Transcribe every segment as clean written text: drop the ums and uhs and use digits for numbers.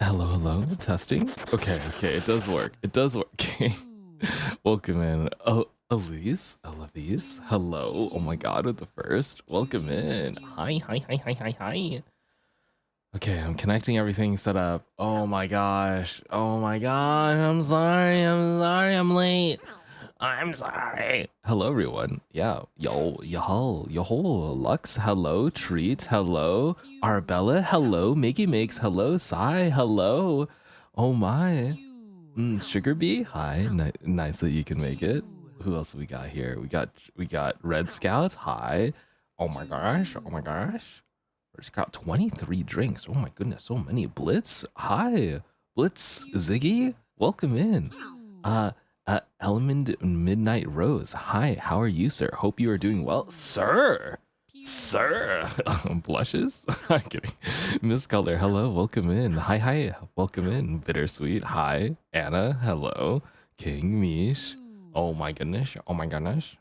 Hello, hello, testing. Okay, okay, it does work. It does work. Okay. Welcome in. Oh, Elise, hello. Oh my god, with the first. Welcome in. Hi, hi, hi, hi, hi, hi. Okay, I'm connecting everything set up. Oh my gosh. Oh my god. I'm late. I'm sorry. Hello, everyone. Yeah. Yo, Lux, hello. Treat, hello. Arbella, hello. Mickey Makes, hello. Sai, hello. Oh my. Sugar Bee, hi. Nice that you can make it. Who else we got here? We got Red Scout, hi. Oh my gosh. Oh my gosh. We just got 23 drinks. Oh my goodness, so many. Blitz, hi. Blitz, Ziggy, welcome in. Uh, Element Midnight Rose, hi. How are you, sir? Hope you are doing well, sir. Sir, blushes. I'm kidding. Miss Color, hello, welcome in. Hi, hi, welcome in. Bittersweet, hi. Anna, hello. King Mish. Oh my goodness. Oh my goodness.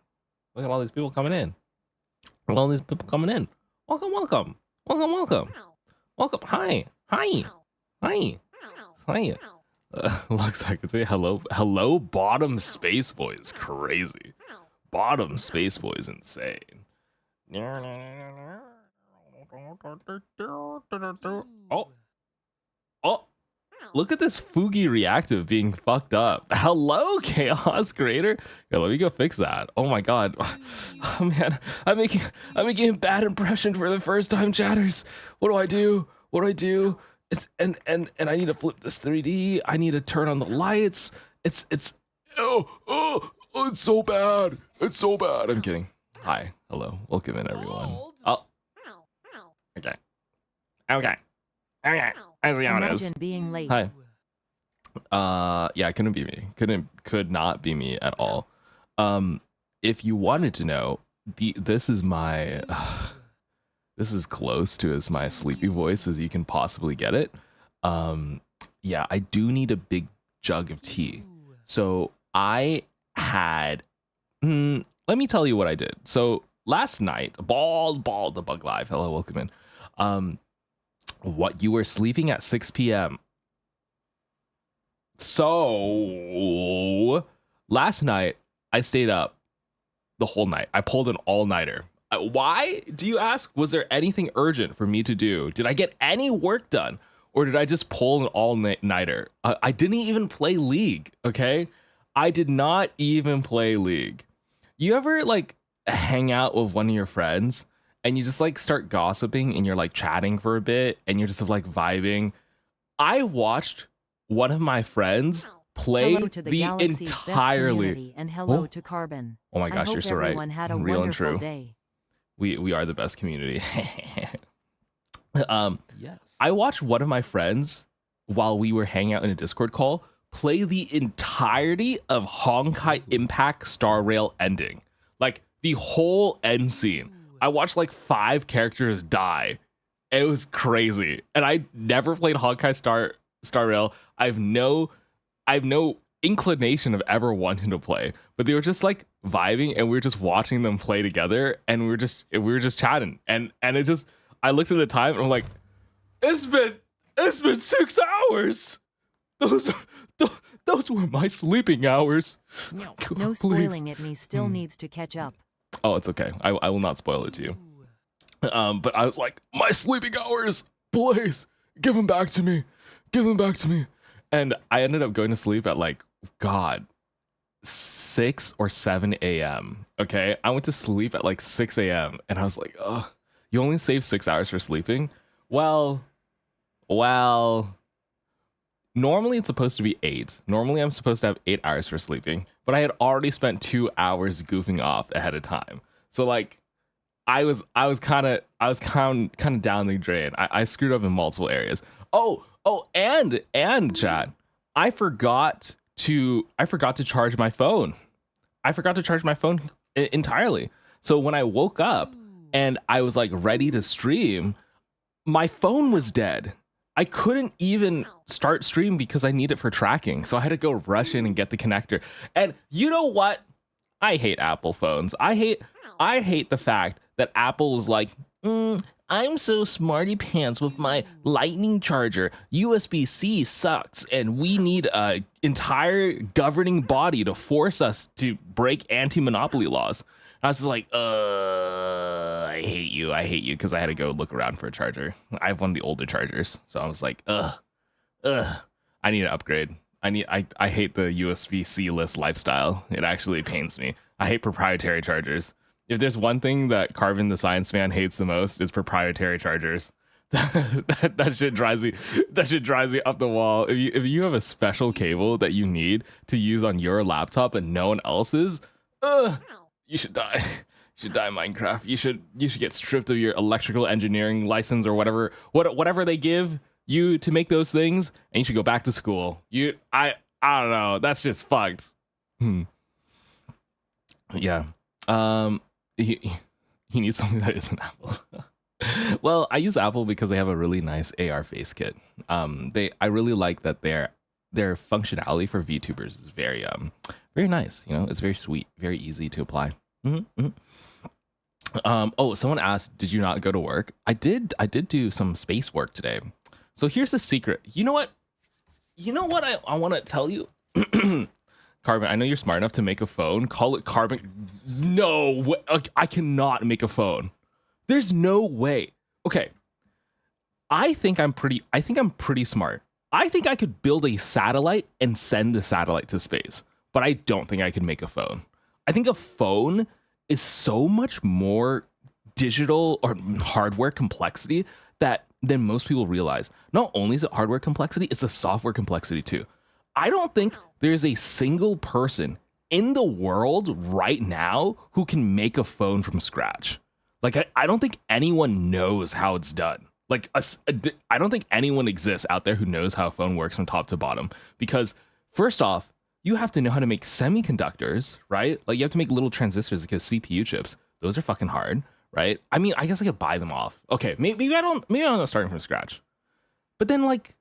Look at all these people coming in. Look at all these people coming in. Welcome, welcome. Welcome, welcome. Welcome. Hi. Hi. Hi. Hi. Looks like it's hello. Hello, Bottom Space Boy is crazy. Bottom Space Boy is insane. Oh. Oh. Look at this Fugi reactive being fucked up. Hello, Chaos Creator. Yeah, let me go fix that. Oh my god. Oh man, I'm making a bad impression for the first time, chatters. What do I do? What do I do? It's and I need to flip this 3D. I need to turn on the lights. It's it's so bad. It's so bad. I'm kidding. Hi. Hello. Welcome in, everyone. Oh. Okay. Okay. Okay. I see how it is. Imagine being late. Hi. Yeah, it couldn't be me. Could not be me at all. If you wanted to know, this is my this is close to as my sleepy voice as you can possibly get it. Yeah, I do need a big jug of tea. So I had let me tell you what I did. So last night, bald the bug live. Hello, welcome in. What, you were sleeping at 6 p.m. So last night I stayed up the whole night. I pulled an all-nighter. Why, do you ask? Was there anything urgent for me to do? Did I get any work done? Or did I just pull an all-nighter? I didn't even play League, okay? I did not even play League. You ever like hang out with one of your friends and you just like start gossiping and you're like chatting for a bit and you're just like vibing? I watched one of my friends play hello to the entirely. And hello to Karbon. Oh my gosh, you're so right. Had a Real and true. Day. We are the best community. Yes. I watched one of my friends while we were hanging out in a Discord call play the entirety of Honkai Impact Star Rail ending. Like the whole end scene. I watched like 5 characters die. It was crazy. And I never played Honkai Star Rail. I have no inclination of ever wanting to play, but they were just like vibing and we were just watching them play together and we were just chatting and it just, I looked at the time and I'm like, it's been 6 hours. Those were my sleeping hours. No spoiling it. Me still needs to catch up. Oh, it's okay. I will not spoil it to you. But I was like, my sleeping hours, please give them back to me. Give them back to me. And I ended up going to sleep at like, God, 6 or 7 a.m. Okay. I went to sleep at like 6 a.m. and I was like, oh, you only save 6 hours for sleeping? Well, normally it's supposed to be 8. Normally I'm supposed to have 8 hours for sleeping, but I had already spent 2 hours goofing off ahead of time. So like, I was kind of down the drain. I screwed up in multiple areas. Oh, and chat, I forgot to charge my phone. I forgot to charge my phone entirely. So when I woke up and I was like ready to stream, my phone was dead. I couldn't even start stream because I need it for tracking. So I had to go rush in and get the connector. And you know what? I hate Apple phones. I hate the fact that Apple is like, I'm so smarty pants with my lightning charger. USB-C sucks, and we need a entire governing body to force us to break anti-monopoly laws. I was just like, I hate you. I hate you, because I had to go look around for a charger. I have one of the older chargers, so I was like, I need to upgrade. I hate the USB-C less lifestyle. It actually pains me. I hate proprietary chargers. If there's one thing that Karbon the Science Man hates the most, it's proprietary chargers. that shit drives me. That shit drives me up the wall. If you have a special cable that you need to use on your laptop and no one else's, you should die. You should die in Minecraft. You should get stripped of your electrical engineering license or whatever they give you to make those things, and you should go back to school. I don't know. That's just fucked. Yeah. He needs something that isn't Apple. Well, I use Apple because they have a really nice AR face kit. I really like that their functionality for VTubers is very nice. You know, it's very sweet, very easy to apply. Oh, someone asked, did you not go to work? I did do some space work today. So here's the secret. You know what I want to tell you? Karbon, I know you're smart enough to make a phone. Call it Karbon. No, I cannot make a phone. There's no way. Okay. I think I'm pretty smart. I think I could build a satellite and send the satellite to space, but I don't think I could make a phone. I think a phone is so much more digital or hardware complexity than most people realize. Not only is it hardware complexity, it's the software complexity too. I don't think there's a single person in the world right now who can make a phone from scratch. Like, I don't think anyone knows how it's done. Like, I don't think anyone exists out there who knows how a phone works from top to bottom. Because, first off, you have to know how to make semiconductors, right? Like, you have to make little transistors because CPU chips, those are fucking hard, right? I mean, I guess I could buy them off. Okay, maybe I'm not starting from scratch. But then, like,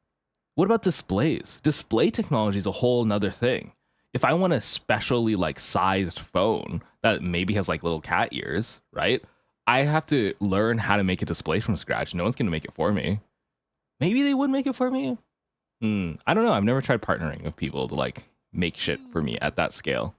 what about displays? Display technology is a whole nother thing. If I want a specially, like, sized phone that maybe has, like, little cat ears, right? I have to learn how to make a display from scratch. No one's going to make it for me. Maybe they would make it for me. I don't know. I've never tried partnering with people to, like, make shit for me at that scale.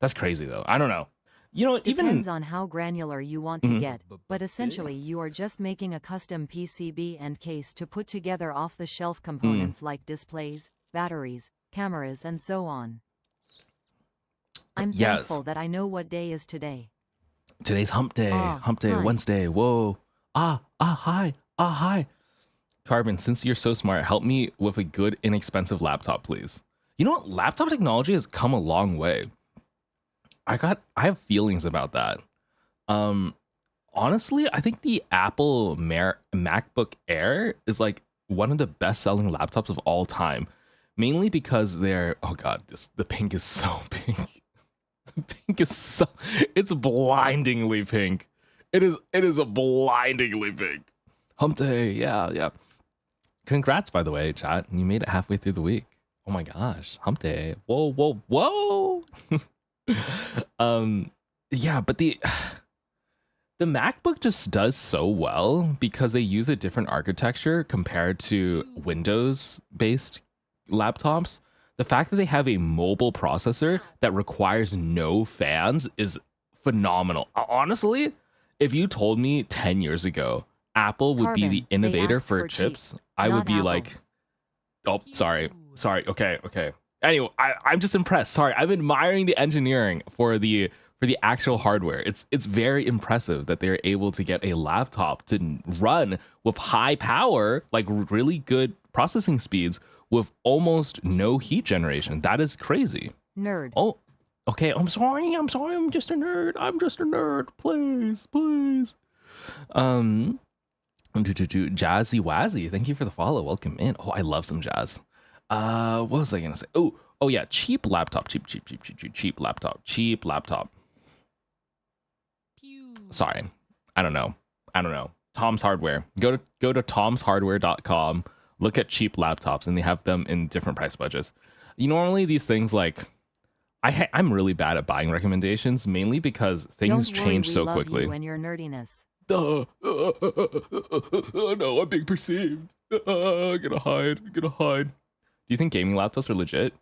That's crazy, though. I don't know. You know, Depends on how granular you want to get, but essentially you are just making a custom PCB and case to put together off-the-shelf components like displays, batteries, cameras, and so on. I'm thankful that I know what day is today. Today's hump day. Hump day, hi. Wednesday. Whoa. Hi. Karbon, since you're so smart, help me with a good, inexpensive laptop, please. You know what? Laptop technology has come a long way. I have feelings about that. Honestly, I think the Apple MacBook Air is like one of the best-selling laptops of all time, mainly because they're, oh god, the pink is so pink. The pink is it's blindingly pink. It is a blindingly pink. Hump day, yeah. Congrats, by the way, chat. You made it halfway through the week. Oh my gosh, hump day. Whoa. Yeah, but the MacBook just does so well because they use a different architecture compared to Windows-based laptops. The fact that they have a mobile processor that requires no fans is phenomenal. Honestly, if you told me 10 years ago Apple would be the innovator for chips, I would be Apple. Like, oh, sorry. Okay. Anyway, I'm just impressed. Sorry, I'm admiring the engineering for the actual hardware. It's very impressive that they're able to get a laptop to run with high power, like really good processing speeds with almost no heat generation. That is crazy. Nerd. Oh, okay. I'm sorry. I'm just a nerd. Please. Jazzy Wazzy, thank you for the follow. Welcome in. Oh, I love some jazz. What was I gonna say? Oh yeah, cheap laptop. Cheap laptop. Sorry, I don't know. Tom's Hardware. Go to tomshardware.com. Look at cheap laptops, and they have them in different price budgets. Normally these things, like, I'm really bad at buying recommendations, mainly because things change so quickly. You and your nerdiness. No, I'm being perceived. I'm gonna hide. I'm gonna hide. Do you think gaming laptops are legit?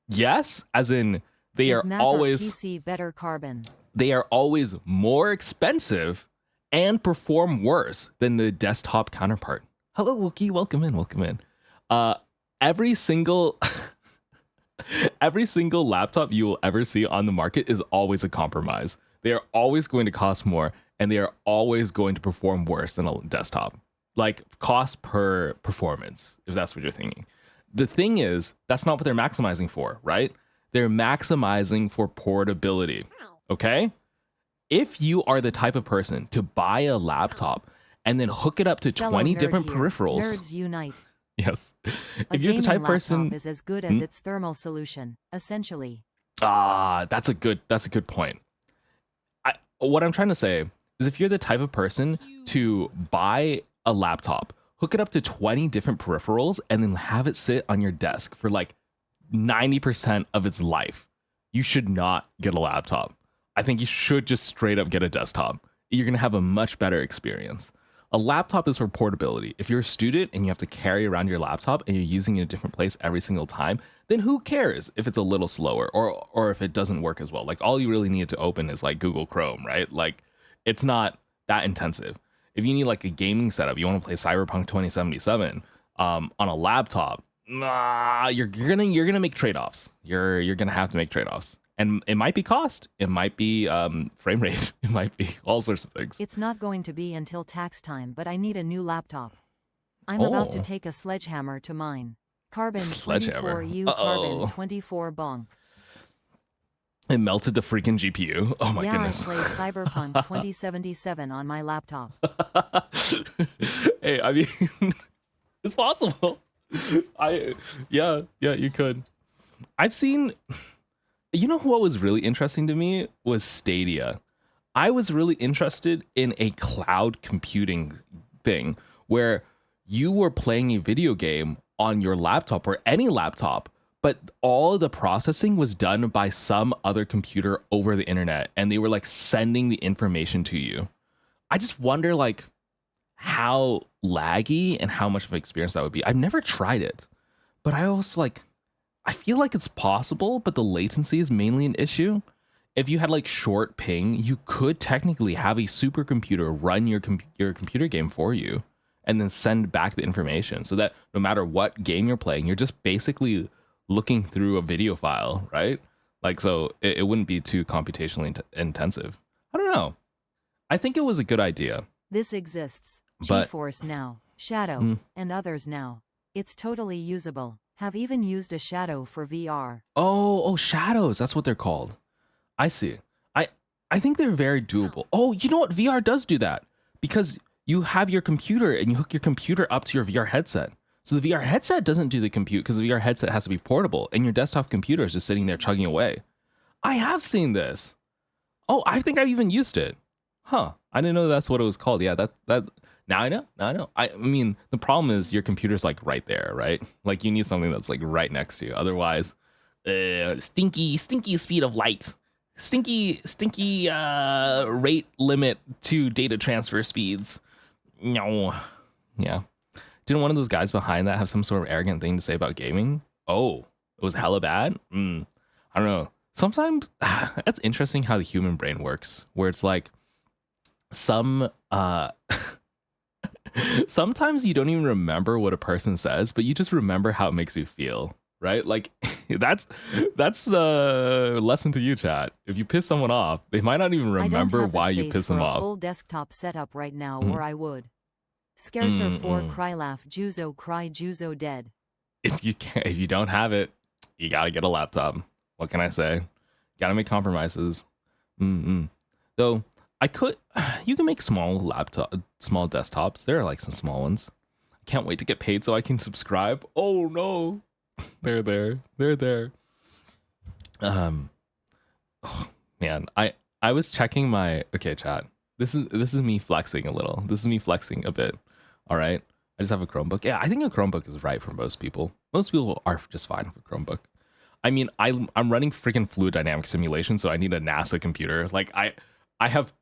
Yes, as in they Is are Mac or always PC better Karbon? they are always more expensive and perform worse than the desktop counterpart. Hello, Wookie. Welcome in. Welcome in. Every single every single laptop you will ever see on the market is always a compromise. They are always going to cost more, and they are always going to perform worse than a desktop. Like cost per performance, if that's what you're thinking. The thing is, that's not what they're maximizing for, right? They're maximizing for portability. Okay? If you are the type of person to buy a laptop and then hook it up to Fellow 20 nerd different here. peripherals, Nerds unite. yes. A If you're the gaming type of laptop person, is as good as its thermal solution, essentially. that's a good point. What I'm trying to say is if you're the type of person to buy a laptop, hook it up to 20 different peripherals, and then have it sit on your desk for like 90% of its life, you should not get a laptop. I think you should just straight up get a desktop. You're going to have a much better experience. A laptop is for portability. If you're a student and you have to carry around your laptop and you're using it in a different place every single time, then who cares if it's a little slower or if it doesn't work as well? Like all you really need to open is like Google Chrome, right? Like it's not that intensive. If you need like a gaming setup, you want to play Cyberpunk 2077 on a laptop, you're gonna make trade-offs. You're gonna have to make trade-offs. And it might be cost, it might be frame rate, it might be all sorts of things. It's not going to be until tax time, but I need a new laptop. I'm about to take a sledgehammer to mine. Karbon Sledgehammer. 24U, Karbon 24 bonk. It melted the freaking GPU. Oh my goodness. I play Cyberpunk 2077 on my laptop. Hey, I mean, it's possible. Yeah, you could. I've seen. You know what was really interesting to me was Stadia. I was really interested in a cloud computing thing where you were playing a video game on your laptop or any laptop, but all the processing was done by some other computer over the internet, and they were like sending the information to you. I just wonder like how laggy and how much of an experience that would be. I've never tried it, but I also like, I feel like it's possible, but the latency is mainly an issue. If you had like short ping, you could technically have a supercomputer run your computer game for you and then send back the information so that no matter what game you're playing, you're just basically looking through a video file, right? Like, so it wouldn't be too computationally intensive. I don't know. I think it was a good idea. This exists. But GeForce Now, Shadow, and others now. It's totally usable. Have even used a Shadow for VR. Oh, shadows. That's what they're called. I see. I think they're very doable. Oh, you know what? VR does do that because you have your computer and you hook your computer up to your VR headset. So the VR headset doesn't do the compute because the VR headset has to be portable and your desktop computer is just sitting there chugging away. I have seen this. Oh, I think I've even used it. Huh. I didn't know that's what it was called. Yeah, that now I know. I mean, the problem is your computer's like right there, right? Like you need something that's like right next to you. Otherwise, stinky speed of light. Stinky rate limit to data transfer speeds. No. Yeah. Didn't one of those guys behind that have some sort of arrogant thing to say about gaming? Oh, it was hella bad? I don't know. Sometimes that's interesting how the human brain works, where it's like sometimes you don't even remember what a person says, but you just remember how it makes you feel, right? Like that's a lesson to you, chat. If you piss someone off, they might not even remember why you piss them I don't have the space for a off. full desktop setup right now, or I would. Scarcer for cry laugh Juzo cry Juzo dead. If you don't have it, you gotta get a laptop. What can I say? Gotta make compromises. Though you can make small desktops. There are like some small ones. Can't wait to get paid so I can subscribe. Oh no, they're there. Oh, man, I was checking my chat. This is me flexing a little. This is me flexing a bit. All right. I just have a Chromebook. Yeah, I think a Chromebook is right for most people. Most people are just fine with a Chromebook. I mean, I'm running freaking fluid dynamic simulation, so I need a NASA computer. Like I have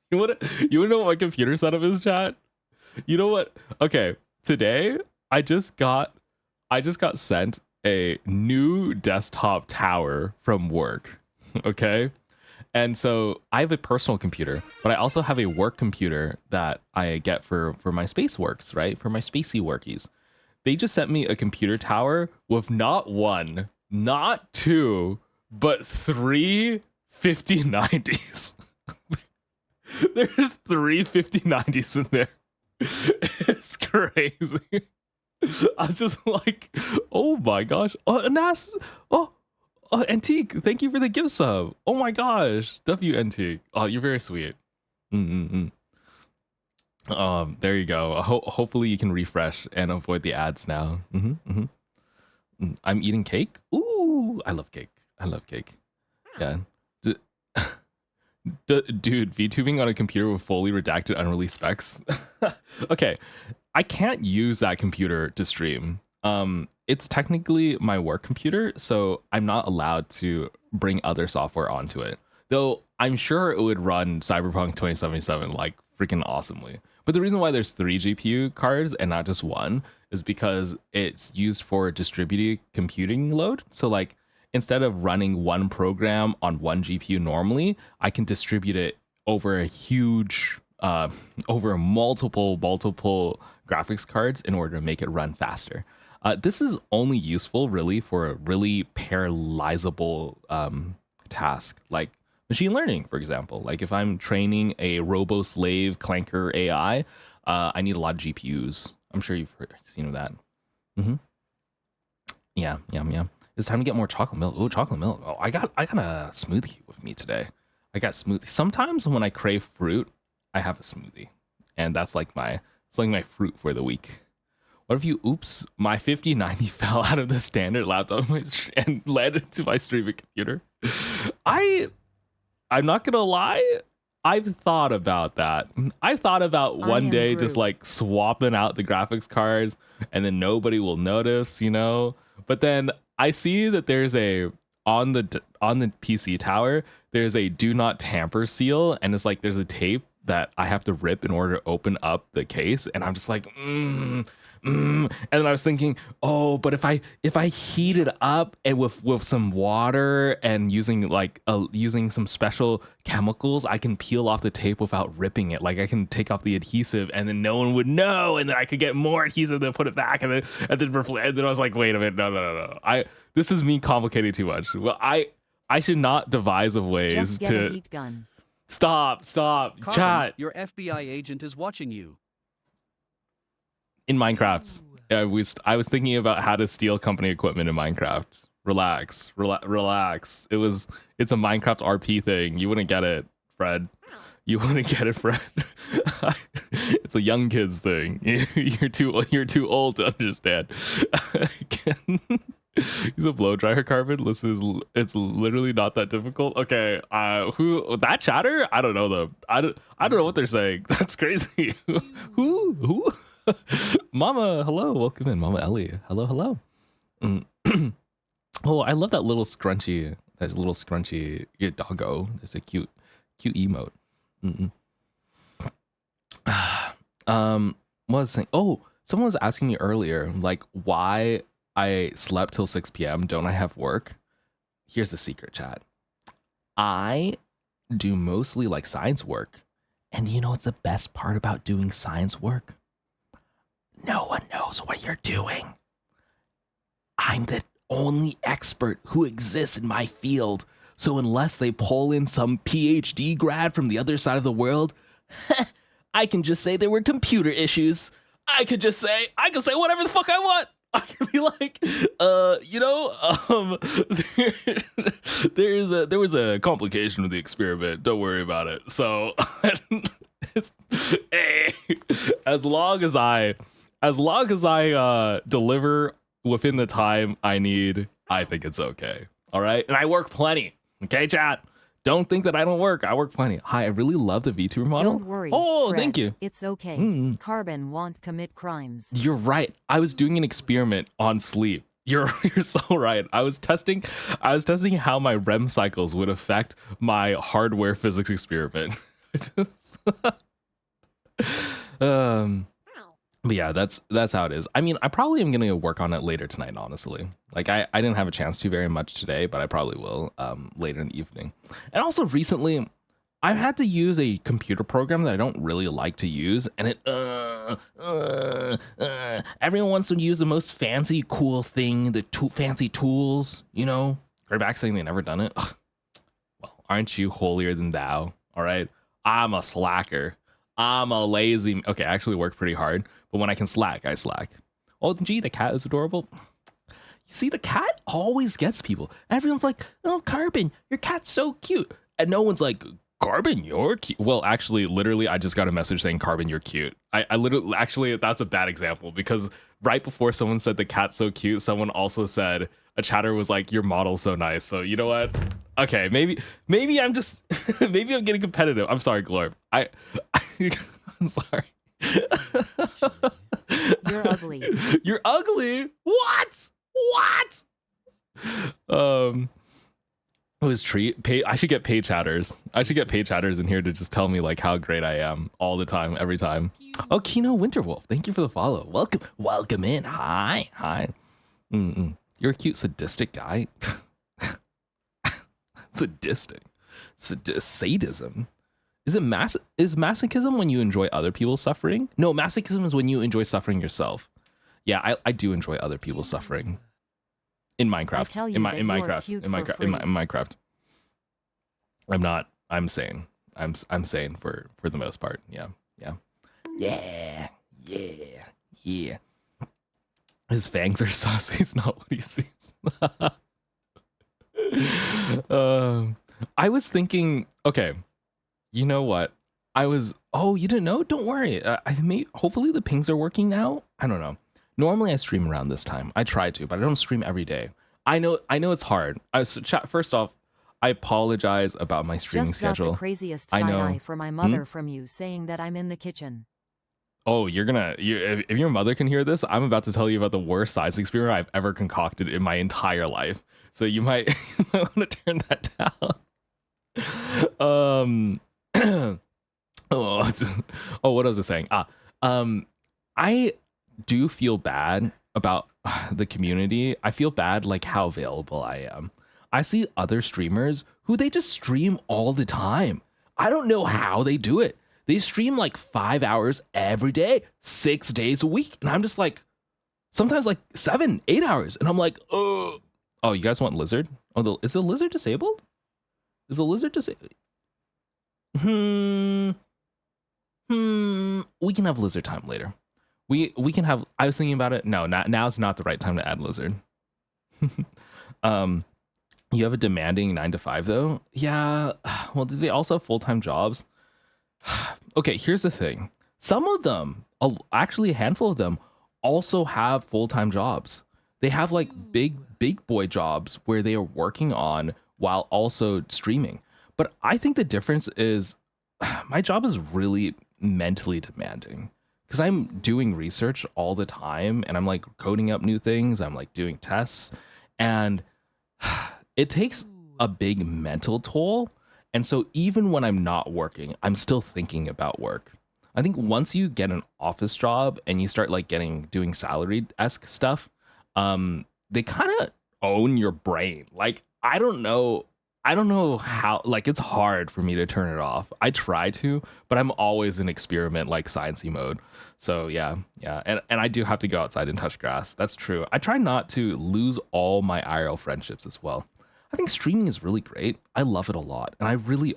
You wanna know what my computer setup is, chat? You know what? Okay, today I just got sent a new desktop tower from work. Okay? And so I have a personal computer, but I also have a work computer that I get for my space works, right? For my spacey workies. They just sent me a computer tower with not one, not two, but three 5090s. There's three 5090s in there. It's crazy. I was just like, oh my gosh. Oh, Nas. Oh, Antique. Thank you for the gift sub. Oh my gosh. W Antique. Oh, you're very sweet. There you go. Hopefully you can refresh and avoid the ads now. I'm eating cake. Ooh, I love cake. Yeah. Dude, VTubing on a computer with fully redacted unreleased specs. Okay, I can't use that computer to stream. It's technically my work computer, so I'm not allowed to bring other software onto it. Though I'm sure it would run Cyberpunk 2077 like freaking awesomely. But the reason why there's 3 GPU cards and not just one is because it's used for distributed computing load. So like instead of running one program on one GPU normally, I can distribute it over a huge, over multiple graphics cards in order to make it run faster. This is only useful really for a really parallelizable task, like machine learning, for example. Like if I'm training a robo-slave clanker AI, I need a lot of GPUs. I'm sure you've seen of that. Yeah. It's time to get more chocolate milk. Oh, chocolate milk. Oh, I got a smoothie with me today. I got smoothie. Sometimes when I crave fruit, I have a smoothie, and that's like my fruit for the week. What if you, oops, my 5090 fell out of the standard laptop and led into my streaming computer? I'm not gonna lie, I've thought about that. I've thought about one day just like swapping out the graphics cards and then nobody will notice, you know? But then I see that there's on the PC tower, there's a do not tamper seal, and it's like there's a tape that I have to rip in order to open up the case, and I'm just like, and then I was thinking, oh, but if I heat it up and with some water and using some special chemicals, I can peel off the tape without ripping it. Like I can take off the adhesive and then no one would know, and then I could get more adhesive and put it back, and then I was like, wait a minute, no. This is me complicating too much. Well, I should not devise of ways Just get a heat gun. Stop, Karbon, chat. Your FBI agent is watching you. In Minecraft, I was thinking about how to steal company equipment in Minecraft. Relax. It's a Minecraft RP thing. You wouldn't get it, Fred. You wouldn't get it, Fred. It's a young kids thing. You're too old to understand. He's a blow dryer, Karbon. Listen, it's literally not that difficult. Okay, who that chatter? I don't know them. I don't know what they're saying. That's crazy. Who? Mama, hello, welcome in, Mama Ellie. Hello. Oh, I love that little scrunchy. Your doggo. It's a cute emote. What was I saying? Oh, someone was asking me earlier, like why I slept till 6 p.m. Don't I have work? Here's the secret, chat. I do mostly like science work. And you know what's the best part about doing science work? No one knows what you're doing. I'm the only expert who exists in my field. So unless they pull in some PhD grad from the other side of the world, I can just say there were computer issues. I could say whatever the fuck I want. I could be like, there was a complication with the experiment. Don't worry about it. So, hey, as long as I deliver within the time I need, I think it's okay. All right, and I work plenty. Okay, chat. Don't think that I don't work. I work plenty. Hi, I really love the VTuber model. Don't worry. Oh, Fred, thank you. It's okay. Karbon won't commit crimes. You're right. I was doing an experiment on sleep. You're so right. I was testing how my REM cycles would affect my hardware physics experiment. um but yeah, that's how it is. I mean, I probably am gonna work on it later tonight, honestly. Like I didn't have a chance to very much today, but I probably will later in the evening. And also recently I've had to use a computer program that I don't really like to use, and everyone wants to use the most fancy, cool thing, the fancy tools, you know? Right back saying they never done it. Ugh. Well, aren't you holier than thou? All right, I'm a slacker. I'm a lazy. Okay, I actually work pretty hard, but when I can slack, I slack. Oh, gee, the cat is adorable. You see, the cat always gets people. Everyone's like, "Oh, Karbon, your cat's so cute," and no one's like, "Karbon, you're cute." Well, actually, literally, I just got a message saying, "Karbon, you're cute." I literally, actually, that's a bad example because right before someone said the cat's so cute, someone also said, a chatter was like, "Your model's so nice." So you know what? Okay, maybe I'm just, maybe I'm getting competitive. I'm sorry, Glorb. I'm sorry. You're ugly. You're ugly? What? What? It was pay. I should get paid chatters. I should get paid chatters in here to just tell me like how great I am all the time, every time. Oh, Kino Winterwolf, thank you for the follow. Welcome in. Hi. You're a cute sadistic guy. Sadistic. Sadism. Is masochism when you enjoy other people's suffering? No, masochism is when you enjoy suffering yourself. Yeah, I do enjoy other people's suffering. In Minecraft. I tell you in that you are Minecraft. cute In for Minecraft. free. In Minecraft. I'm not. I'm sane. I'm sane for the most part. Yeah. His fangs are sus. He's not what he seems. I was thinking. Okay. You know what? Oh, you didn't know? Don't worry. Hopefully the pings are working now. I don't know. Normally I stream around this time. I try to, but I don't stream every day. I know it's hard. First off, I apologize about my streaming Just got schedule. the craziest I side know. eye for my mother from you saying that I'm in the kitchen. Oh, if your mother can hear this, I'm about to tell you about the worst science experiment I've ever concocted in my entire life. So you might want to turn that down. What was I saying? I do feel bad about the community. I feel bad like how available I am. I see other streamers who they just stream all the time. I don't know how they do it. They stream like 5 hours every day, 6 days a week. And I'm just like, sometimes like 7, 8 hours. And I'm like, oh, you guys want lizard? Oh, is the lizard disabled? Is the lizard disabled? We can have lizard time later. We can have. I was thinking about it. No, now's not the right time to add lizard. You have a demanding 9 to 5 though. Yeah. Well, do they also have full-time jobs? Okay, here's the thing. Some of them, actually a handful of them, also have full-time jobs. They have like big boy jobs where they are working on while also streaming. But I think the difference is my job is really mentally demanding because I'm doing research all the time and I'm like coding up new things. I'm like doing tests and it takes a big mental toll. And so even when I'm not working, I'm still thinking about work. I think once you get an office job and you start like doing salaried-esque stuff, they kind of own your brain. Like, I don't know how, like, it's hard for me to turn it off. I try to, but I'm always in experiment, like sciencey mode. So yeah. And I do have to go outside and touch grass. That's true. I try not to lose all my IRL friendships as well. I think streaming is really great. I love it a lot. And I really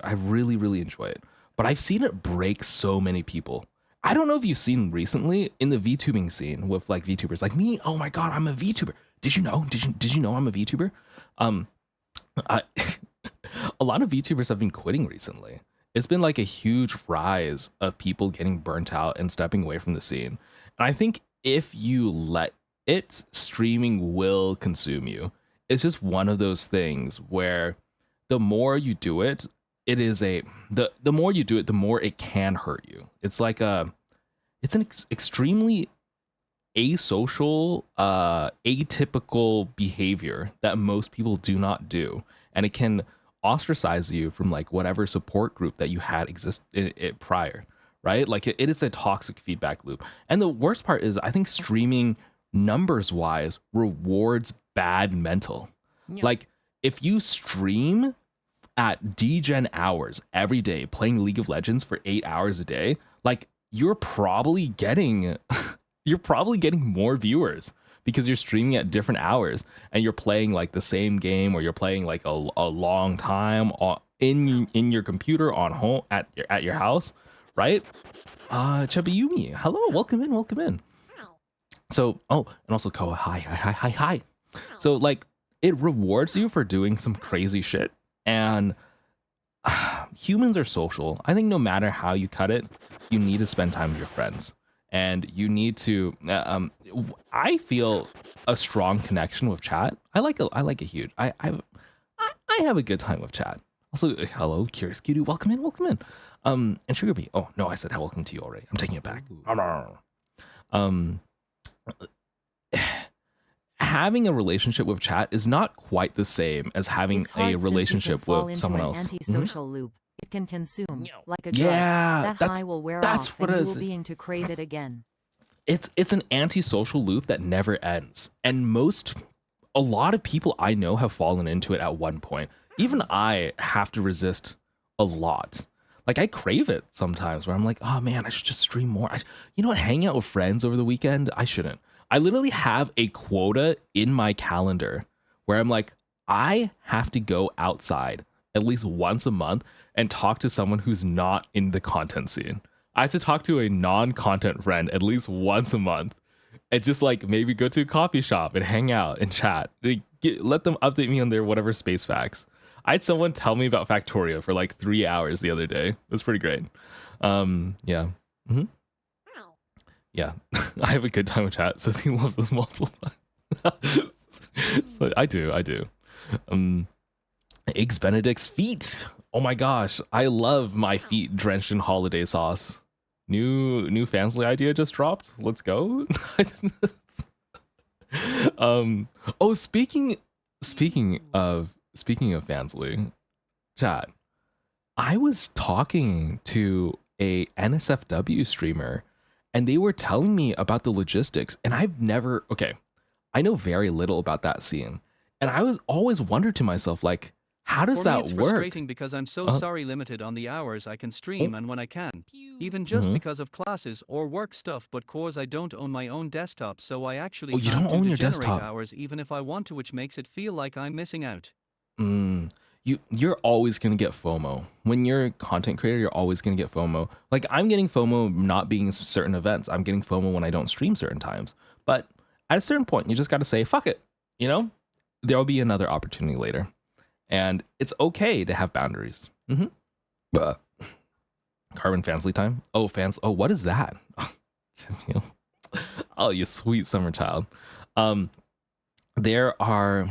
enjoy it. But I've seen it break so many people. I don't know if you've seen recently in the VTubing scene with like VTubers like me. Oh my God, I'm a VTuber. Did you know? Did you know I'm a VTuber? A lot of VTubers have been quitting recently. It's been like a huge rise of people getting burnt out and stepping away from the scene. And I think if you let it, streaming will consume you. It's just one of those things where the more you do it, the more you do it, the more it can hurt you. It's like it's an extremely asocial, atypical behavior that most people do not do, and it can ostracize you from like whatever support group that you had exist it prior, right? Like it is a toxic feedback loop. And the worst part is, I think streaming numbers wise rewards bad mental. Like if you stream at degen hours every day playing League of Legends for 8 hours a day, like you're probably getting more viewers because you're streaming at different hours and you're playing like the same game, or you're playing like a long time in your computer on home at your house, right? Chubby Yumi, hello, welcome in. So, oh, and also Koa, hi. So like it rewards you for doing some crazy shit. And humans are social. I think no matter how you cut it, you need to spend time with your friends, and you need to. I feel a strong connection with chat. I like a huge. I have a good time with chat. Also, hello, Curious Cutie, welcome in. And Sugar Bee. Oh no, I said welcome to you already. I'm taking it back. Having a relationship with chat is not quite the same as having a relationship with someone else. Antisocial loop. It can consume like a drug. Yeah, that high will wear off, and you will begin to crave it again. It's an antisocial loop that never ends, and a lot of people I know have fallen into it at one point. Even I have to resist a lot. Like I crave it sometimes, where I'm like, oh man, I should just stream more. You know what? Hang out with friends over the weekend. I shouldn't. I literally have a quota in my calendar where I'm like, I have to go outside at least once a month and talk to someone who's not in the content scene. I have to talk to a non-content friend at least once a month, and just like maybe go to a coffee shop and hang out and chat. Let them update me on their whatever space facts. I had someone tell me about Factorio for like 3 hours the other day. It was pretty great. Yeah. Yeah, I have a good time with chat. Says he loves this multiple times. So I do. Eggs Benedict's feet. Oh my gosh, I love my feet drenched in holiday sauce. New Fansly idea just dropped. Let's go. Oh, speaking of Fansly, chat. I was talking to a NSFW streamer, and they were telling me about the logistics, and I know very little about that scene, and I was always wondered to myself, like, how does that it's work? Frustrating because I'm so sorry limited on the hours I can stream and when I can, even just because of classes or work stuff. But cause I don't own my own desktop, so I actually you can't don't own do your the generate desktop hours even if I want to, which makes it feel like I'm missing out. You're always gonna get FOMO when you're a content creator. You're always gonna get FOMO. Like I'm getting FOMO not being in certain events. I'm getting FOMO when I don't stream certain times. But at a certain point, you just got to say fuck it. You know, there'll be another opportunity later, and it's okay to have boundaries. Karbon Fansly time. Oh, fans. Oh, what is that? Oh, you sweet summer child. There are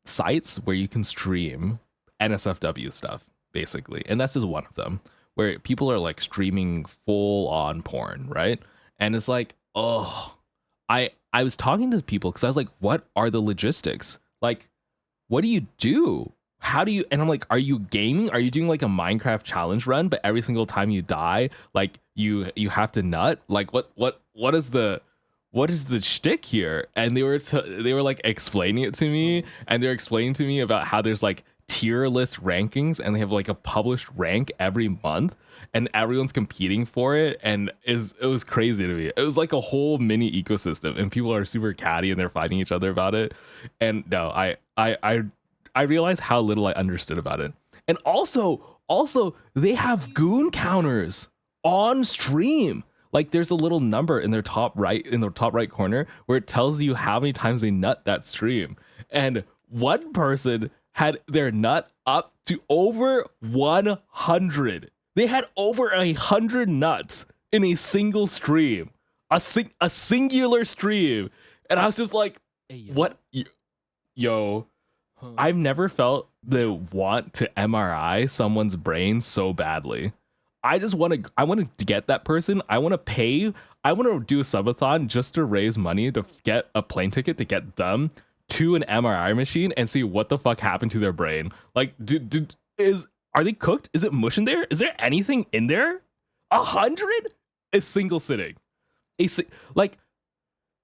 sites where you can stream NSFW stuff, basically, and that's just one of them, where people are like streaming full on porn, right? And it's like, oh, I was talking to people because I was like, what are the logistics? Like, what do you do? How do you? And I'm like, are you gaming? Are you doing like a Minecraft challenge run, but every single time you die, like you have to nut? Like what is the shtick here? And they were like explaining it to me, and they're explaining to me about how there's like tier list rankings, and they have like a published rank every month, and everyone's competing for it, and it was crazy to me. It was like a whole mini ecosystem, and people are super catty and they're fighting each other about it. And no, I realized how little I understood about it. And also they have goon counters on stream. Like there's a little number in their top right corner where it tells you how many times they nut that stream. And one person had their nut up to over 100. They had over 100 nuts in a single stream, a singular stream. And I was just like, hey, what? Yo, I've never felt the want to MRI someone's brain so badly. I want to get that person. I want to pay I want to do a subathon just to raise money to get a plane ticket to get them to an MRI machine and see what the fuck happened to their brain. Like, are they cooked? Is it mush in there? Is there anything in there? 100? A single sitting. Like,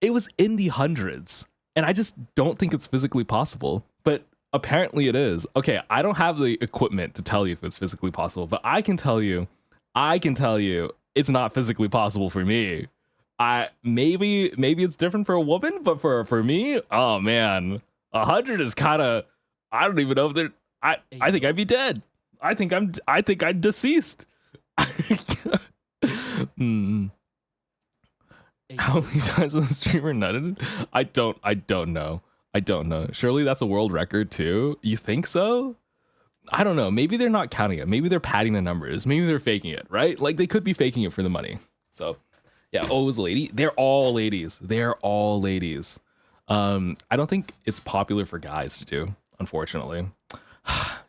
it was in the hundreds. And I just don't think it's physically possible. But apparently it is. Okay, I don't have the equipment to tell you if it's physically possible, but I can tell you it's not physically possible for me. Maybe it's different for a woman, but for me, oh man, 100 is kind of, I don't even know if they're, I think I'd be dead. I think I'm deceased. How many times has the streamer nutted? I don't know. Surely that's a world record too. You think so? I don't know. Maybe they're not counting it. Maybe they're padding the numbers. Maybe they're faking it, right? Like they could be faking it for the money. So yeah, oh, it was a lady. They're all ladies. I don't think it's popular for guys to do, unfortunately.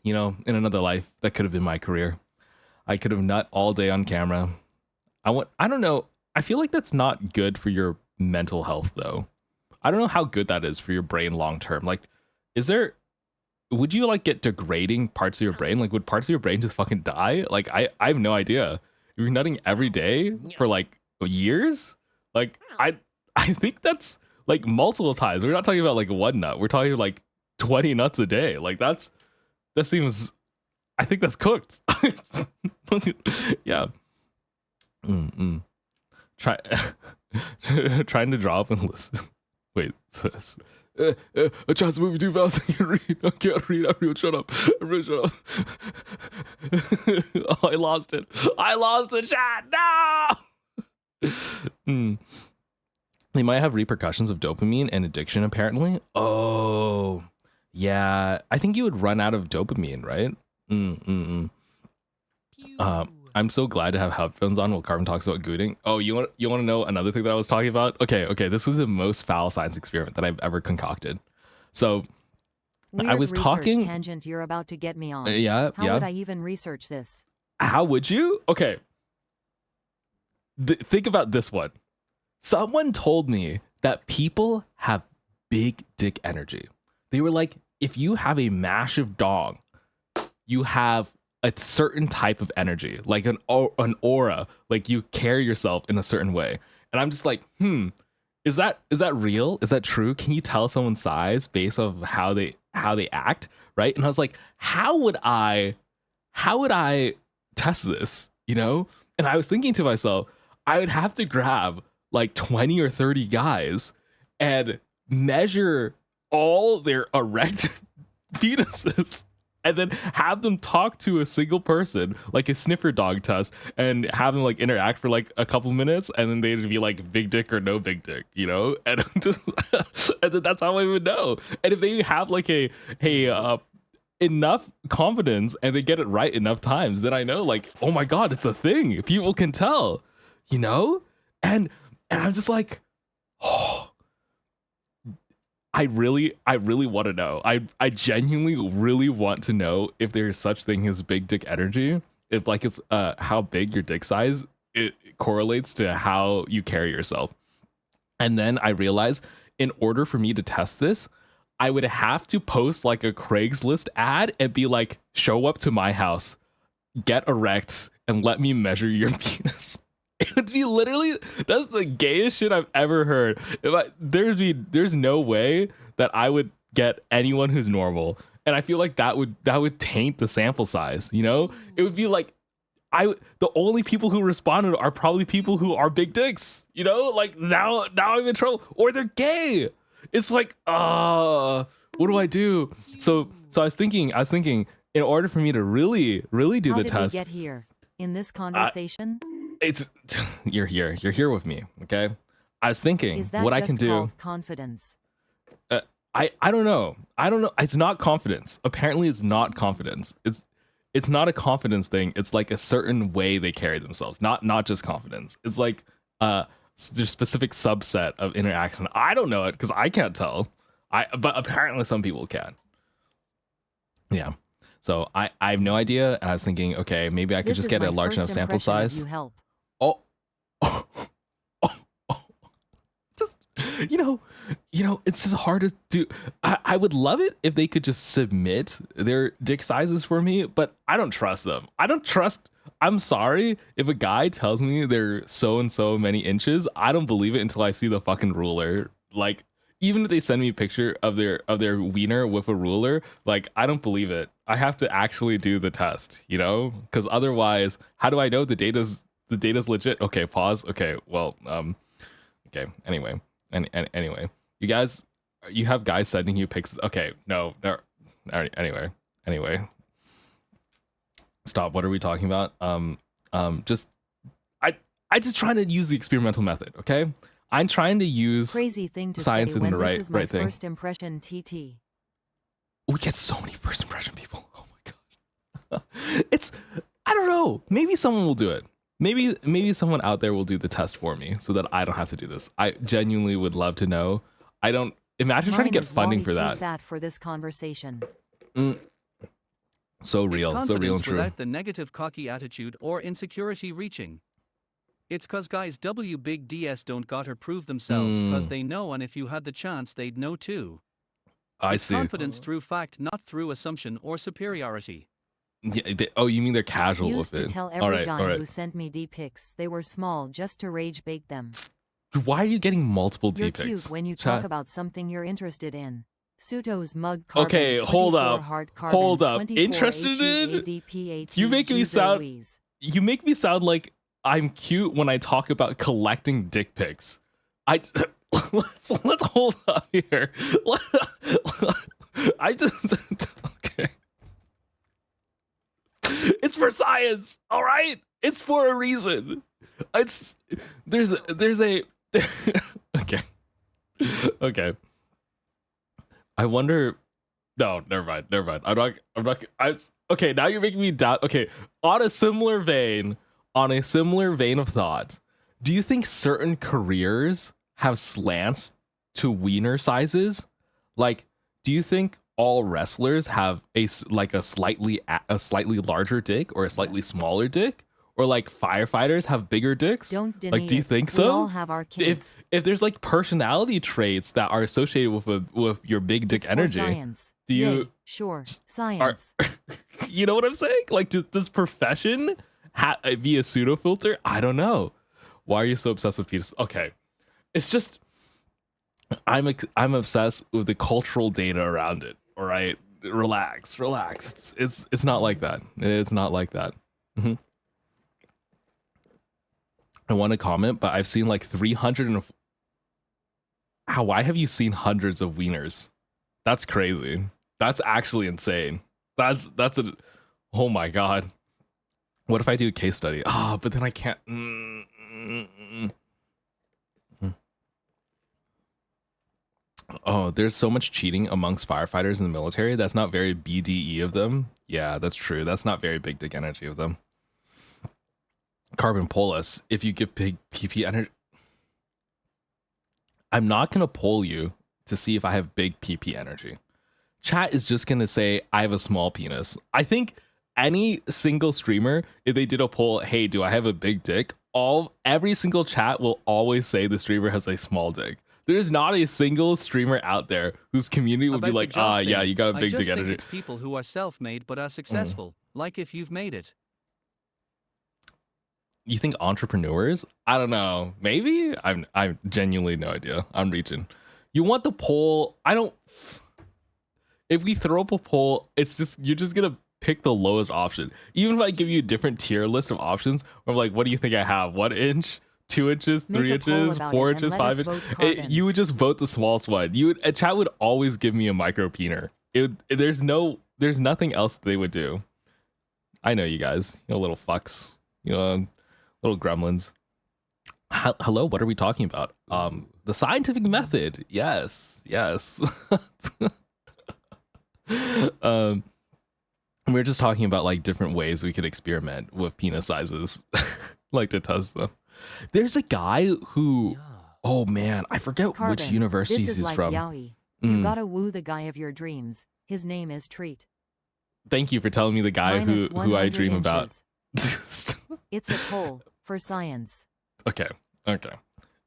You know, in another life, that could have been my career. I could have nut all day on camera. I don't know. I feel like that's not good for your mental health though. I don't know how good that is for your brain long term. Like, would you like get degrading parts of your brain? Like, would parts of your brain just fucking die? Like, I have no idea. If you're nutting every day for like years, like I think that's like multiple times. We're not talking about like one nut. We're talking like 20 nuts a day. Like that seems, I think that's cooked. Yeah. Trying to drop and listen. Wait, I tried to move too fast. I can't read. Everyone shut up. Oh, I lost it. Chat. No. They might have repercussions of dopamine and addiction, apparently. Oh, yeah. I think you would run out of dopamine, right? I'm so glad to have headphones on while Karbon talks about gooting. Oh, you want to know another thing that I was talking about? Okay. This was the most foul science experiment that I've ever concocted. So Weird I was talking tangent you're about to get me on. How would I even research this? How would you? Okay. Think about this one. Someone told me that people have big dick energy. They were like, if you have a massive dong, you have a certain type of energy, like an aura, like you carry yourself in a certain way. And I'm just like, is that real? Is that true? Can you tell someone's size based off how they act, right? And I was like, how would I test this, you know? And I was thinking to myself, I would have to grab like 20 or 30 guys and measure all their erect fetuses and then have them talk to a single person, like a sniffer dog test, and have them like interact for like a couple minutes, and then they'd be like big dick or no big dick, you know? And just and then that's how I would know. And if they have like a enough confidence and they get it right enough times, then I know like, oh my god, it's a thing. People can tell, you know? And I'm just like, oh, I really want to know. I genuinely really want to know if there's such thing as big dick energy. If like it's how big your dick size it correlates to how you carry yourself. And then I realized in order for me to test this, I would have to post like a Craigslist ad and be like, show up to my house, get erect, and let me measure your penis. It would be literally, that's the gayest shit I've ever heard. There's no way that I would get anyone who's normal, and I feel like that would taint the sample size. You know, it would be like the only people who responded are probably people who are big dicks. You know, like now I'm in trouble, or they're gay. It's like, what do I do? So I was thinking, in order for me to really do the test. How did we get here in this conversation? You're here with me, okay? I was thinking Is that what just I can do. called confidence? I don't know. It's not confidence. Apparently, it's not confidence. It's not a confidence thing. It's like a certain way they carry themselves. Not just confidence. It's like there's a specific subset of interaction. I don't know it because I can't tell. But apparently some people can. Yeah. So I have no idea, and I was thinking, okay, maybe I could just get a large enough sample size. You help. Oh, It's just hard to do. I would love it if they could just submit their dick sizes for me, but I don't trust them. I'm sorry if a guy tells me they're so and so many inches, I don't believe it until I see the fucking ruler. Like, even if they send me a picture of their wiener with a ruler, like, I don't believe it. I have to actually do the test, because otherwise, how do I know the data's legit? Okay, pause. Okay, well, okay. Anyway, anyway, you have guys sending you pics. Okay, no. Anyway, stop. What are we talking about? Just I just trying to use the experimental method. Okay, I'm trying to use crazy thing to science say in when the this right is my right thing. first impression TT. We get so many first impression people. Oh my god, I don't know. Maybe someone will do it. Maybe someone out there will do the test for me so that I don't have to do this. I genuinely would love to know. I don't imagine trying to get funding for that. Too fat for this conversation. So real and true. Without the negative cocky attitude or insecurity reaching. It's cause guys big DS don't gotta prove themselves cause they know, and if you had the chance they'd know too. I It's see. confidence through fact, not through assumption or superiority. Yeah, you mean they're casual Used with it? to tell every guy all right. who sent me D-pics they were small just to rage bait them. Why are you getting multiple You're D-pics? cute when you talk about something you're interested in. Suto's mug Karbon, okay, hold up. Hard Karbon, Hold up. 24 Interested in? HEADPAT You make me sound like I'm cute when I talk about collecting dick pics. Let's hold up here. Okay. It's for science, all right? It's for a reason. There's a okay. Okay. I wonder. No, never mind. I'm not. Okay, now you're making me doubt. Okay, on a similar vein of thought, do you think certain careers have slants to wiener sizes? Like, do you think all wrestlers have a slightly larger dick or a slightly smaller dick? Or like firefighters have bigger dicks? Don't deny like, do you think it. so? We all have our kinks. If there's like personality traits that are associated with your big dick energy, science. do you? Yay, sure, science. You know what I'm saying? Like, does profession be a pseudo filter? I don't know. Why are you so obsessed with penis? Okay, it's just I'm obsessed with the cultural data around it. All right, relax. It's not like that. It's not like that. Mm-hmm. I want to comment, but I've seen like 300 why have you seen hundreds of wieners? That's crazy. That's actually insane. That's oh my god. What if I do a case study? But then I can't. Oh, there's so much cheating amongst firefighters in the military. That's not very BDE of them. Yeah, that's true. That's not very big dick energy of them. Karbon, poll us if you give big PP energy. I'm not gonna poll you to see if I have big PP energy. Chat is just gonna say I have a small penis. I think any single streamer, if they did a poll, hey, do I have a big dick? Every single chat will always say the streamer has a small dick. There's not a single streamer out there whose community would be like, yeah, you got a big dick energy. It's people who are self-made but are successful, like if you've made it. You think entrepreneurs? I don't know. Maybe? I'm genuinely no idea. I'm reaching. You want the poll? If we throw up a poll, you're just gonna pick the lowest option. Even if I give you a different tier list of options, I'm like, what do you think I have? 1 inch, 2 inches, 3 inches, 4 inches, 5 inches? You would just vote the smallest one. A chat would always give me a micro peener. There's nothing else they would do. I know you guys, little fucks, little gremlins. Hello, what are we talking about? The scientific method. Yes. We're just talking about like different ways we could experiment with penis sizes, like to test them. There's a guy who, oh man, I forget Karbon, which university this is he's like from. Yaoi. You gotta woo the guy of your dreams. His name is Treat. Thank you for telling me the guy who I dream about. It's a poll for science. Okay.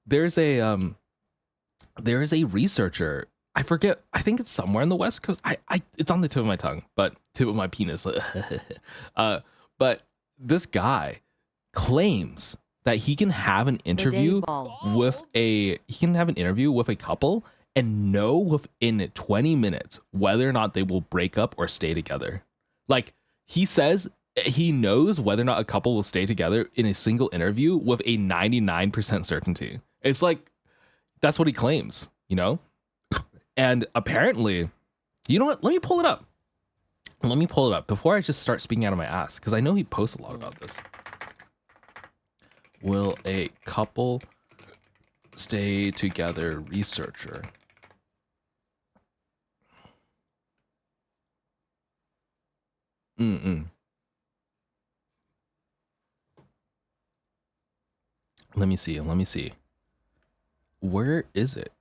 There's a there is a researcher. I forget. I think it's somewhere in the West Coast. It's on the tip of my tongue, but tip of my penis. But this guy claims that he can have an interview with a couple and know within 20 minutes whether or not they will break up or stay together. Like, he says he knows whether or not a couple will stay together in a single interview with a 99% certainty. It's like, that's what he claims, you know? And apparently, you know what? Let me pull it up. Before I just start speaking out of my ass, because I know he posts a lot about this. Will a couple stay together? Researcher. Let me see. Where is it?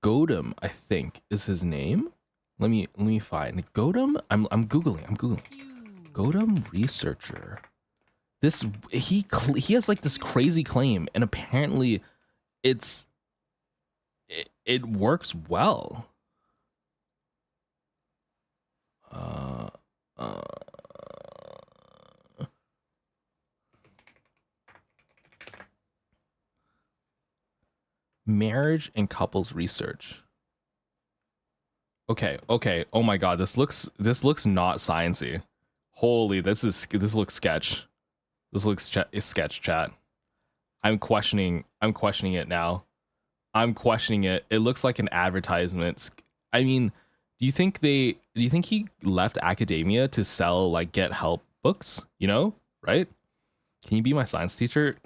Godum, I think, is his name. Let me find Godum. I'm googling. Godum researcher. He has like this crazy claim, and apparently it works well. Marriage and couples research. Okay. Oh my god, this looks not sciencey. Holy, this looks sketch. This looks sketch, chat. I'm questioning it now. I'm questioning it. It looks like an advertisement. I mean, do you think he left academia to sell like get help books, you know, right? Can you be my science teacher?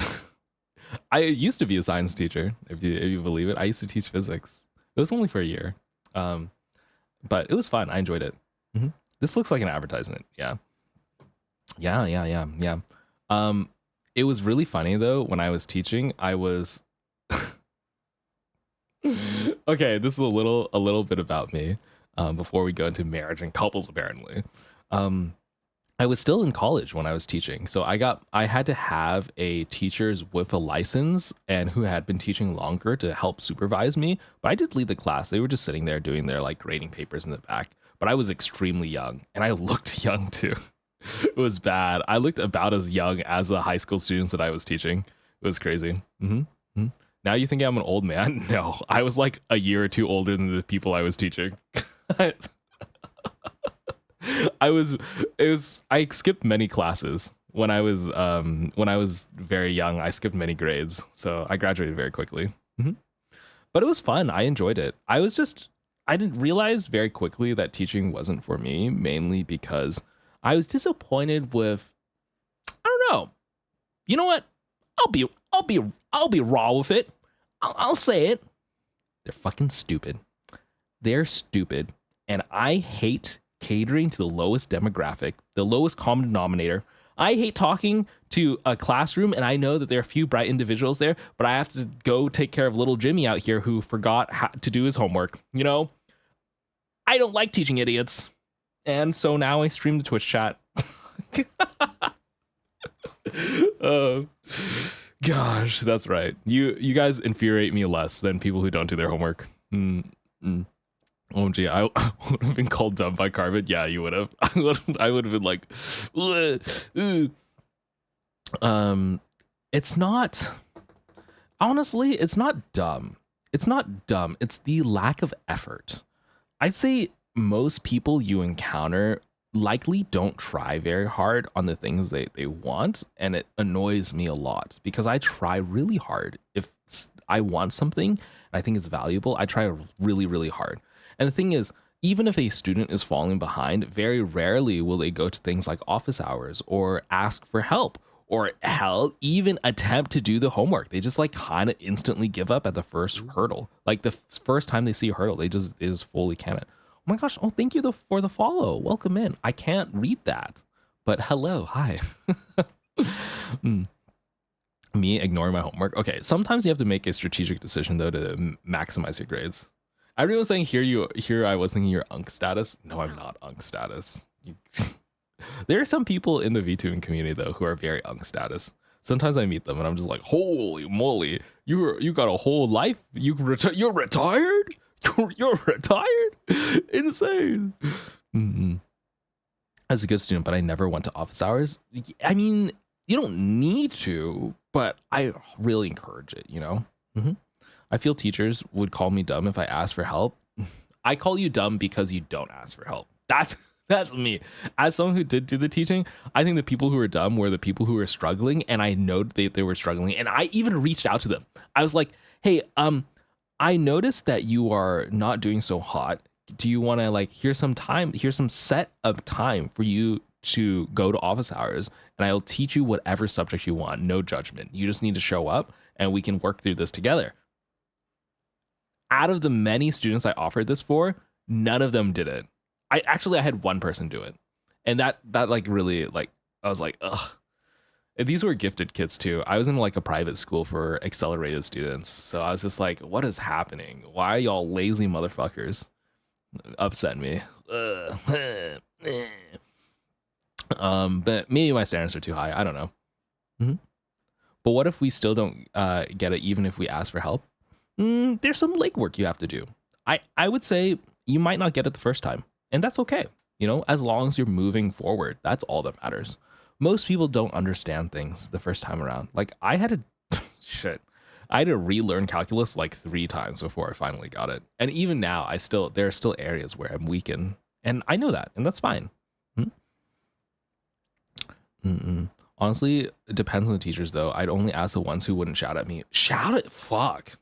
I used to be a science teacher, if you believe it. I used to teach physics. It was only for a year. But it was fun. I enjoyed it. This looks like an advertisement. Yeah. It was really funny though. When I was teaching, I was okay. This is a little bit about me. Before we go into marriage and couples, apparently, I was still in college when I was teaching, so I had to have a teachers with a license and who had been teaching longer to help supervise me. But I did lead the class. They were just sitting there doing their like grading papers in the back. But I was extremely young, and I looked young too. It was bad. I looked about as young as the high school students that I was teaching. It was crazy. Now you think I'm an old man? No, I was like a year or two older than the people I was teaching. I skipped many classes when I was very young. I skipped many grades, so I graduated very quickly. But it was fun. I enjoyed it. I didn't realize very quickly that teaching wasn't for me, mainly because I was disappointed with, I don't know. You know what? I'll be raw with it. I'll say it. They're fucking stupid. They're stupid, and I hate catering to the lowest demographic, the lowest common denominator. I hate talking to a classroom, and I know that there are a few bright individuals there, but I have to go take care of little Jimmy out here who forgot how to do his homework. You know, I don't like teaching idiots, and so now I stream the Twitch chat. Oh gosh, that's right. You guys infuriate me less than people who don't do their homework. OMG, I would have been called dumb by Karbon. Yeah, you would have. I would have been like, it's not. Honestly, it's not dumb. It's not dumb. It's the lack of effort. I'd say most people you encounter likely don't try very hard on the things they want, and it annoys me a lot because I try really hard. If I want something and I think it's valuable, I try really, really hard. And the thing is, even if a student is falling behind, very rarely will they go to things like office hours or ask for help or hell, even attempt to do the homework. They just like kind of instantly give up at the first hurdle. Like the first time they see a hurdle, they just fully can it. Oh my gosh, oh, thank you for the follow. Welcome in. I can't read that, but hello, hi. Me ignoring my homework. Okay, sometimes you have to make a strategic decision though to maximize your grades. Everyone was saying here I was thinking you're UNC status. No, I'm not UNC status. There are some people in the VTubing community though who are very ung status. Sometimes I meet them and I'm just like, holy moly, you got a whole life. You're retired. You're retired. Insane. Mm-hmm. As a good student, but I never went to office hours. I mean, you don't need to, but I really encourage it. You know. Mm-hmm. I feel teachers would call me dumb if I asked for help. I call you dumb because you don't ask for help. That's me. As someone who did do the teaching, I think the people who are dumb were the people who were struggling, and I know they were struggling, and I even reached out to them. I was like, hey, I noticed that you are not doing so hot. Do you want to like, here's some set of time for you to go to office hours, and I'll teach you whatever subject you want. No judgment. You just need to show up and we can work through this together. Out of the many students I offered this for, none of them did it. I had one person do it. And that like really like, I was like, ugh. And these were gifted kids too. I was in like a private school for accelerated students. So I was just like, what is happening? Why are y'all lazy motherfuckers? Upset me. But maybe my standards are too high. I don't know. Mm-hmm. But what if we still don't get it even if we ask for help? There's some legwork you have to do. I would say you might not get it the first time. And that's okay. You know, as long as you're moving forward, that's all that matters. Most people don't understand things the first time around. Like I had to relearn calculus like 3 times before I finally got it. And even now, there are still areas where I'm weak in. And I know that, and that's fine. Honestly, it depends on the teachers though. I'd only ask the ones who wouldn't shout at me. Shout it? Fuck.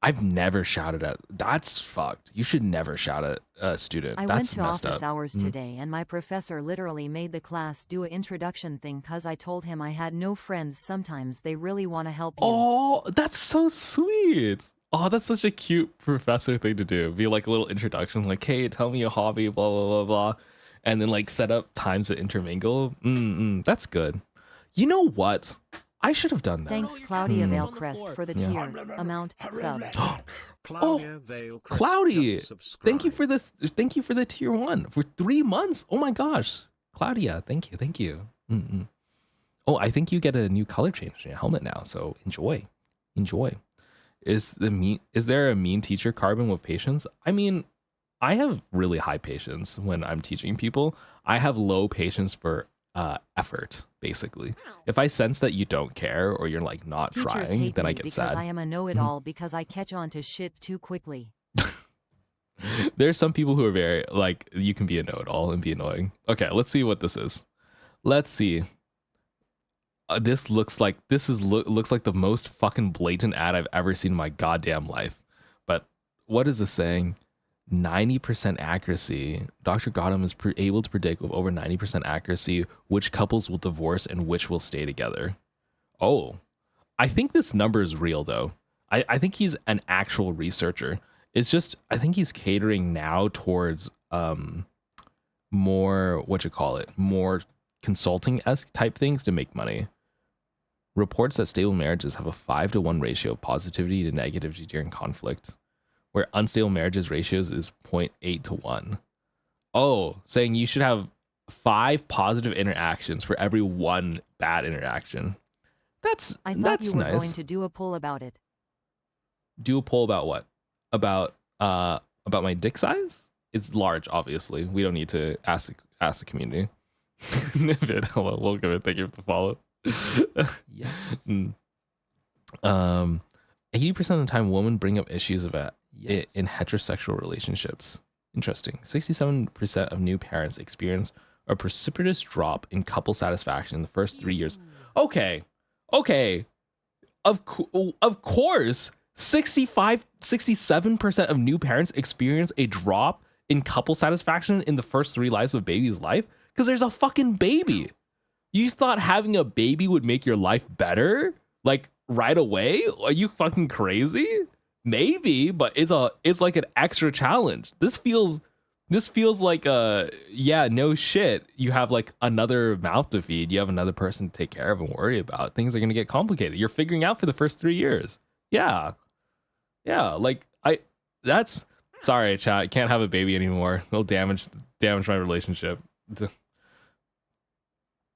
I've never shouted at. That's fucked. You should never shout at a student. I That's went to messed office up. hours today, and my professor literally made the class do an introduction thing because I told him I had no friends. Sometimes they really want to help you. Oh, that's so sweet. Oh, that's such a cute professor thing to do. Be like a little introduction, like, hey, tell me your hobby, blah, blah, blah, blah. And then like set up times to intermingle. That's good. You know what? I should have done that. Thanks, Claudia Valecrest, for the tier amount sub. Oh, Cloudy! Thank you for the tier 1 for 3 months. Oh my gosh, Claudia, thank you. Oh, I think you get a new color change in your helmet now. So enjoy. Is there a mean teacher, Karbon, with patience? I mean, I have really high patience when I'm teaching people. I have low patience for effort, basically. If I sense that you don't care or you're like not Teachers trying, hate then me I get because sad. I am a know-it-all because I catch on to shit too quickly. There's some people who are very like, you can be a know-it-all and be annoying. Okay, let's see what this is. Let's see. This looks like the most fucking blatant ad I've ever seen in my goddamn life. But what is this saying? 90% accuracy. Dr. Gotham is able to predict with over 90% accuracy which couples will divorce and which will stay together. Oh, I think this number is real though. I think he's an actual researcher. It's just, I think he's catering now towards more, more consulting-esque type things to make money. Reports that stable marriages have a 5-to-1 ratio of positivity to negativity during conflict, where unstable marriages ratios is 0.8 to 1. Oh, saying you should have 5 positive interactions for every 1 bad interaction. I thought you were nice. going to do a poll about it. Do a poll about what? About my dick size? It's large, obviously. We don't need to ask the community. Nivid, hello, welcome, thank you for the follow. Yes. 80% of the time, women bring up issues about Yes. in heterosexual relationships. Interesting. 67% of new parents experience a precipitous drop in couple satisfaction in the first 3 years. Okay. Of course, 67% of new parents experience a drop in couple satisfaction in the first 3 lives of a baby's life because there's a fucking baby. You thought having a baby would make your life better? Like right away? Are you fucking crazy? Maybe, but it's like an extra challenge. This feels like no shit. You have like another mouth to feed. You have another person to take care of and worry about. Things are gonna get complicated. You're figuring out for the first 3 years. Yeah. Like sorry, chat. I can't have a baby anymore. It'll damage my relationship.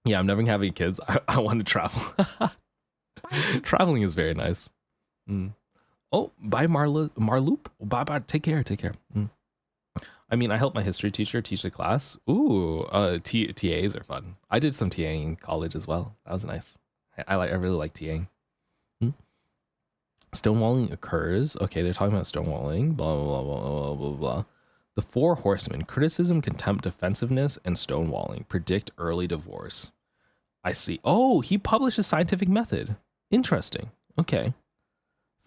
Yeah, I'm never having kids. I want to travel. Traveling is very nice. Mm. Oh, bye, Marloop. Bye, bye. Take care. Take care. Mm. I mean, I helped my history teacher teach the class. Ooh, TAs are fun. I did some TAing in college as well. That was nice. I really like TAing. Hmm? Stonewalling occurs. Okay, they're talking about stonewalling. Blah blah blah blah blah blah blah. The four horsemen: criticism, contempt, defensiveness, and stonewalling predict early divorce. I see. Oh, he published a scientific method. Interesting. Okay.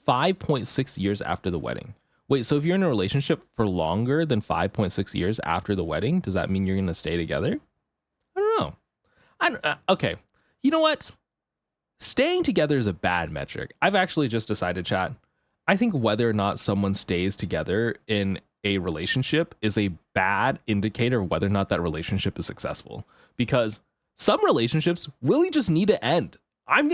5.6 years after the wedding. Wait, so if you're in a relationship for longer than 5.6 years after the wedding, does that mean you're going to stay together? I don't know. Okay. You know what? Staying together is a bad metric. I've actually just decided, chat. I think whether or not someone stays together in a relationship is a bad indicator of whether or not that relationship is successful. Because some relationships really just need to end. I'm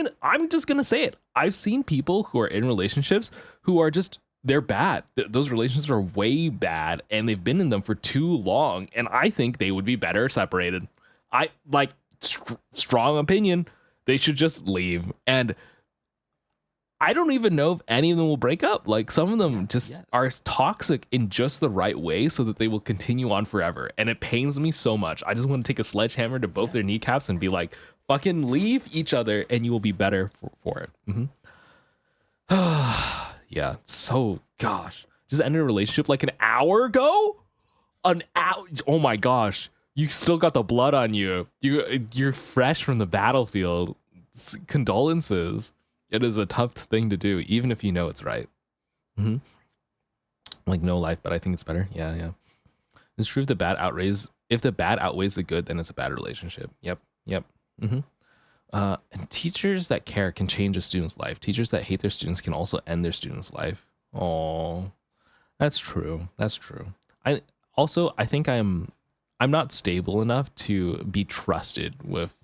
just gonna say it. I've seen people who are in relationships who are just, they're bad. Those relationships are way bad and they've been in them for too long. And I think they would be better separated. I like strong opinion. They should just leave. And I don't even know if any of them will break up. Like some of them just are toxic in just the right way so that they will continue on forever. And it pains me so much. I just want to take a sledgehammer to both their kneecaps and be like, fucking leave each other and you will be better for it. Yeah. So, gosh, just ended a relationship like an hour ago? An hour? Oh my gosh. You still got the blood on you. You're fresh from the battlefield. Condolences. It is a tough thing to do, even if you know it's right. Like no life, but I think it's better. Yeah. It's true if the bad outweighs the good, then it's a bad relationship. Yep. And teachers that care can change a student's life. Teachers that hate their students can also end their student's life. Oh, that's true. I think I'm not stable enough to be trusted with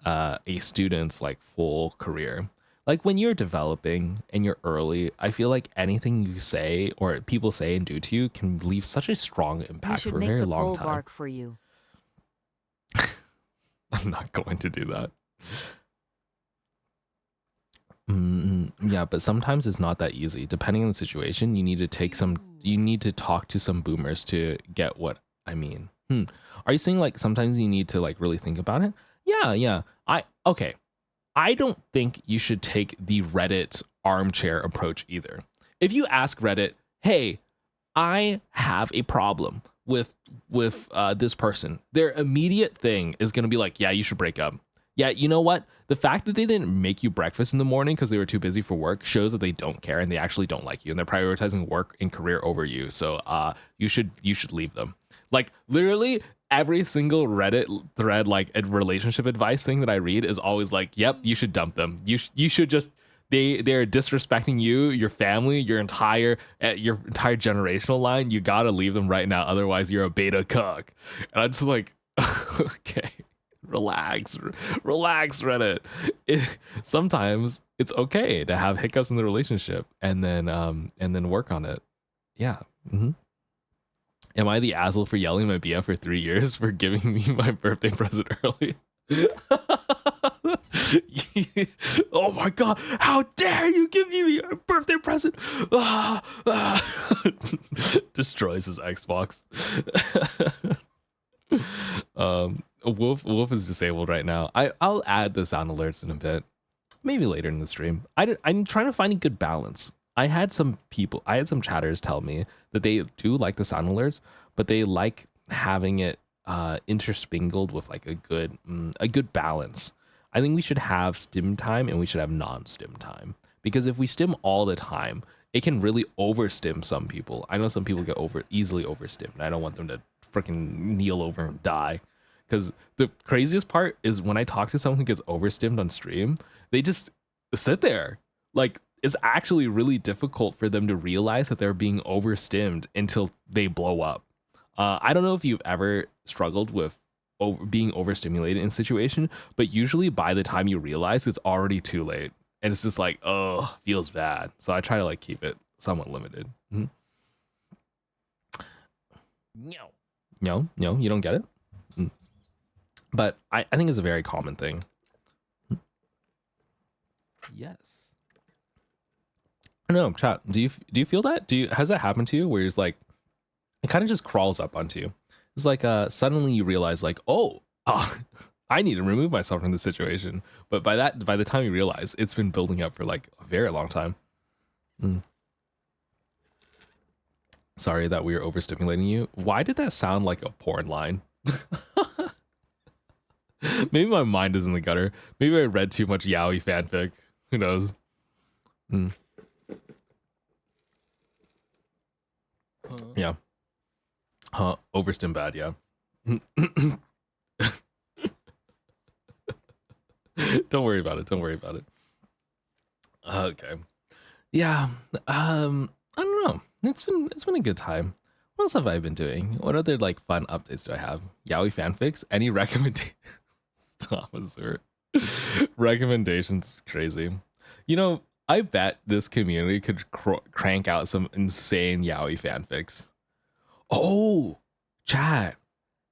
a student's like full career. Like when you're developing and you're early, I feel like anything you say or people say and do to you can leave such a strong impact for a very long time. Bark for you. I'm not going to do that. Yeah, but sometimes it's not that easy. Depending on the situation, you need to talk to some boomers to get what I mean. Are you saying like sometimes you need to like really think about it? Yeah. I don't think you should take the Reddit armchair approach either. If you ask Reddit, hey, I have a problem with this person, their immediate thing is going to be like, yeah, you should break up. Yeah, you know what? The fact that they didn't make you breakfast in the morning because they were too busy for work shows that they don't care and they actually don't like you and they're prioritizing work and career over you. So you should leave them. Like literally every single Reddit thread, like a relationship advice thing that I read is always like, yep, you should dump them. You should just, they're disrespecting you, your family, your entire generational line. You gotta leave them right now, otherwise you're a beta cuck. And I'm just like, okay, relax, Reddit. Sometimes it's okay to have hiccups in the relationship and then work on it. Yeah. Am I the asshole for yelling at my BF for 3 years for giving me my birthday present early? Oh my god, how dare you give me a birthday present? Destroys his Xbox. Wolf is disabled right now. I'll add the sound alerts in a bit, maybe later in the stream. I'm trying to find a good balance. I had some chatters tell me that they do like the sound alerts, but they like having it interspingled with like a good balance. I think we should have stim time and we should have non-stim time, because if we stim all the time, it can really overstim some people. I know some people get easily overstimmed. I don't want them to freaking kneel over and die. Because the craziest part is when I talk to someone who gets overstimmed on stream, they just sit there. Like, it's actually really difficult for them to realize that they're being overstimmed until they blow up. I don't know if you've ever struggled with being overstimulated in a situation, but usually by the time you realize, it's already too late. And it's just like, oh, feels bad. So I try to like keep it somewhat limited. No, you don't get it? But I think it's a very common thing. Yes. I don't know, chat. Do you feel that? Has that happened to you where it's like it kind of just crawls up onto you? It's like suddenly you realize like, oh, I need to remove myself from the situation. But by the time you realize, it's been building up for like a very long time. Sorry that we were overstimulating you. Why did that sound like a porn line? Maybe my mind is in the gutter. Maybe I read too much yaoi fanfic. Who knows? Yeah. Overstim bad, yeah. Don't worry about it. Don't worry about it. Okay. Yeah. I don't know. It's been a good time. What else have I been doing? What other like fun updates do I have? Yaoi fanfics? Any recommendations? Stop, sir. Recommendations crazy. You know, I bet this community could crank out some insane yaoi fanfics. Oh, chat.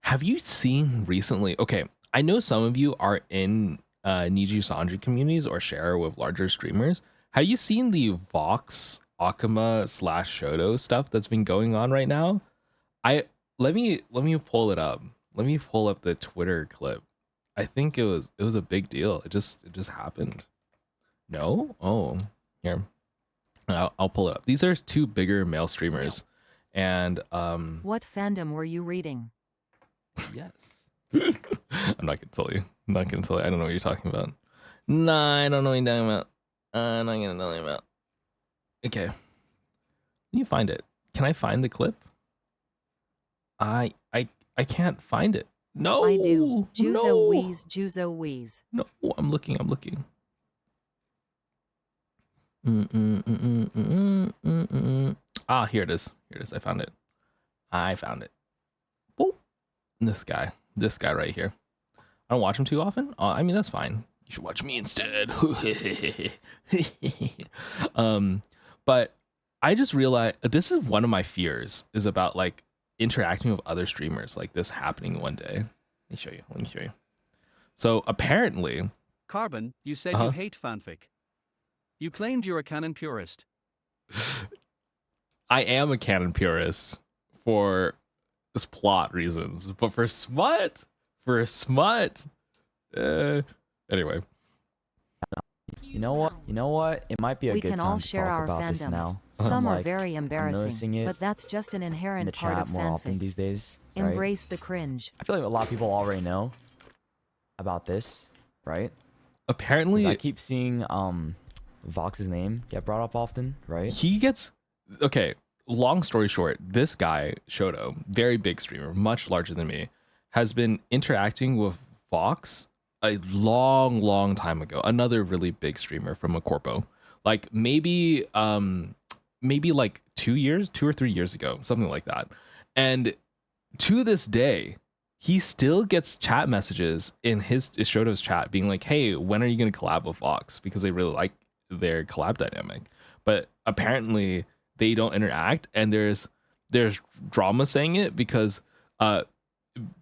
Have you seen recently? Okay, I know some of you are in Niji Sanji communities or share with larger streamers. Have you seen the Vox Akuma / Shoto stuff that's been going on right now? Let me pull it up. Let me pull up the Twitter clip. I think it was a big deal. It just happened. No? Oh, here. I'll pull it up. These are two bigger male streamers. And What fandom were you reading? yes. I'm not gonna tell you. I'm not gonna tell you. I don't know what you're talking about. Nah, I don't know what you're talking about. I'm not gonna tell you about. Okay. Can you find it? Can I find the clip? I can't find it. No. I do. No. Juzo wheeze. No, I'm looking. Ah, here it is. I found it. Boop. This guy right here. I don't watch him too often. I mean, that's fine. You should watch me instead. But I just realized this is one of my fears is about like interacting with other streamers, like this happening one day. Let me show you. So apparently, Karbon, you said you hate fanfic. You claimed you're a canon purist. I am a canon purist for plot reasons, but for smut, anyway. You know what? It might be a We good can time all to share talk our about this fandom. now. Some are Like, very I'm embarrassing, noticing it but that's just an in inherent the part chat of more often fanfic. these days. Right? Embrace the cringe. I feel like a lot of people already know about this, right? 'Cause Apparently, I keep seeing Vox's name get brought up often, right? he gets okay. Long story short, this guy Shoto, very big streamer, much larger than me, has been interacting with Vox a long time ago. Another really big streamer from a corpo, like maybe like 2 or 3 years ago, something like that. And to this day, he still gets chat messages in his Shoto's chat being like, hey, when are you going to collab with Vox? Because they really like their collab dynamic. But apparently they don't interact, and there's drama saying it because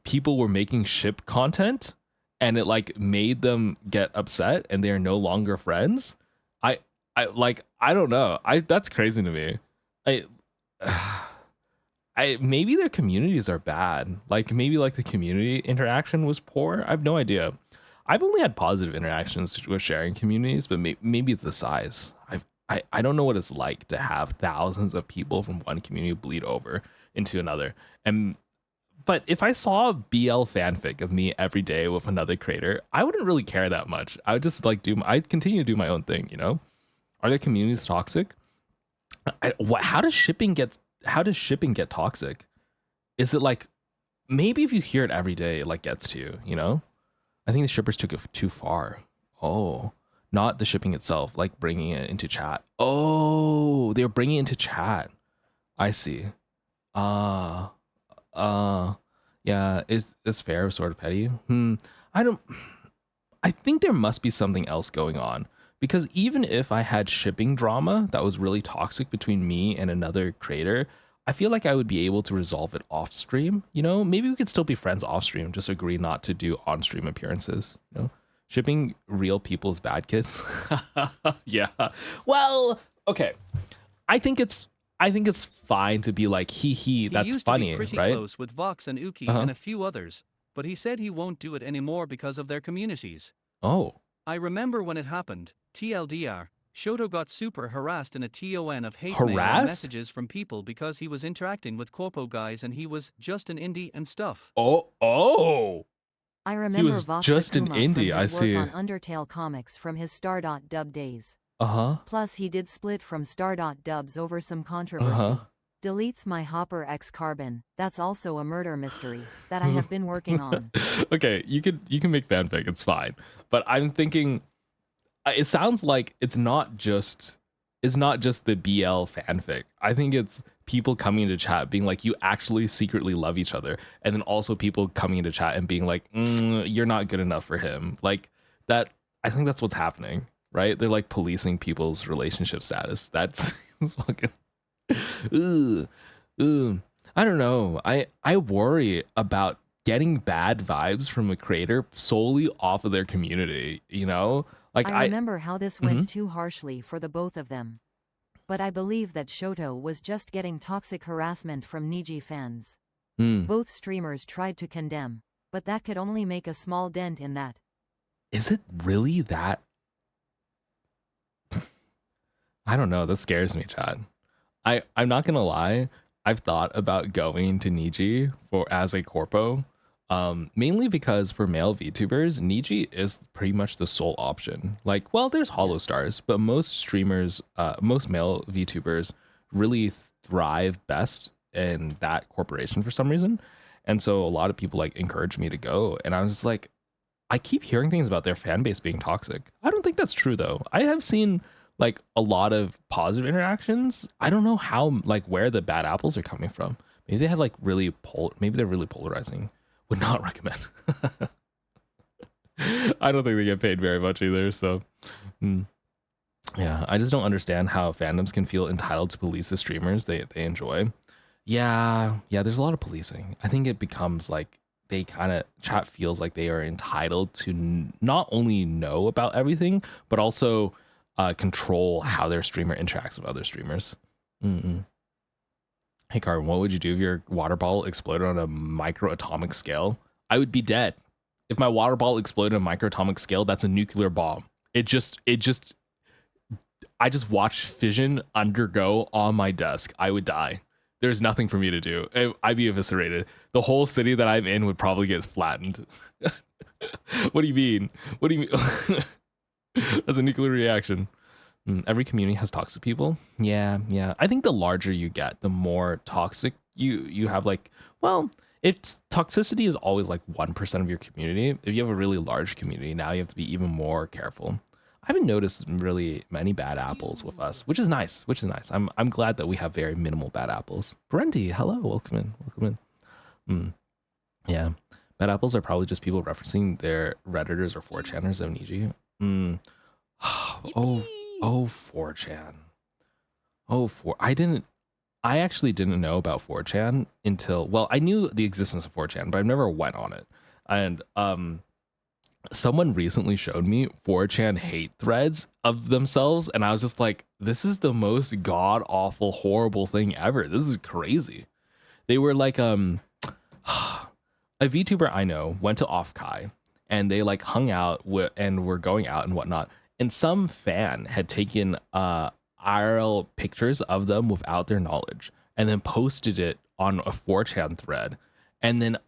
people were making ship content and it like made them get upset and they're no longer friends. I don't know. That's crazy to me. Maybe their communities are bad. Like maybe like the community interaction was poor. I have no idea. I've only had positive interactions with sharing communities, but maybe it's the size. I don't know what it's like to have thousands of people from one community bleed over into another. But if I saw a BL fanfic of me every day with another creator, I wouldn't really care that much. I would just like I'd continue to do my own thing, you know? Are their communities toxic? How does shipping get toxic? Is it like maybe if you hear it every day, it like gets to you, you know? I think the shippers took it too far. Oh, not the shipping itself, like bringing it into chat. Oh, they're bringing it into chat. I see. Yeah, it's fair, sort of petty. I think there must be something else going on, because even if I had shipping drama that was really toxic between me and another creator, I feel like I would be able to resolve it off stream. You know, maybe we could still be friends off stream. Just agree not to do on stream appearances. You know, shipping real people's bad kids. Yeah. Well, okay. I think it's fine to be like, He that's used funny, to be pretty right? close with Vox and Uki Uh huh. and a few others, but he said he won't do it anymore because of their communities. Oh, I remember when it happened, TLDR, Shoto got super harassed in a ton of hate mail and harassed? messages from people because he was interacting with corpo guys and he was just an indie and stuff. Oh. I He remember was Vox just an Akuma indie. from I his work see. on Undertale comics from his Star.dub days. Uh-huh. Plus he did split from Star.dubs over some controversy. Uh-huh. Deletes my Hopper X Karbon. That's also a murder mystery that I have been working on. Okay, you can make fanfic, it's fine. But I'm thinking it sounds like it's not just the BL fanfic. I think it's people coming into chat being like, you actually secretly love each other, and then also people coming into chat and being like, you're not good enough for him. Like that. I think that's what's happening, right? They're like policing people's relationship status. That's it's fucking. Ugh. Ugh. I don't know. I worry about getting bad vibes from a creator solely off of their community. You know, like I remember how this went Mhm. too harshly for the both of them. But I believe that Shoto was just getting toxic harassment from Niji fans. Mm. Both streamers tried to condemn, but that could only make a small dent in that. Is it really that? I don't know. That scares me, Chad. I'm not gonna lie. I've thought about going to Niji as a corpo, mainly because for male VTubers, Niji is pretty much the sole option. Like, well, there's Hollow Stars, but most streamers, most male VTubers, really thrive best in that corporation for some reason. And so a lot of people like encourage me to go, and I was just like, I keep hearing things about their fan base being toxic. I don't think that's true though. I have seen like a lot of positive interactions. I don't know how, like, where the bad apples are coming from. Maybe they had like maybe they're really polarizing. Would not recommend. I don't think they get paid very much either. So, yeah, I just don't understand how fandoms can feel entitled to police the streamers they enjoy. Yeah, there's a lot of policing. I think it becomes like they kind of chat feels like they are entitled to not only know about everything, but also control how their streamer interacts with other streamers. Hey, Karbon, what would you do if your water bottle exploded on a microatomic scale? I would be dead. If my water bottle exploded on a microatomic scale, that's a nuclear bomb. I just watched fission undergo on my desk. I would die. There's nothing for me to do. I'd be eviscerated. The whole city that I'm in would probably get flattened. What do you mean? What do you mean? That's a nuclear reaction. Every community has toxic people. Yeah. I think the larger you get, the more toxic you have. Like, well, it's toxicity is always like 1% of your community. If you have a really large community, now you have to be even more careful. I haven't noticed really many bad apples with us, which is nice. I'm glad that we have very minimal bad apples. Brendy, hello, welcome in. Yeah, bad apples are probably just people referencing their redditors or 4chaners of Niji. Oh, 4chan. I actually didn't know about 4chan until, well, I knew the existence of 4chan, but I've never went on it. And someone recently showed me 4chan hate threads of themselves, and I was just like, this is the most god awful horrible thing ever. This is crazy. They were like a VTuber I know went to Offkai, and they like hung out and were going out and whatnot, and some fan had taken IRL pictures of them without their knowledge and then posted it on a 4chan thread, and then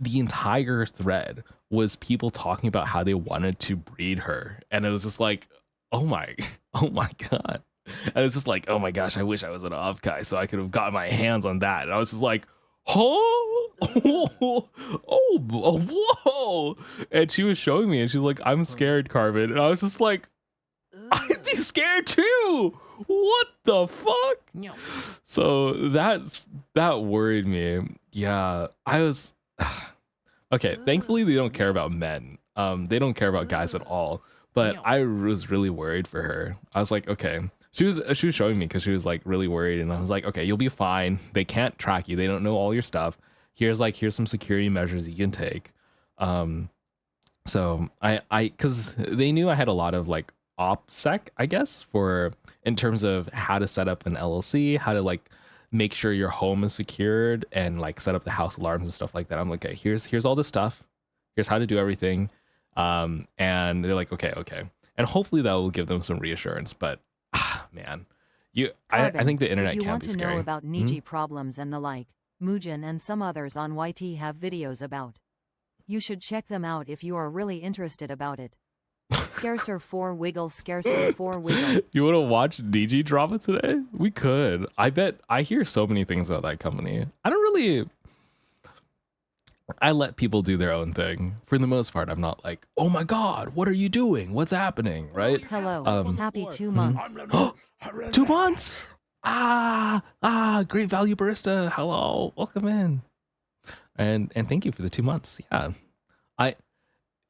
the entire thread was people talking about how they wanted to breed her, and it was just like, oh my god. And it's just like, oh my gosh, I wish I was an Offkai so I could have gotten my hands on that. And I was just like, huh? Whoa. And she was showing me, and she's like, I'm scared, Karbon. And I was just like, I'd be scared too. What the fuck? So that worried me. Yeah, I was okay. Thankfully, they don't care about men. They don't care about guys at all. But I was really worried for her. I was like, okay, she was showing me because she was like really worried, and I was like, okay, you'll be fine. They can't track you. They don't know all your stuff. Here's some security measures you can take. So I because they knew I had a lot of like OPSEC, I guess, for in terms of how to set up an LLC, how to like make sure your home is secured and like set up the house alarms and stuff like that. I'm like, okay, here's all this stuff. Here's how to do everything. And they're like, okay. And hopefully that will give them some reassurance. But man, I think the internet if you can want be to scary. know about Niji problems and the like, Mugen and some others on YT have videos about. You should check them out if you are really interested about it. Scarcer 4 wiggle, scarcer 4 wiggle. You want to watch DG drama today? We could. I bet I hear so many things about that company. I let people do their own thing. For the most part, I'm not like, oh my God, what are you doing? What's happening? Right? Hello. Happy 2 months. 2 months. Great value barista. Hello. Welcome in. And thank you for the 2 months. Yeah.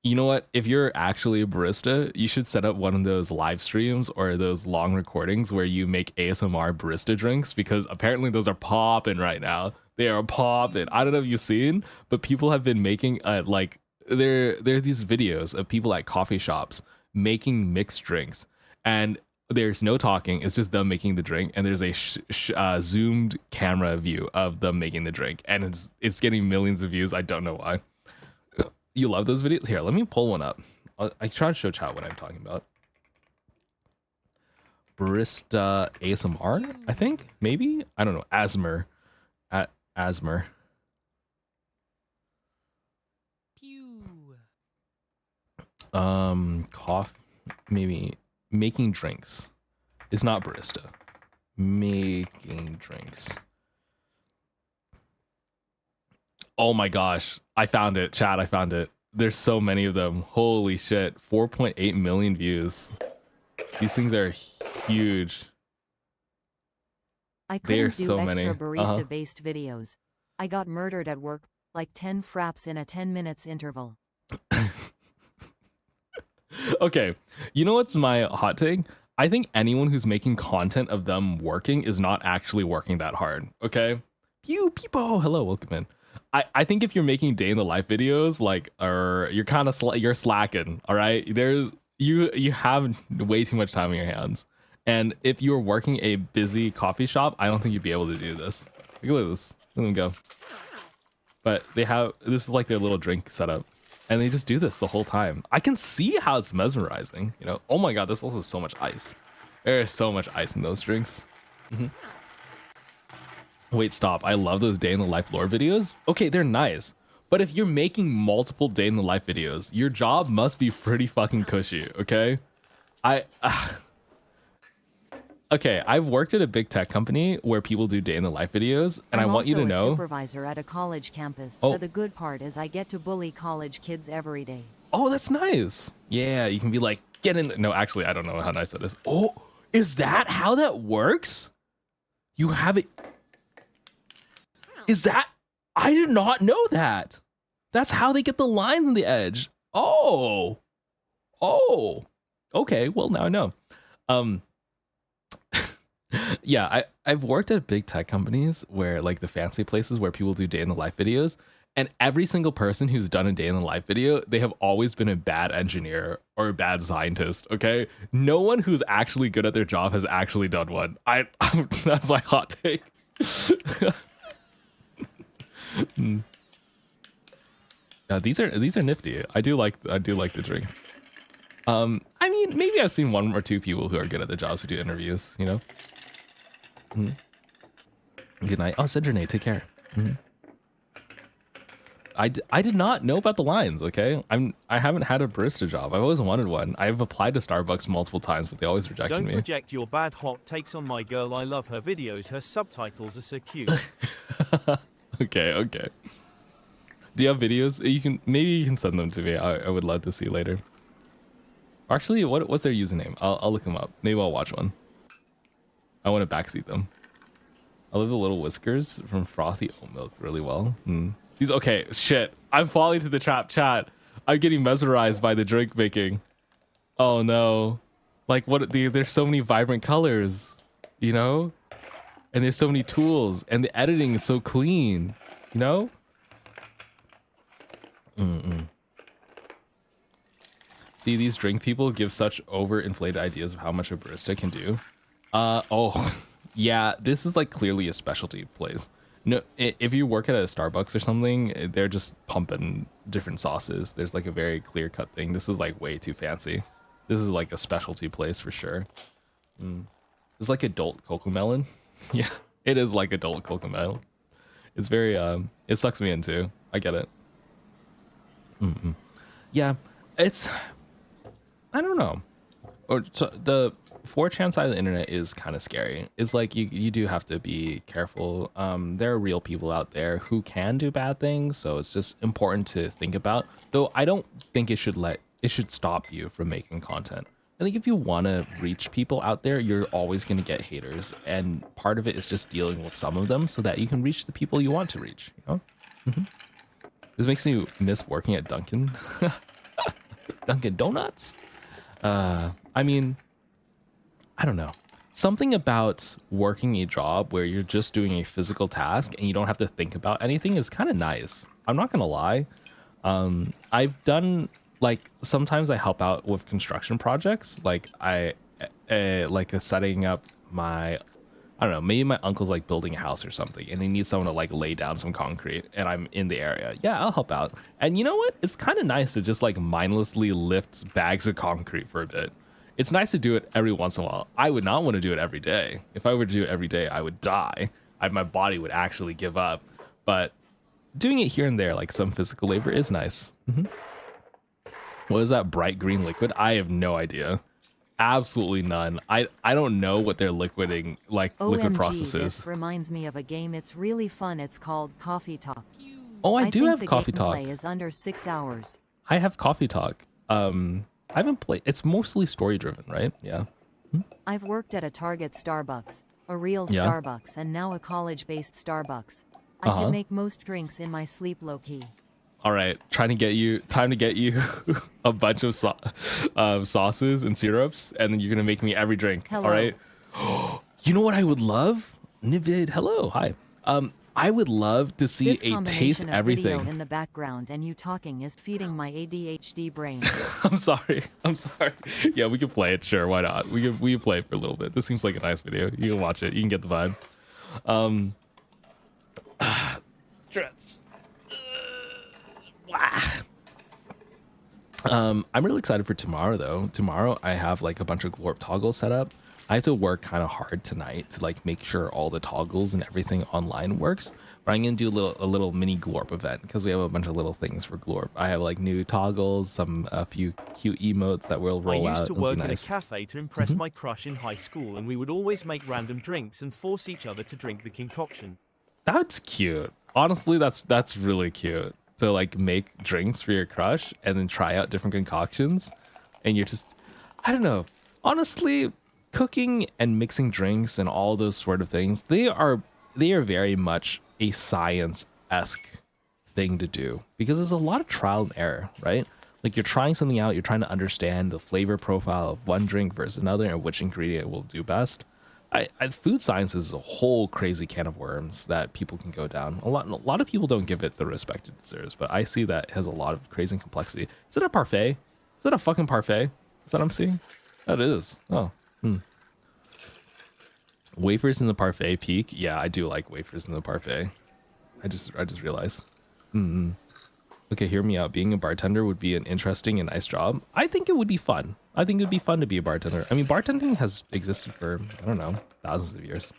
You know what? If you're actually a barista, you should set up one of those live streams or those long recordings where you make ASMR barista drinks, because apparently those are popping right now. They are popping. I don't know if you've seen, but people have been making like there are these videos of people at coffee shops making mixed drinks, and there's no talking. It's just them making the drink, and there's a zoomed camera view of them making the drink, and it's getting millions of views. I don't know why. You love those videos? Here, let me pull one up. I try to show chat what I'm talking about. Barista ASMR, I think? Maybe? I don't know. Asmer. Asmer. Cough. Maybe. Making drinks. It's not barista. Making drinks. Oh my gosh. I found it. Chat, I found it. There's so many of them. Holy shit. 4.8 million views. These things are huge. I couldn't do so extra many. barista-based videos. I got murdered at work, like 10 fraps in a 10 minutes interval. Okay. You know what's my hot take? I think anyone who's making content of them working is not actually working that hard. Okay? You people. Hello, welcome in. I think if you're making day in the life videos, like, you're kind of you're slacking. All right, you have way too much time on your hands, and if you're working a busy coffee shop, I don't think you'd be able to do this. Look at this. Let them go. But this is like their little drink setup, and they just do this the whole time. I can see how it's mesmerizing. You know? Oh my God, there's also so much ice. There is so much ice in those drinks. Wait, stop. I love those day in the life lore videos. Okay, they're nice. But if you're making multiple day in the life videos, your job must be pretty fucking cushy, okay? Okay, I've worked at a big tech company where people do day in the life videos, and I want you to I'm also know. a supervisor at a college campus, so the good part is I get to bully college kids every day. Oh, that's nice. Yeah, you can be like, get in. No, actually, I don't know how nice that is. Oh, is that how that works? You have it. Is that? I did not know that. That's how they get the lines on the edge. Oh. Okay, well, now I know. Yeah, I've worked at big tech companies where, like, the fancy places where people do day in the life videos, and every single person who's done a day in the life video, they have always been a bad engineer or a bad scientist, okay? No one who's actually good at their job has actually done one. That's my hot take. These are nifty. I do like the drink. I mean, maybe I've seen one or two people who are good at their jobs who do interviews, you know? Good night. Oh, Cedrine, take care. I did not know about the lines, okay? I haven't had a barista job. I've always wanted one. I've applied to Starbucks multiple times, but they always rejected me. Don't project your bad hot takes on my girl. I love her videos. Her subtitles are so cute. Okay. Do you have videos? Maybe you can send them to me. I would love to see later. Actually, what's their username? I'll look them up. Maybe I'll watch one. I want to backseat them. I love the little whiskers from frothy oat milk really well. These okay. Shit, I'm falling to the trap. Chat. I'm getting mesmerized by the drink making. Oh no. Like there's so many vibrant colors, you know? And there's so many tools and the editing is so clean, you know? See, these drink people give such overinflated ideas of how much a barista can do. Oh, yeah, this is like clearly a specialty place. No, if you work at a Starbucks or something, they're just pumping different sauces. There's like a very clear cut thing. This is like way too fancy. This is like a specialty place for sure. It's like adult Cocomelon. Yeah, it is like adult Cocomelon. It's very, it sucks me in too. I get it. Yeah, it's, I don't know. Or so the 4chan side of the internet is kind of scary. It's like you do have to be careful. There are real people out there who can do bad things, so it's just important to think about. Though I don't think it should stop you from making content. I think if you want to reach people out there, you're always going to get haters, and part of it is just dealing with some of them so that you can reach the people you want to reach. You know, This makes me miss working at Dunkin'. Dunkin' Donuts. I mean, I don't know. Something about working a job where you're just doing a physical task and you don't have to think about anything is kind of nice. I'm not gonna lie. I've done, like, sometimes I help out with construction projects. Like setting up my, I don't know, maybe my uncle's like building a house or something and he needs someone to like lay down some concrete and I'm in the area. Yeah, I'll help out. And you know what? It's kind of nice to just like mindlessly lift bags of concrete for a bit. It's nice to do it every once in a while. I would not want to do it every day. If I were to do it every day, I would die. My body would actually give up. But doing it here and there, like some physical labor, is nice. What is that bright green liquid? I have no idea. Absolutely none. I don't know what they're liquiding, like liquid OMG, process this is. reminds me of a game. It's really fun. It's called Coffee Talk. Oh, I do think have the Coffee Talk. gameplay is under 6 hours. I have Coffee Talk. I haven't played. It's mostly story driven, right? Yeah. I've worked at a Target Starbucks, a real Yeah. Starbucks, and now a college-based Starbucks. I can make most drinks in my sleep low-key. All right, time to get you a bunch of sauces and syrups, and then you're gonna make me every drink. Hello. All right. You know what I would love? Nivid, hello, hi. I would love to see This a combination taste of everything. video in the background and you talking is feeding my ADHD brain. I'm sorry. Yeah, we can play it. Sure, why not? We can play it for a little bit. This seems like a nice video. You can watch it. You can get the vibe. I'm really excited for tomorrow though. Tomorrow I have like a bunch of Glorp toggles set up. I have to work kind of hard tonight to like make sure all the toggles and everything online works. But I'm gonna do a little mini Glorp event because we have a bunch of little things for Glorp. I have like new toggles, a few cute emotes that will roll I out. used to It'll work be in a nice. cafe to impress my crush in high school, and we would always make random drinks and force each other to drink the concoction. That's cute. Honestly, that's really cute. To like make drinks for your crush and then try out different concoctions, and you're just, I don't know. Honestly, cooking and mixing drinks and all those sort of things, they are very much a science-esque thing to do because there's a lot of trial and error, right? Like you're trying something out, you're trying to understand the flavor profile of one drink versus another and which ingredient will do best. Food science is a whole crazy can of worms that people can go down. A lot of people don't give it the respect it deserves, but I see that it has a lot of crazy complexity. Is it a parfait? Is that a fucking parfait? Is that what I'm seeing? That is. Oh. Wafers in the parfait peak. Yeah, I do like wafers in the parfait. I just realized. Okay, hear me out. Being a bartender would be an interesting and nice job. I think it would be fun. I think it would be fun to be a bartender. I mean, bartending has existed for, I don't know, thousands of years.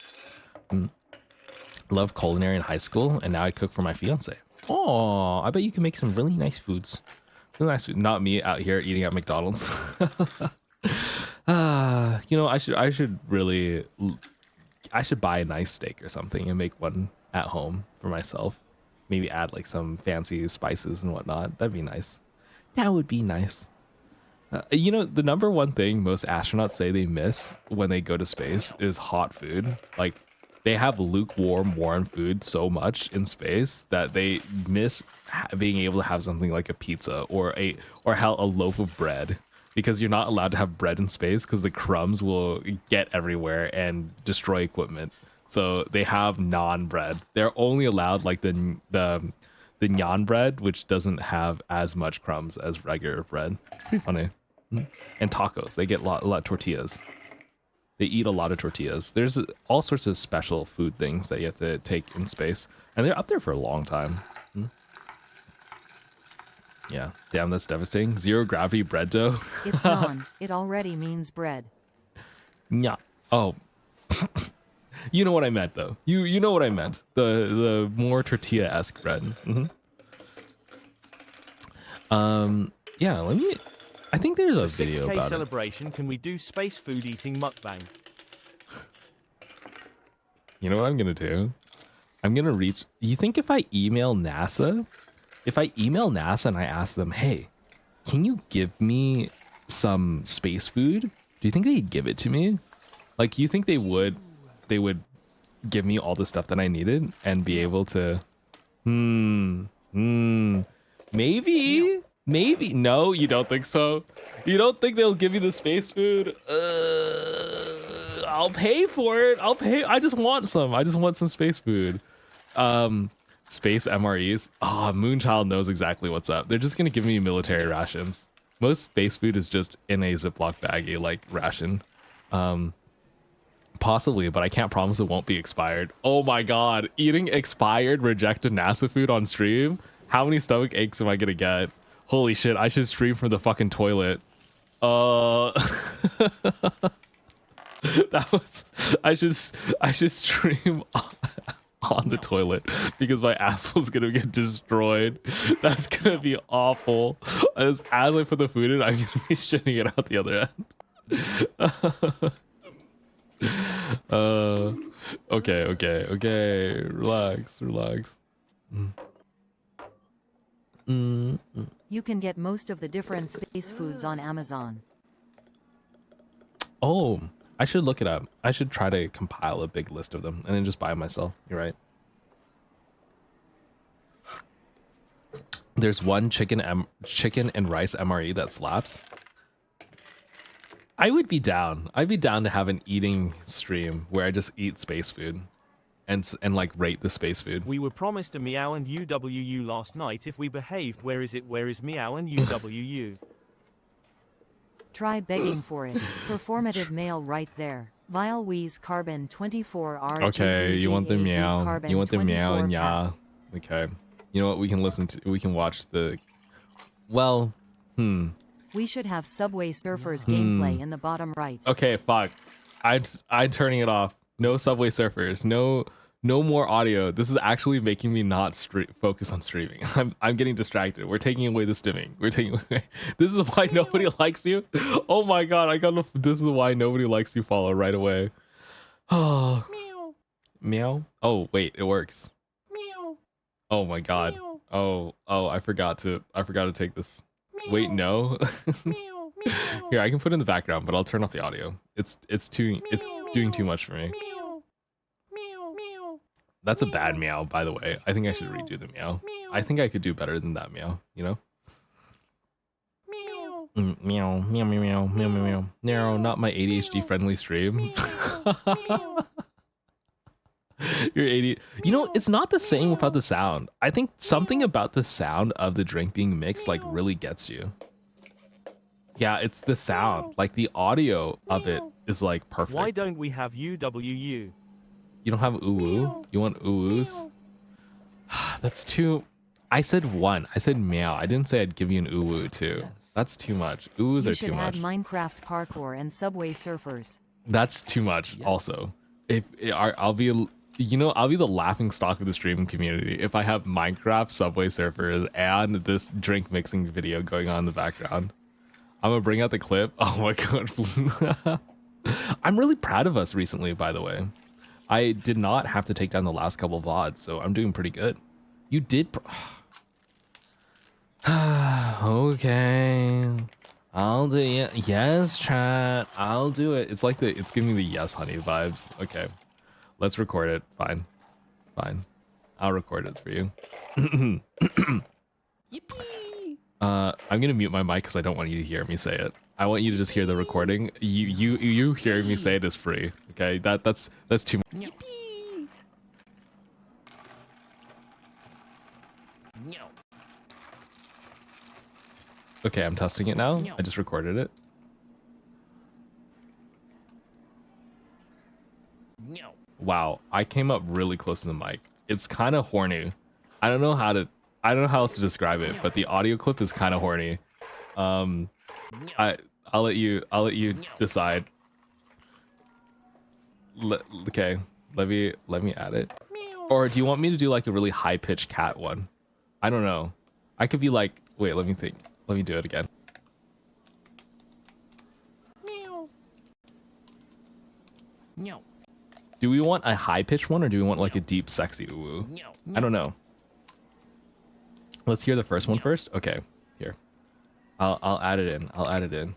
Love culinary in high school, and now I cook for my fiance. Oh, I bet you can make some really nice foods. Really nice food. Not me out here eating at McDonald's. You know, I should buy a nice steak or something and make one at home for myself. Maybe add like some fancy spices and whatnot. That'd be nice. That would be nice. You know, the number one thing most astronauts say they miss when they go to space is hot food. Like, they have lukewarm, warm food so much in space that they miss being able to have something like a pizza or a loaf of bread because you're not allowed to have bread in space because the crumbs will get everywhere and destroy equipment. So they have non-bread. They're only allowed like the nyan bread, which doesn't have as much crumbs as regular bread. It's pretty funny. And tacos, they get a lot of tortillas. They eat a lot of tortillas. There's all sorts of special food things that you have to take in space, and they're up there for a long time. Yeah, damn, that's devastating. Zero gravity bread dough. It's non. It already means bread. Yeah. Oh. You know what I meant, though. You know what I meant. The more tortilla-esque bread. Yeah, let me... I think there's a video 6K about celebration, can we do space food eating mukbang? You know what I'm gonna do? I'm gonna reach... You think if I email NASA... If I email NASA and I ask them, hey, can you give me some space food? Do you think they'd give it to me? Like, you think they would give me all the stuff that I needed and be able to... Maybe? Maybe. No, you don't think so? You don't think they'll give you the space food? I'll pay for it. I'll pay. I just want some. I just want some space food. Space MREs. Oh, Moonchild knows exactly what's up. They're just going to give me military rations. Most space food is just in a Ziploc baggie, like ration. Possibly, but I can't promise it won't be expired. Oh my god. Eating expired, rejected NASA food on stream? How many stomach aches am I going to get? Holy shit, I should stream from the fucking toilet. That was... I should stream on the toilet because my asshole's gonna get destroyed. That's gonna be awful. As I put the food in, I'm gonna be shitting it out the other end. Okay. Relax. You can get most of the different space foods on Amazon. Oh, I should look it up. I should try to compile a big list of them and then just buy them myself. You're right. There's one chicken and rice MRE that slaps. I would be down. I'd be down to have an eating stream where I just eat space food and like rate the space food. We were promised a meow and UWU last night if we behaved. Where is it? Where is meow and UWU? Try begging for it. Performative mail right there. Vile Wheeze Karbon 24 R. Okay, you want the meow. You want the meow and yeah. Okay. You know what? We can listen to. We can watch the. Well, We should have Subway Surfers gameplay in the bottom right. Okay, fuck. I'm turning it off. No Subway Surfers. No more audio. This is actually making me not focus on streaming. I'm getting distracted. We're taking away the stimming. We're taking away. This is why nobody likes you. Oh my god, this is why nobody likes you. Follow right away. Oh. Meow. Oh wait, it works. Meow. Oh my god. Meow. Oh, I forgot to take this. Meow. Wait, no. Meow. Here, I can put it in the background, but I'll turn off the audio. It's doing too much for me. That's a bad meow, by the way. I think I should redo the meow. I think I could do better than that meow, you know? Meow, meow, meow, meow, meow, meow, meow. No, not my ADHD-friendly stream. You're 80. You know, it's not the same without the sound. I think something about the sound of the drink being mixed, like, really gets you. Yeah, it's the sound. Like, the audio of it is, like, perfect. Why don't we have UWU? You don't have uwu? You want uwus? That's too... I said one. I said meow. I didn't say I'd give you an uwu too. Yes. That's too much. Uwus are too much. You should add Minecraft parkour and Subway Surfers. That's too much also. I'll be the laughing stock of the streaming community if I have Minecraft, Subway Surfers, and this drink mixing video going on in the background. I'm gonna bring out the clip. Oh my god. I'm really proud of us recently, by the way. I did not have to take down the last couple of VODs, so I'm doing pretty good. You did... Okay. I'll do it. Yes, chat. I'll do it. It's like it's giving me the yes, honey vibes. Okay. Let's record it. Fine. I'll record it for you. Yippee! I'm gonna mute my mic because I don't want you to hear me say it. I want you to just hear the recording. You hearing me say it is free. Okay, that's too much. Okay, I'm testing it now. I just recorded it. Wow, I came up really close to the mic. It's kind of horny. I don't know how else to describe it, but the audio clip is kind of horny. I'll let you decide. Okay, let me add it. Or do you want me to do like a really high pitched cat one? I don't know. I could be like, wait, let me think. Let me do it again. Do we want a high pitched one or do we want like a deep, sexy ooh? I don't know. Let's hear the first one first. Okay, here. I'll add it in. I'll add it in.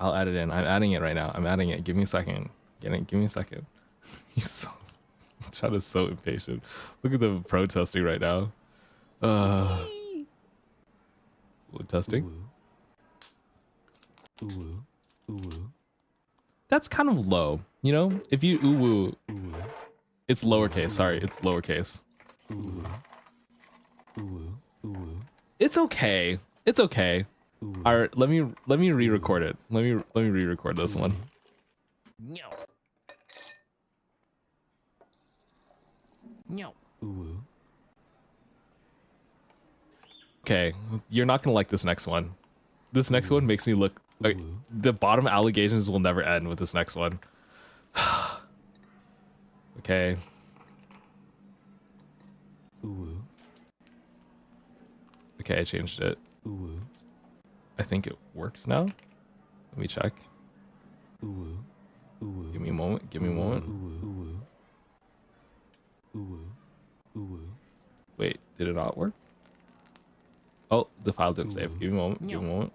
I'm adding it right now. I'm adding it. Give me a second. Give me a second. He's so Chad is so impatient. Look at them protesting right now. Testing. That's kind of low, you know? If you ooh woo, it's lowercase. Sorry, it's lowercase. It's okay. It's okay. All right, let me re-record it. Let me re-record this one. Okay, you're not gonna like this next one. This next one makes me look like the bottom allegations will never end with this next one. Okay. Okay, I changed it. I think it works now. Let me check. Give me a moment. Give me a moment. Wait, did it not work? Oh, the file didn't save. Give me a moment. Give me a moment.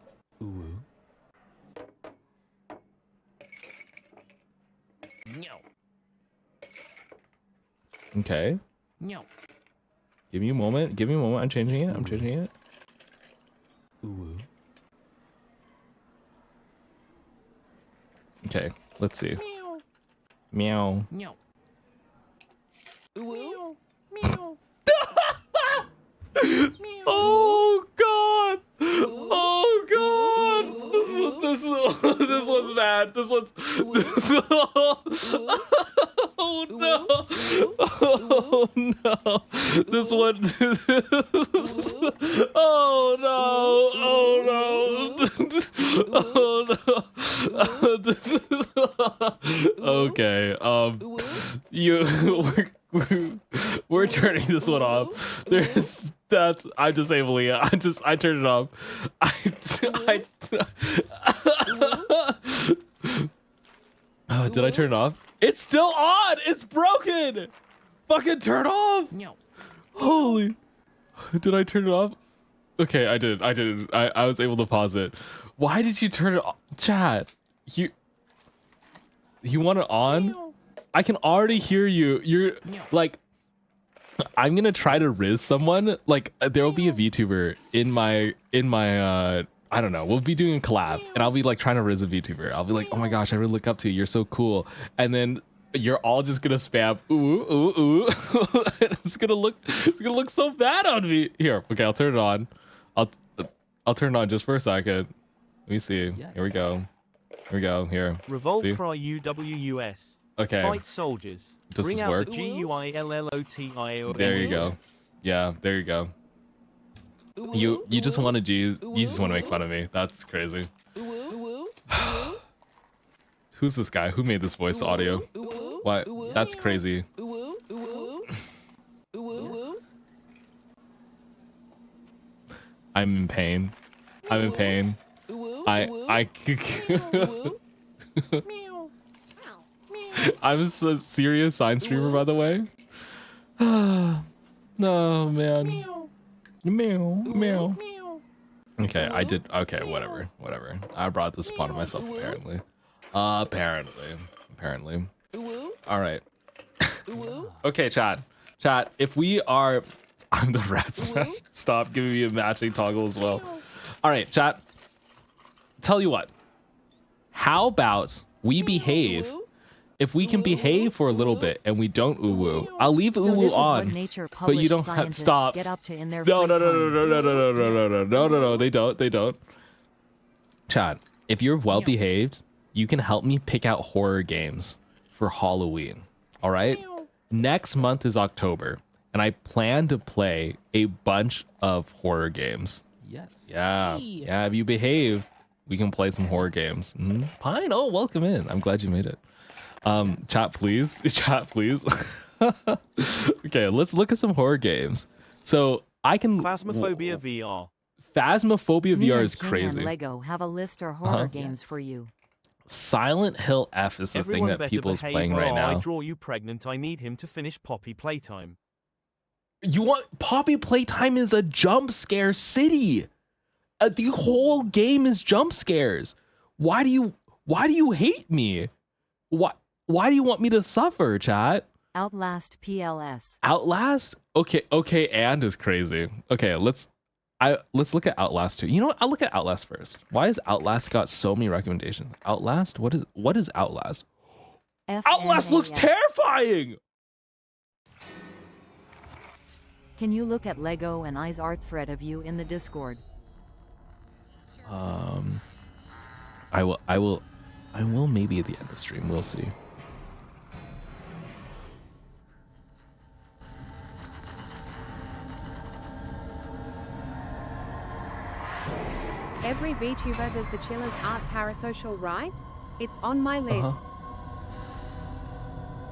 Okay. Give me a moment. Give me a moment. I'm changing it. I'm changing it. Okay, let's see. Meow. Meow. Oh god! Oh god! This one's bad. Oh no! Oh no! This one. Oh no! Oh no! Oh no! This is okay. We're turning this one off. I'm disabling it. I turned it off. Oh, did I turn it off? It's still on. It's broken. Fucking turn off. No. Holy. Did I turn it off? Okay, I did. I was able to pause it. Why did you turn it off? Chat. You want it on? I can already hear you. You're like, I'm gonna try to riz someone. Like, there will be a VTuber in my I don't know, we'll be doing a collab and I'll be like trying to riz a VTuber. I'll be like, oh my gosh, I really look up to you, you're so cool. And then you're all just gonna spam ooh ooh ooh. It's gonna look so bad on me. Here, okay, I'll turn it on. I'll turn it on just for a second. Let me see. Yes. Here we go. Here. Revolt see? for our UWUS. Okay. Fight soldiers. Does Bring this out work? the GUILLOTIO. There you go. Yeah, there you go. You just want to make fun of me. That's crazy. Who's this guy? Who made this voice audio? What? That's crazy. I'm in pain. I'm a serious sign streamer, by the way. No, man. Meow. Okay, I did. Okay, whatever. I brought this upon myself, apparently. Apparently. All right. Okay, chat. If we are I'm the rat smash. Stop giving me a matching toggle as well. All right, chat. Tell you what. How about we behave? If we can behave for a little bit and we don't uwu, I'll leave So uwu this is what on. nature But you published don't scientists stop. get up to in their No, free no, no, time. no, no, no, no, no, no, no, no, no, no. They don't. They don't. Chad, if you're well behaved, you can help me pick out horror games for Halloween. All right. Next month is October, and I plan to play a bunch of horror games. Yes. Yeah. Yeah. If you behave, we can play some horror games. Pine, oh, welcome in. I'm glad you made it. Chat, please. Chat, please. Okay, let's look at some horror games. So I can. Phasmophobia VR. Phasmophobia Me VR and is King crazy. and Lego have a list of horror games for you. Silent Hill F is the Everyone thing that better people is behave playing or right I now. draw you pregnant. I need him to finish Poppy playtime. You want Poppy Playtime is a jump scare city. The whole game is jump scares. Why do you hate me? Why do you want me to suffer, chat? Outlast PLS. Outlast? Okay, and is crazy. Okay, let's look at Outlast 2. You know what? I'll look at Outlast first. Why has Outlast got so many recommendations? Outlast? What is Outlast? Outlast looks terrifying. Can you look at Lego and I's art thread of you in the Discord? I will maybe at the end of stream. We'll see. Every VTuber does the Chillers Art Parasocial, right? It's on my list.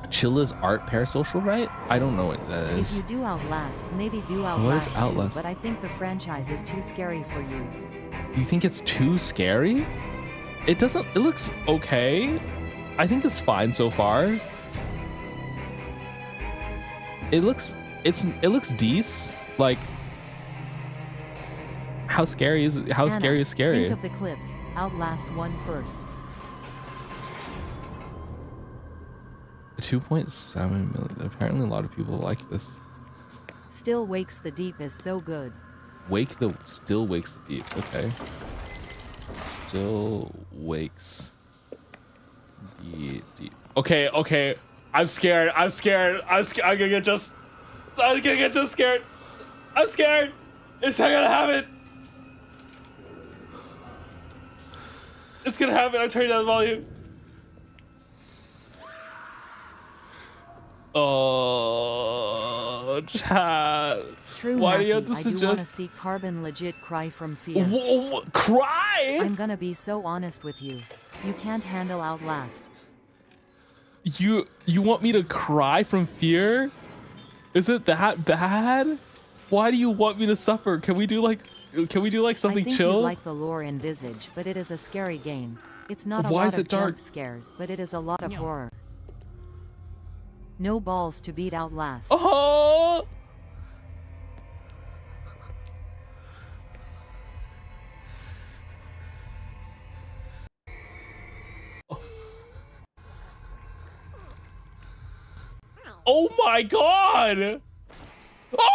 Chilla's art parasocial, right? I don't know what that If is. you do Outlast, maybe do What is Outlast 2, Outlast? but I think the franchise is too scary for you. You think it's too scary? It doesn't. It looks okay. I think it's fine so far. It looks decent. Like, how scary is it? How Anna, scary is scary? Think of the clips. Outlast 1 first. 2.7 million. Apparently, a lot of people like this. Still Wakes the Deep is so good. Still wakes the deep. Okay. Still wakes the deep. Okay. I'm scared. I'm gonna get just scared. I'm scared. It's not gonna happen. It's gonna happen. I'm turning down the volume. Oh, chat. True, Why do you Matthew, have to I do want to suggest? see Karbon legit cry from fear. Cry? I'm gonna be so honest with you. You can't handle Outlast. You want me to cry from fear? Is it that bad? Why do you want me to suffer? Can we do like something I think chill? you like the lore in Visage, but it is a scary game. It's not a Why lot is of it dark? jump scares, but it is a lot of horror. No balls to beat Outlast. Oh! Oh my god! Ah!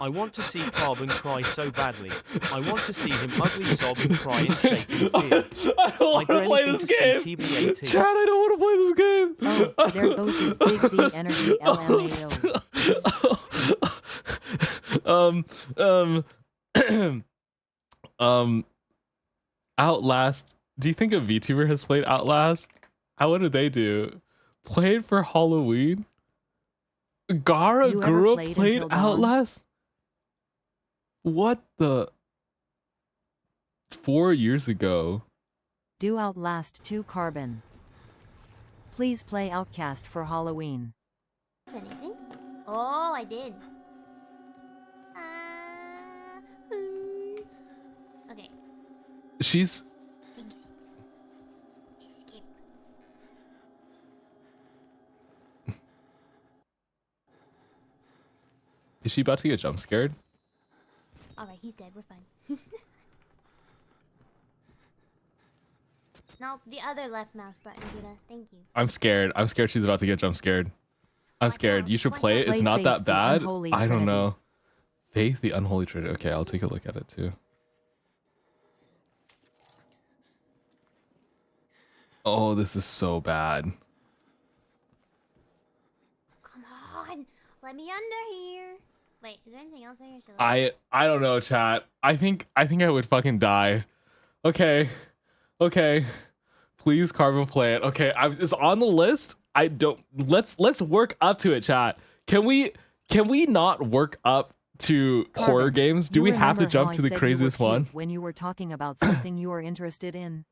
I want to see Karbon cry so badly. I want to see him ugly sob and cry in shake in fear. I don't want to play this game. TBAT. Chad, I don't want to play this game. Oh, there goes his big D energy LMAO. Outlast. Do you think a VTuber has played Outlast? What did they do? Played for Halloween? Gara You ever Gura played played Until Dawn? Outlast? What the? 4 years ago. Do Outlast 2 Karbon. Please play Outcast for Halloween. Anything? Oh, I did. Okay. She's. Exit. Escape. Is she about to get jump scared? Alright, he's dead. We're fine. No, the other left mouse button, Gita. Thank you. I'm scared. I'm scared she's about to get jump scared. I'm Watch scared. out. You should Watch play out. it. It's Play not Faith, that the bad. Unholy I don't Trinity. know. Faith, the Unholy Trinity. Okay, I'll take a look at it too. Oh, this is so bad. Come on. Let me under here. Wait, is there anything else I should look? I don't know, chat. I think I would fucking die. Okay. Okay. Please Karbon play it. Okay, it's on the list. I don't let's work up to it, chat. Can we not work up to horror Karbon, games? Do you we have to remember jump how to I the said you were craziest cute one? when you were talking about something you are interested in?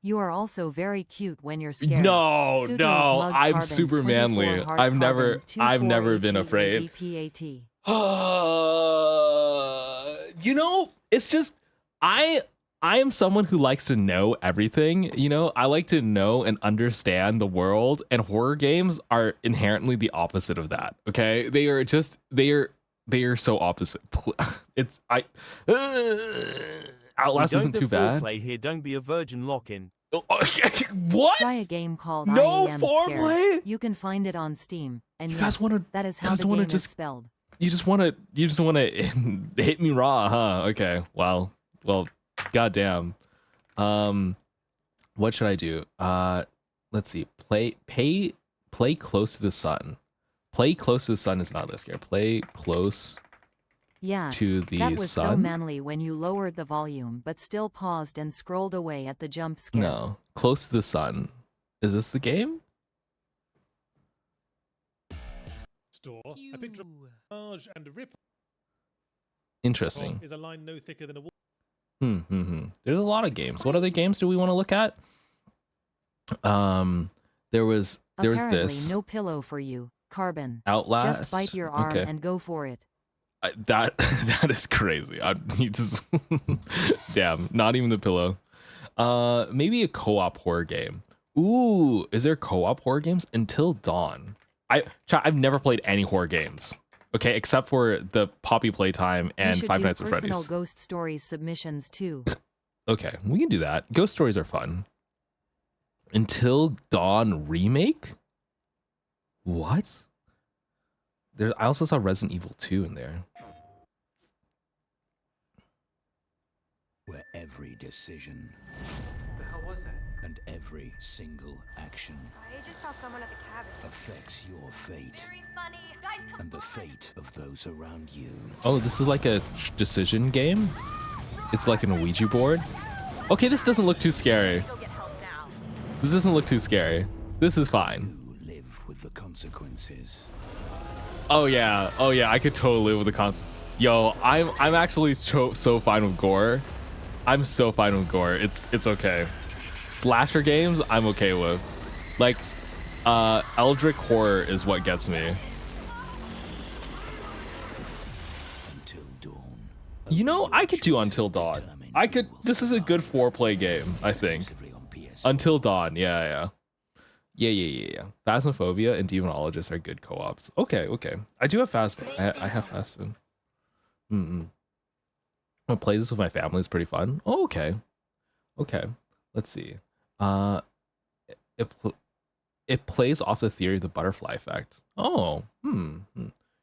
You are also very cute when you're scared. No, Pseudos no, mug I'm Karbon, super 24 manly. hard I've Karbon, never been 24 afraid. HEADPAT. You know, it's just I am someone who likes to know everything, you know? I like to know and understand the world, and horror games are inherently the opposite of that. Okay? They are so opposite. It's Outlast We isn't don't too do bad. foreplay here. Don't be a virgin lock-in. What? Try a game called No I Am foreplay? Scared. You can find it on Steam. And You yes, guys wanna- that is how guys the wanna game just- is spelled. You just want to hit me raw, huh? Okay. Well, goddamn. What should I do? Let's see. Play close to the sun. Play close to the sun is not this scary. Play close Yeah, to the that was so sun. manly when you lowered the volume but still paused and scrolled away at the jump scare. No, close to the sun. Is this the game? Store. A picture of large and rip Interesting. is a line no thicker than a wall. There's a lot of games. What other games do we want to look at? There was Apparently, this no pillow for you, Karbon. Outlast. Just bite your arm Okay. and go for it. That is crazy. You just damn, not even the pillow. Maybe a co-op horror game. Ooh, is there co-op horror games? Until Dawn. I've never played any horror games. Okay, except for the Poppy Playtime You and should Five do Nights at personal Freddy's. ghost stories submissions too. Okay, we can do that. Ghost stories are fun. Until Dawn remake? What? I also saw Resident Evil 2 in there. Where every decision The hell was that? and every single action I just saw someone at the cabin. affects your fate Very funny. Guys, come and the fate of those around you. Oh, this is like a decision game? It's like an Ouija board? Okay, this doesn't look too scary. Go get help now. This doesn't look too scary. This is fine. You live with the consequences. Oh yeah, I could totally live with the cons. Yo, I'm actually so fine with gore. I'm so fine with gore. It's okay. Slasher games, I'm okay with. Like, Eldritch horror is what gets me. Until dawn. You know, I could do Until Dawn. This is a good foreplay game, I think. Exclusively on PS4. Until Dawn, yeah. Phasmophobia and Demonologist are good co-ops. Okay. I do have Phasmo. I have Phasmo. I'll play this with my family. It's pretty fun. Oh, okay. Let's see. It plays off the theory of the butterfly effect. Oh,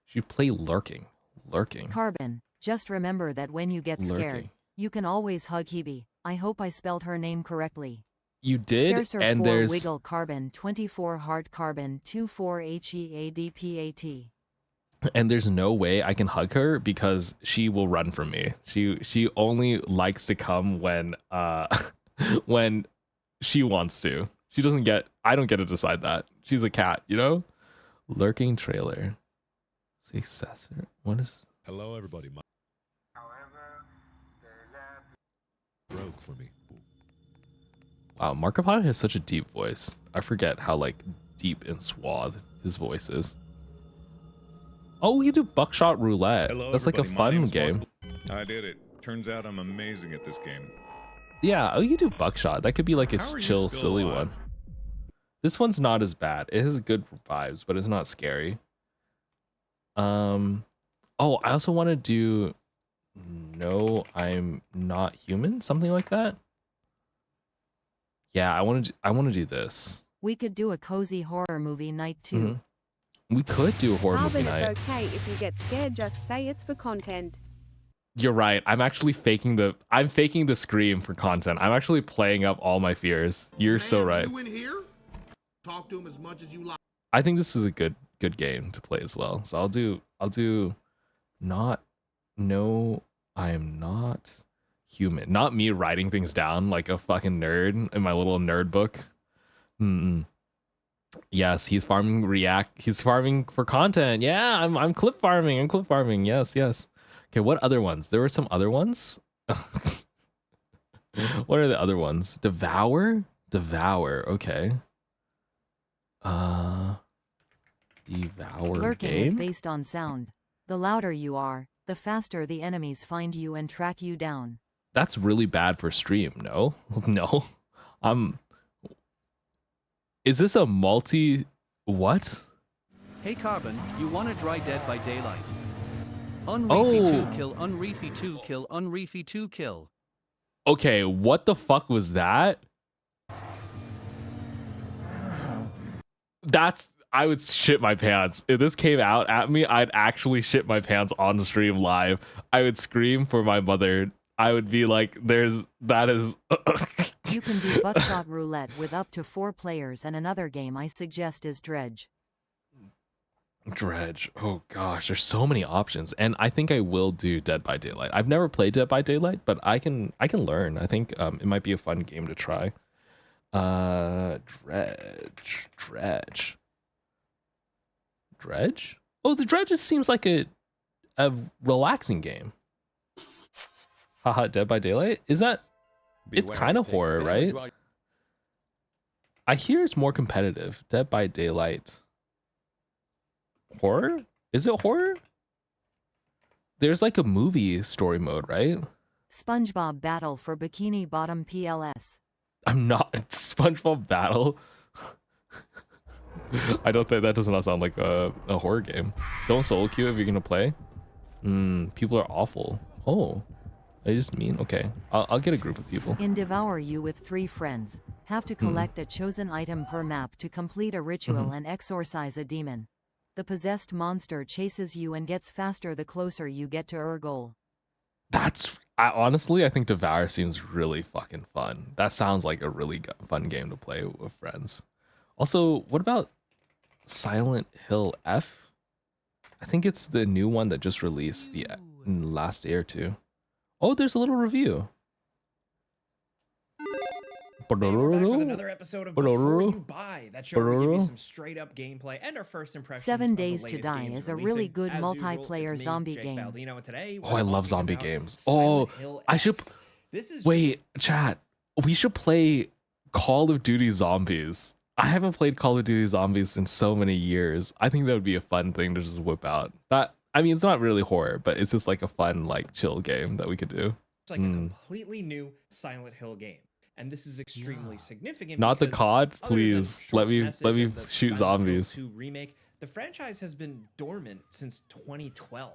Should play Lurking. Karbon, just remember that when you get scared, Lurking. you can always hug Hebe. I hope I spelled her name correctly. You did, Scarcer and 4 there's Wiggle Karbon 24 Hard Karbon 24 HEADPAT. and there's no way I can hug her because she will run from me. She only likes to come when when she wants to. I don't get to decide that. She's a cat, you know? Lurking trailer. Successor. What is Hello, everybody. Broke for me. Wow, Markiplier has such a deep voice. I forget how like deep and suave his voice is. Oh, you do Buckshot Roulette. Hello, That's like a everybody. My fun name's game. Mark. I did it. Turns out I'm amazing at this game. Yeah, oh, you do Buckshot. That could be like a How are you chill, still silly alive? one. This one's not as bad. It has good vibes, but it's not scary. Oh, I also want to do No, I'm Not Human, something like that. Yeah, I want to do this. We could do a cozy horror movie night too. We could do a horror movie Karbon, night. it's okay if you get scared, just say it's for content. You're right. I'm actually faking the scream for content. I'm actually playing up all my fears. You're so right. You in here? Talk to him as much as you like. I think this is a good game to play as well. So I'll do not no, I am not human. Not me writing things down like a fucking nerd in my little nerd book. Yes, he's farming he's farming for content. Yeah, I'm clip farming. I'm clip farming. Yes. Okay, what other ones? There were some other ones. What are the other ones? Devour? Okay. Devour Lurking game? is based on sound. The louder you are, the faster the enemies find you and track you down. That's really bad for stream, no? No. Is this a multi... What? Hey Karbon, you wanna try Dead by Daylight? Unreefy 2 kill, Unreefy 2 kill, Unreefy 2 kill. Okay, what the fuck was that? I would shit my pants. If this came out at me, I'd actually shit my pants on stream live. I would scream for my mother. I would be like, that is... You can do buckshot roulette with up to 4 players, and another game I suggest is Dredge. Dredge. Oh gosh, there's so many options. And I think I will do Dead by Daylight. I've never played Dead by Daylight, but I can learn. I think it might be a fun game to try. Dredge? Oh, the Dredge just seems like a relaxing game. Haha, Dead by Daylight? Is that... It's kind of horror, right? I hear it's more competitive. Dead by Daylight. Horror? Is it horror? There's like a movie story mode, right? SpongeBob Battle for Bikini Bottom PLS. I'm not... SpongeBob Battle? I don't think that does not sound like a horror game. Don't solo queue if you're gonna play. People are awful. Oh, I just mean okay. I'll get a group of people. In Devour, you with 3 friends have to collect a chosen item per map to complete a ritual and exorcise a demon. The possessed monster chases you and gets faster the closer you get to your goal. Honestly, I think Devour seems really fucking fun. That sounds like a really fun game to play with friends. Also, what about Silent Hill F? I think it's the new one that just released in the last day or two. Oh, there's a little review. Hey, we're back with another episode of Before You Buy. That show will give you some straight up gameplay and our first impressions 7 of Days the to latest Die games is a releasing. really good As multiplayer usual, it's me, zombie Jake game. Baldino, and today Oh, I we're love talking zombie about games. Silent Hill I should... F. This is Wait, chat. We should play Call of Duty Zombies. I haven't played Call of Duty Zombies in so many years. I think that would be a fun thing to just whip out. I mean, it's not really horror, but it's just like a fun, like, chill game that we could do. It's like a completely new Silent Hill game. And this is extremely significant. Not the because COD, other than please. short Let me message of the shoot Silent zombies. Hill 2 remake, the franchise has been dormant since 2012.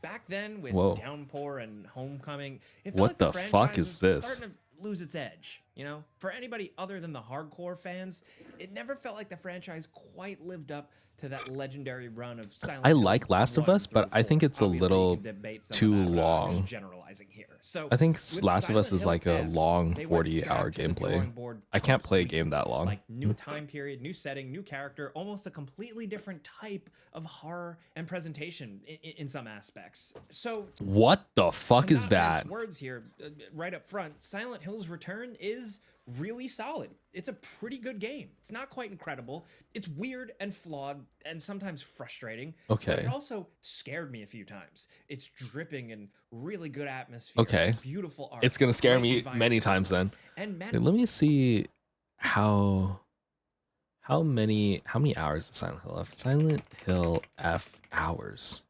Back then, with Whoa. Downpour and Homecoming, it felt What like the franchise fuck is was this? starting to lose its edge. You know, for anybody other than the hardcore fans, it never felt like the franchise quite lived up to that legendary run of Silent I Hill like Last of 1 Us, but through I think 4. it's a Obviously, little you can debate some too of that, but I'm long. just generalizing here. So I think with Last of Us Silent is Hill like a F, long they went 40-hour back to the gameplay. drawing board I can't play a game completely. that long. Like new time period, new setting, new character, almost a completely different type of horror and presentation in some aspects. So What the fuck to is not that? mince words here, right up front, Silent Hill's Return is really solid. It's a pretty good game. It's not quite incredible. It's weird and flawed and sometimes frustrating. Okay. But it also scared me a few times. It's dripping in really good atmosphere. Okay. Beautiful art. It's gonna scare great me environment many times design, then. And Wait, let me see how many hours does Silent Hill have? Silent Hill F hours.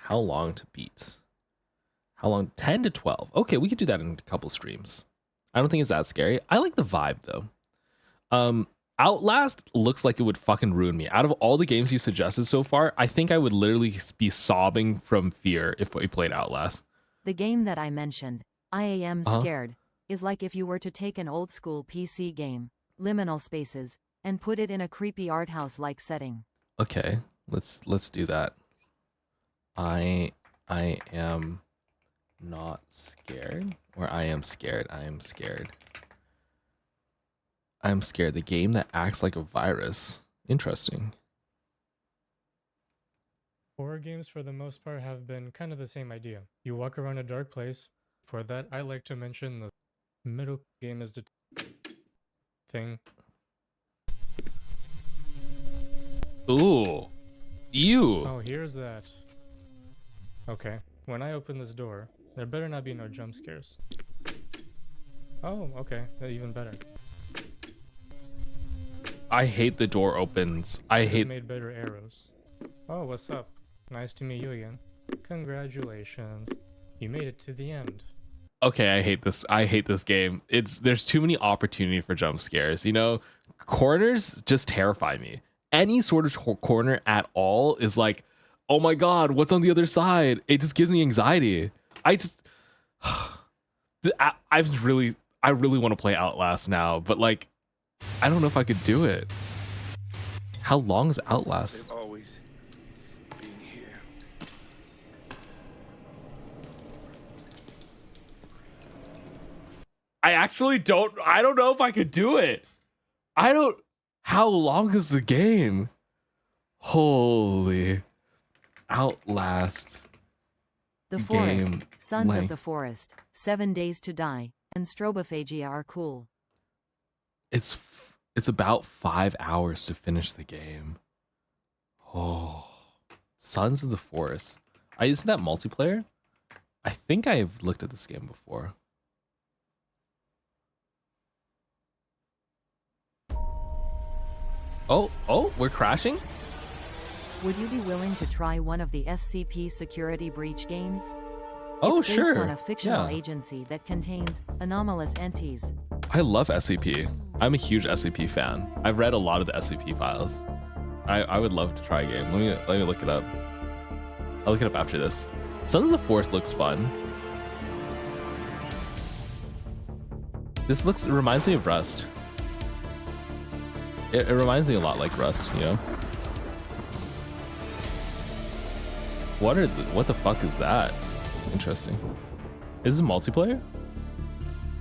How long to beat? How long? 10 to 12. Okay, we could do that in a couple streams. I don't think it's that scary. I like the vibe though. Outlast looks like it would fucking ruin me. Out of all the games you suggested so far, I think I would literally be sobbing from fear if we played Outlast. The game that I mentioned, I Am Uh-huh. Scared, is like if you were to take an old school PC game, liminal spaces, and put it in a creepy art house like setting. Okay, let's do that. I am not scared, or I am scared. I am scared. I'm scared. The game that acts like a virus. Interesting. Horror games, for the most part, have been kind of the same idea. You walk around a dark place. For that, I like to mention the middle game is the thing. Ooh. Ew. Oh, here's that. Okay, when I open this door, there better not be no jump scares. Oh, okay, even better. I hate the door opens. I hate. Made better arrows. Oh, what's up? Nice to meet you again. Congratulations. You made it to the end. Okay, I hate this. I hate this game. There's too many opportunity for jump scares. You know, corners just terrify me. Any sort of corner at all is like, oh my god, what's on the other side? It just gives me anxiety. I really want to play Outlast now, but like, I don't know if I could do it. How long is Outlast? They've always been here. I don't know if I could do it. How long is the game? Holy. Outlast. The Forest, game Sons length. of the Forest, 7 Days to Die, and Strobophagia are cool. It's about 5 hours to finish the game. Oh. Sons of the Forest. Isn't that multiplayer? I think I've looked at this game before. Oh, we're crashing? Would you be willing to try one of the SCP Security Breach games? Oh, it's based sure. on a fictional Yeah. agency that contains anomalous entities. I love SCP. I'm a huge SCP fan. I've read a lot of the SCP files. I would love to try a game. Let me look it up. I'll look it up after this. Sons of the Forest looks fun. It reminds me of Rust. It reminds me a lot like Rust, you know? What the fuck is that? Interesting. Is this multiplayer?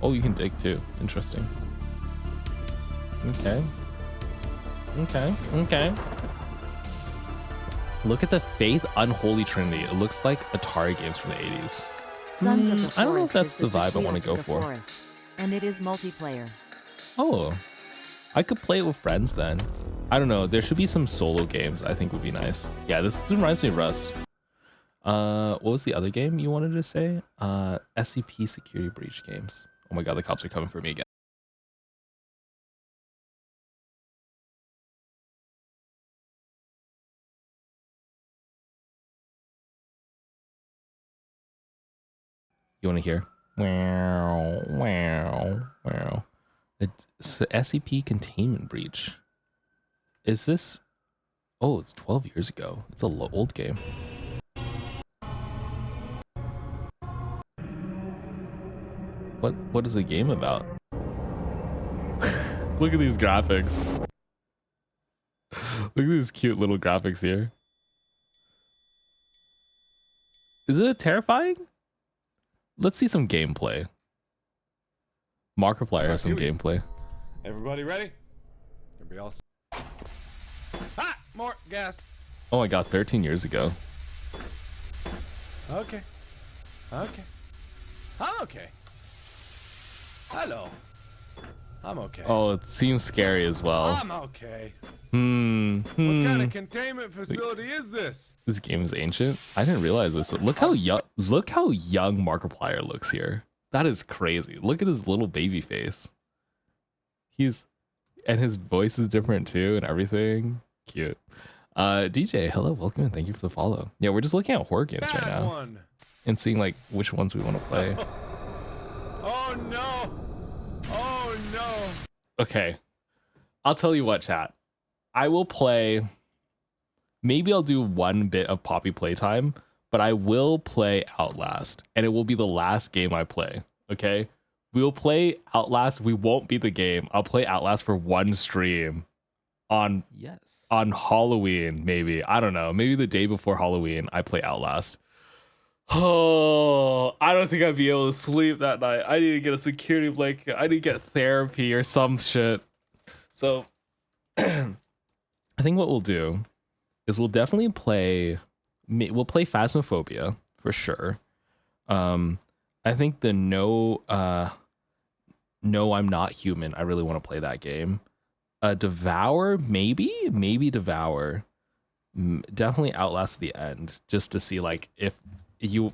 Oh, you can dig too. Interesting. Okay. Look at the Faith Unholy Trinity. It looks like Atari games from the 80s. Sons of the Forest I don't know if that's is the vibe I sequel want to go the for. Forest, and it is multiplayer. Oh, I could play it with friends then. I don't know. There should be some solo games I think would be nice. Yeah, this reminds me of Rust. What was the other game you wanted to say? SCP Security Breach games. Oh my god, the cops are coming for me again. You want to hear? Wow, wow, wow. It's SCP Containment Breach. Is this? Oh, it's 12 years ago. It's a old game. What is the game about? Look at these graphics. Look at these cute little graphics here. Is it terrifying? Let's see some gameplay. Markiplier has some gameplay. Everybody ready? Everybody all ah, more gas. Oh my god, 13 years ago. Okay. I'm okay. Hello. I'm okay. Oh, it seems scary as well. I'm okay. What kind of containment facility is this? This game is ancient. I didn't realize this. Look how young Markiplier looks here. That is crazy. Look at his little baby face. And his voice is different too and everything. Cute. DJ, hello, welcome and thank you for the follow. Yeah, we're just looking at horror games right now. And seeing like which ones we want to play. Oh no. Oh no. Okay. I'll tell you what, chat. I will play. Maybe I'll do one bit of Poppy playtime, but I will play Outlast, and it will be the last game I play. Okay? We'll play Outlast. We won't beat the game. I'll play Outlast for one stream on Halloween, maybe. I don't know. Maybe the day before Halloween, I play Outlast. Oh, I don't think I'd be able to sleep that night. I need to get a security blanket. I need to get therapy or some shit. So I think what we'll do is we'll definitely play Phasmophobia for sure. I think the No, I'm Not Human. I really want to play that game. Devour, maybe Devour. Definitely Outlast the end, just to see like if you.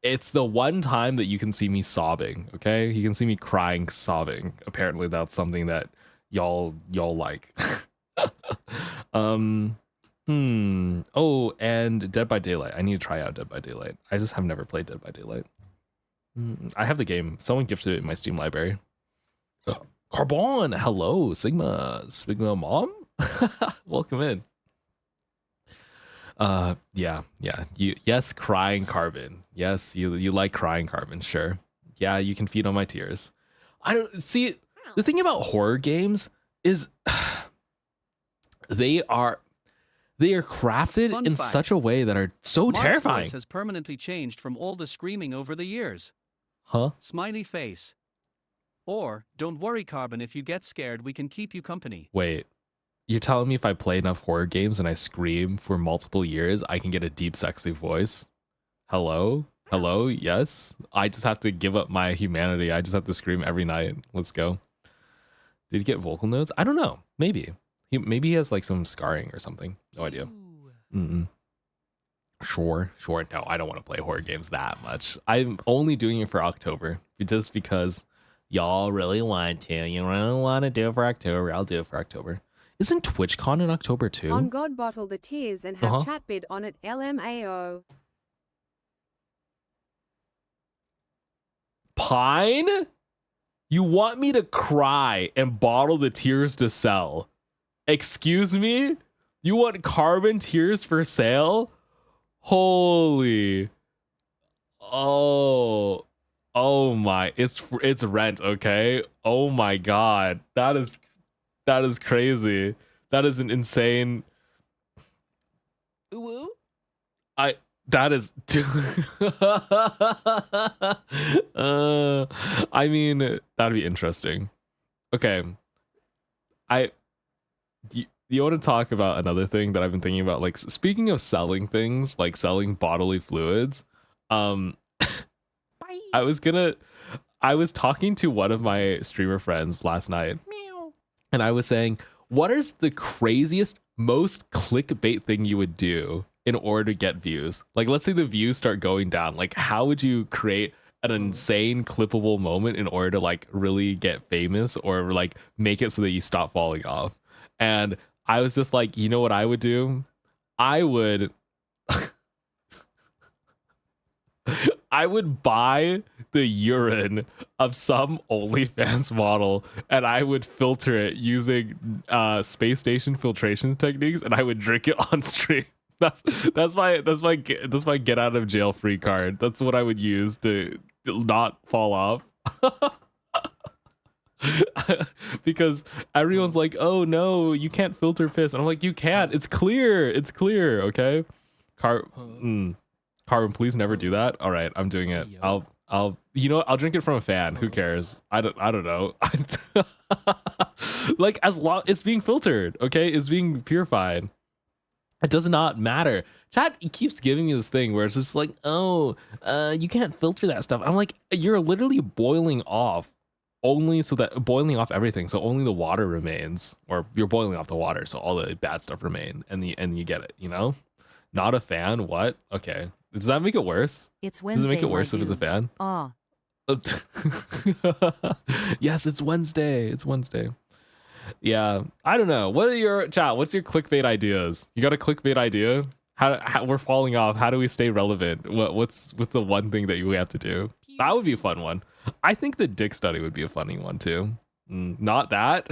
It's the one time that you can see me sobbing. Okay, you can see me crying, sobbing. Apparently, that's something that y'all like. Oh, and Dead by Daylight. I need to try out Dead by Daylight. I just have never played Dead by Daylight. I have the game. Someone gifted it in my Steam library. Karbon, hello, Sigma mom. Welcome in. Yes, crying Carbon. Yes, you like crying Carbon, sure. Yeah, you can feed on my tears. I don't see the thing about horror games is they are crafted Fun in fact. such a way that are so Mark's terrifying. voice has permanently changed from all the screaming over the years. Huh? Smiley face. Or, don't worry, Carbon, if you get scared, we can keep you company. Wait, you're telling me if I play enough horror games and I scream for multiple years, I can get a deep, sexy voice? Hello? Hello? Yes? I just have to give up my humanity. I just have to scream every night. Let's go. Did he get vocal notes? I don't know. Maybe. Maybe he has like some scarring or something. No idea. Sure. No, I don't want to play horror games that much. I'm only doing it for October. Just because y'all really want to. You really want to do it for October. I'll do it for October. Isn't TwitchCon in October too? On God bottle the tears and have chat bid on it LMAO. Pine? You want me to cry and bottle the tears to sell? Excuse me? You want Carbon tears for sale? Holy. Oh my. It's rent, okay? Oh my god. That is crazy. That is an insane. That is I mean, that'd be interesting. Okay. You want to talk about another thing that I've been thinking about, like speaking of selling things, like selling bodily fluids. I was talking to one of my streamer friends last night. And I was saying, what is the craziest, most clickbait thing you would do in order to get views? Like, let's say the views start going down. Like, how would you create an insane clippable moment in order to like really get famous or like make it so that you stop falling off? And I was just like, you know what I would do? I would buy the urine of some OnlyFans model and I would filter it using space station filtration techniques, and I would drink it on stream. That's my get out of jail free card. That's what I would use to not fall off. Because everyone's like, oh no, you can't filter piss, and I'm like, you can't. It's clear. Okay. Carbon, please never do that. All right, I'm doing it. I'll I'll drink it from a fan. Who cares? I don't know. Like, as long it's being filtered, okay? It's being purified. It does not matter. Chat keeps giving me this thing where it's just like, oh, you can't filter that stuff. I'm like, you're literally boiling off everything, so only the water remains, or you're boiling off the water, so all the bad stuff remain, and you get it, you know? Not a fan? What? Okay. Does that make it worse? It's Wednesday. Does it make it worse if it's a fan? Yes, it's Wednesday. Yeah, I don't know. What are your chat? What's your clickbait ideas? You got a clickbait idea? How we're falling off? How do we stay relevant? What's the one thing that we have to do? That would be a fun one. I think the dick study would be a funny one too. Not that.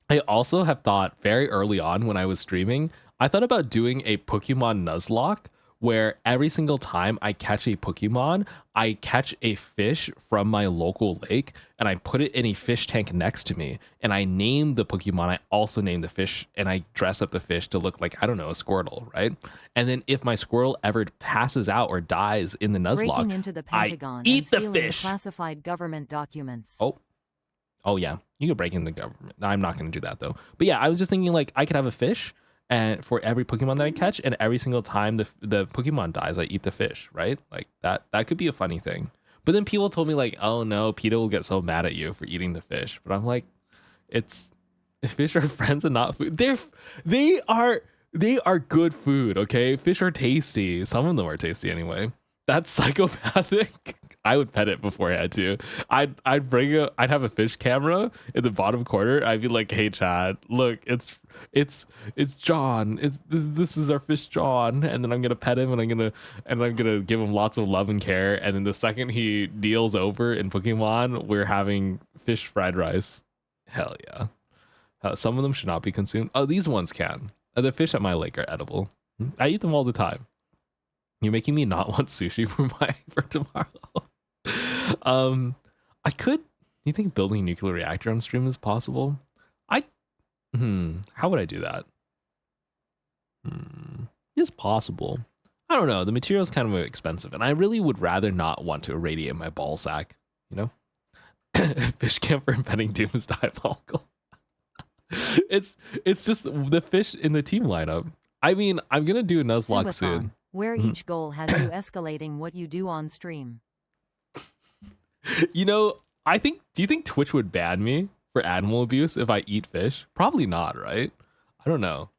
I also have thought very early on when I was streaming, I thought about doing a Pokemon Nuzlocke where every single time I catch a Pokemon, I catch a fish from my local lake and I put it in a fish tank next to me and I name the Pokemon. I also name the fish and I dress up the fish to look like, I don't know, a Squirtle, right? And then if my Squirtle ever passes out or dies in the Nuzlocke, Breaking into the Pentagon I eat and the stealing fish. classified government documents. Oh yeah, you could break in the government. I'm not going to do that though. But yeah, I was just thinking like I could have a fish and for every Pokemon that I catch, and every single time the Pokemon dies, I eat the fish, right? Like that could be a funny thing. But then people told me like, oh no, PETA will get so mad at you for eating the fish. But I'm like, fish are friends and not food. They are good food, okay? Fish are tasty. Some of them are tasty anyway. That's psychopathic. I would pet it before I had to. I'd have a fish camera in the bottom corner. I'd be like, hey Chad, look, it's John. This is our fish John, and then I'm gonna pet him and I'm gonna give him lots of love and care. And then the second he kneels over in Pokemon, we're having fish fried rice. Hell yeah. Some of them should not be consumed. Oh, these ones can. The fish at my lake are edible. I eat them all the time. You're making me not want sushi for tomorrow. I could. You think building a nuclear reactor on stream is possible? How would I do that? It's possible. I don't know. The material is kind of expensive, and I really would rather not want to irradiate my ball sack. You know, fish camp for impending doom is diabolical. It's just the fish in the team lineup. I mean, I'm gonna do a Nuzlocke soon. Where each goal has you escalating what you do on stream. You know, do you think Twitch would ban me for animal abuse if I eat fish? Probably not, right? I don't know.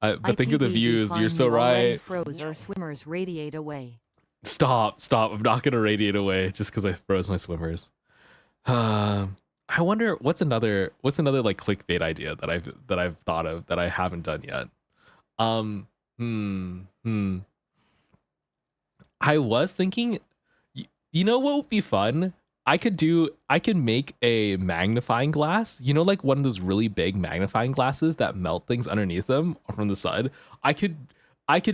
But think of the views. You're so right. Froze or swimmers radiate away. Stop. I'm not gonna radiate away just because I froze my swimmers. I wonder what's another like clickbait idea that I've thought of that I haven't done yet. I was thinking, you know what would be fun? I could make a magnifying glass, you know, like one of those really big magnifying glasses that melt things underneath them from the sun. I could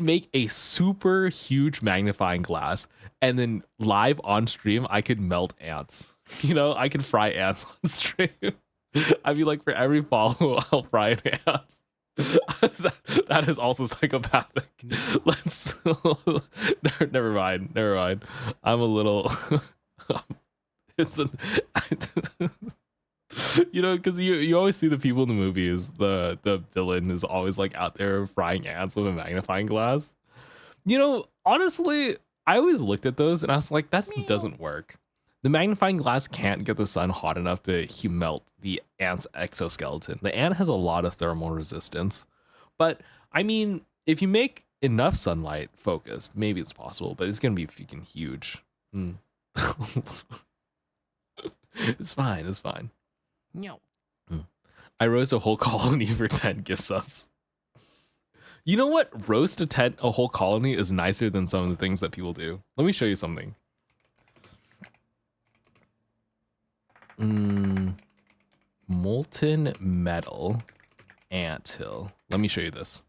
make a super huge magnifying glass, and then live on stream, I could melt ants. You know, I could fry ants on stream. I'd be like, for every follow, I'll fry an ant. That is also psychopathic. Let's never mind. I'm a little you know, because you always see the people in the movies, the villain is always like out there frying ants with a magnifying glass. You know, honestly, I always looked at those and I was like, that doesn't work. The magnifying glass can't get the sun hot enough to melt the ant's exoskeleton. The ant has a lot of thermal resistance. But, I mean, if you make enough sunlight focused, maybe it's possible, but it's going to be freaking huge. It's fine. No. I roast a whole colony for 10 gift subs. You know what? Roast a whole colony is nicer than some of the things that people do. Let me show you something. Molten metal anthill. Let me show you this.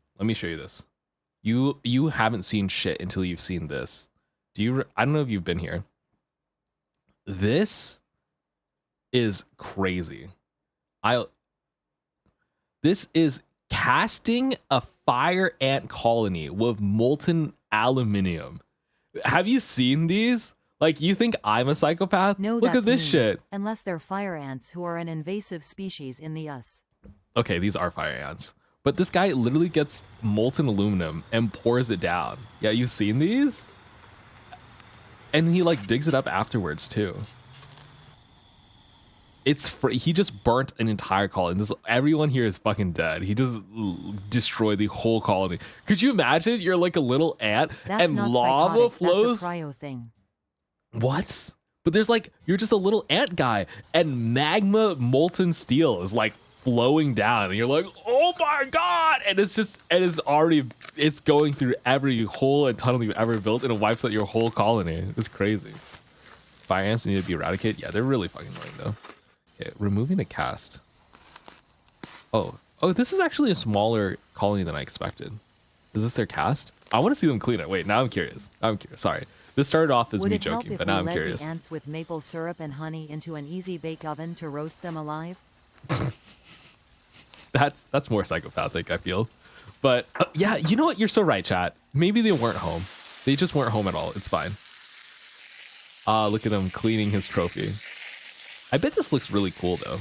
You haven't seen shit until you've seen this. I don't know if you've been here. This is crazy. This is casting a fire ant colony with molten aluminium. Have you seen these? Like, you think I'm a psychopath? No, look at this mean. shit. Unless they're fire ants, who are an invasive species in the US. Okay, these are fire ants. But this guy literally gets molten aluminum and pours it down. Yeah, you've seen these? And he like digs it up afterwards too. He just burnt an entire colony. Everyone here is fucking dead. He just destroyed the whole colony. Could you imagine? You're like a little ant and lava flows. That's a cryo thing. What? But there's like, you're just a little ant guy and magma molten steel is like flowing down and you're like, oh my God. And it's going through every hole and tunnel you've ever built and it wipes out your whole colony. It's crazy. Fire ants need to be eradicated. Yeah, they're really fucking annoying though. Okay, removing the cast. Oh, this is actually a smaller colony than I expected. Is this their cast? I want to see them clean it. Wait, now I'm curious. Sorry. This started off as Would me it help joking, if but we now I'm led curious. the ants with maple syrup and honey into an easy bake oven to roast them alive? That's more psychopathic, I feel. But yeah, you know what? You're so right, chat. Maybe they weren't home. They just weren't home at all. It's fine. Look at him cleaning his trophy. I bet this looks really cool though.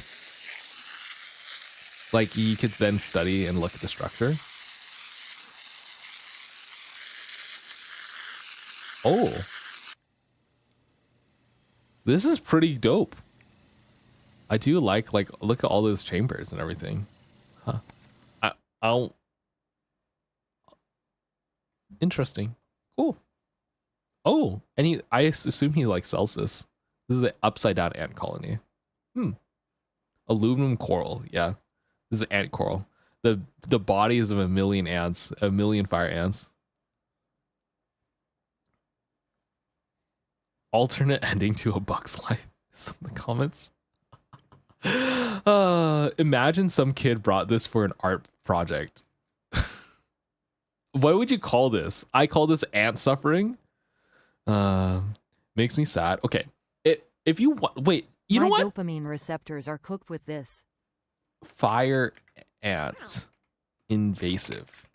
Like you could then study and look at the structure. Oh. This is pretty dope. I do like look at all those chambers and everything. Huh. I'll interesting. Cool. Oh, and I assume he like sells this. This is the upside down ant colony. Aluminum coral. Yeah. This is ant coral. The bodies of a million ants, a million fire ants. Alternate ending to A Bug's Life. Some of the comments. Imagine some kid brought this for an art project. What would you call this? I call this ant suffering. Makes me sad. Okay. If you want, wait, you know My what? dopamine receptors are cooked with this. Fire ant. Invasive.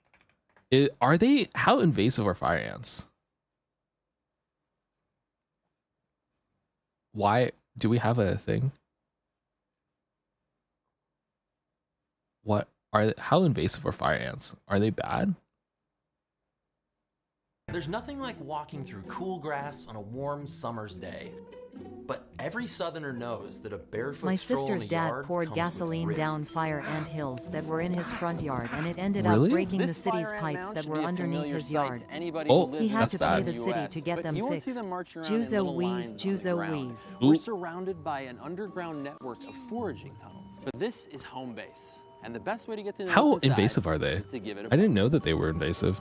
Are they, how invasive are fire ants? Why do we have a thing? How invasive are fire ants? Are they bad? There's nothing like walking through cool grass on a warm summer's day. But every southerner knows that a barefoot My stroll in sister's the dad yard poured comes with gasoline down risks. fire ant hills that were in his front yard, and it ended Really? up breaking the This city's fire ant pipes mound that should were be a underneath familiar his sight yard. to anybody Oh, who He lives had that's to pay bad. the city to get but them you won't fixed. see them marching around in Juzo little wheeze, lines on the Juzo ground. wheeze. We're Ooh. surrounded by an underground network of foraging tunnels, but this is home base. And the best way to get to know How what's inside invasive are they? is to give it a I didn't buzz. know that they were invasive.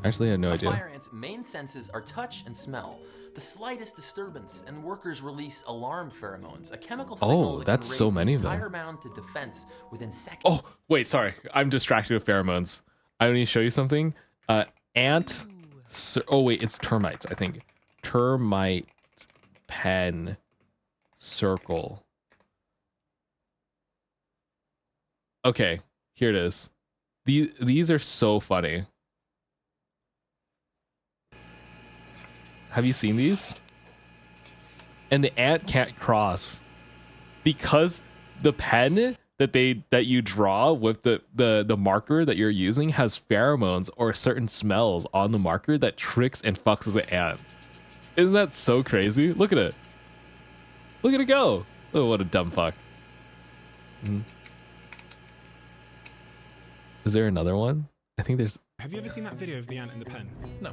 Actually, I had no A idea. fire ant's main senses are touch and smell. The slightest disturbance, and workers release alarm pheromones, a chemical signal that that's can so raise many the of them. entire mound to defense within seconds. Oh, wait, sorry. I'm distracted with pheromones. I need to show you something. Oh, wait, it's termites, I think. Termite pen circle. Okay, here it is. These are so funny. Have you seen these? And the ant can't cross because the pen that you draw with the marker that you're using has pheromones or certain smells on the marker that tricks and fucks with the ant. Isn't that so crazy? Look at it. Look at it go. Oh, what a dumb fuck. Is there another one? I think there's... Have you ever seen that video of the ant in the pen? No.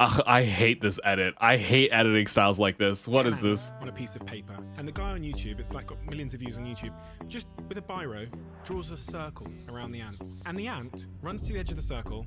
Ugh, I hate this edit. I hate editing styles like this. What is this? On a piece of paper. And the guy on YouTube, it's like got millions of views on YouTube, just with a biro, draws a circle around the ant. And the ant runs to the edge of the circle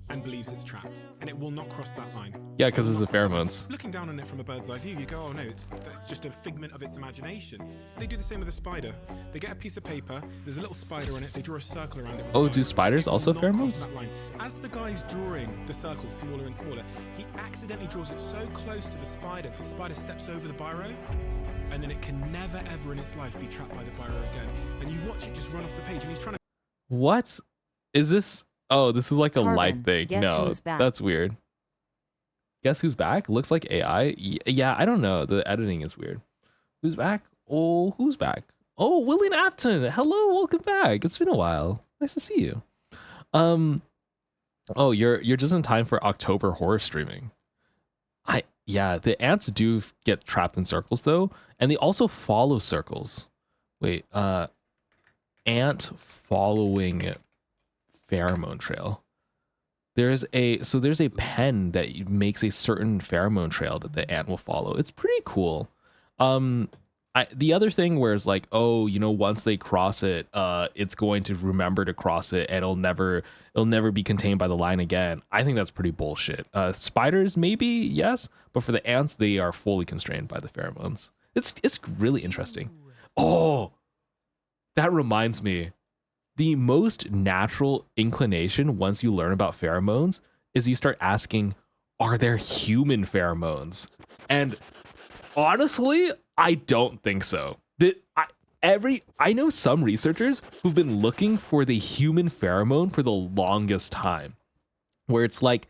and believes it's trapped. And it will not cross that line. Yeah, because it's the pheromones. Looking down on it from a bird's eye view, you go, oh no, that's just a figment of its imagination. They do the same with a spider. They get a piece of paper, there's a little spider on it, they draw a circle around it. Oh, do spiders also It will not cross pheromones? that line. As the guy's drawing the circle smaller and smaller, he accidentally draws it so close to the spider that the spider steps over the biro, and then it can never ever in its life be trapped by the biro again. And you watch it just run off the page, and he's trying to... What? Is this... Oh, this is like a Karbon, life thing. guess No, who's back? that's weird. Guess who's back? Looks like AI. Yeah, I don't know. The editing is weird. Who's back? Oh, who's back? Oh, William Afton. Hello, welcome back. It's been a while. Nice to see you. Oh, you're just in time for October horror streaming. Yeah, the ants do get trapped in circles though, and they also follow circles. Wait, ant following pheromone trail. There's a pen that makes a certain pheromone trail that the ant will follow. It's pretty cool. The other thing where it's like, oh, you know, once they cross it, it's going to remember to cross it and it'll never be contained by the line again. I think that's pretty bullshit. Spiders, maybe, yes, but for the ants, they are fully constrained by the pheromones. It's really interesting. Oh, that reminds me. The most natural inclination once you learn about pheromones is you start asking, are there human pheromones? And honestly, I don't think so. I know some researchers who've been looking for the human pheromone for the longest time, where it's like,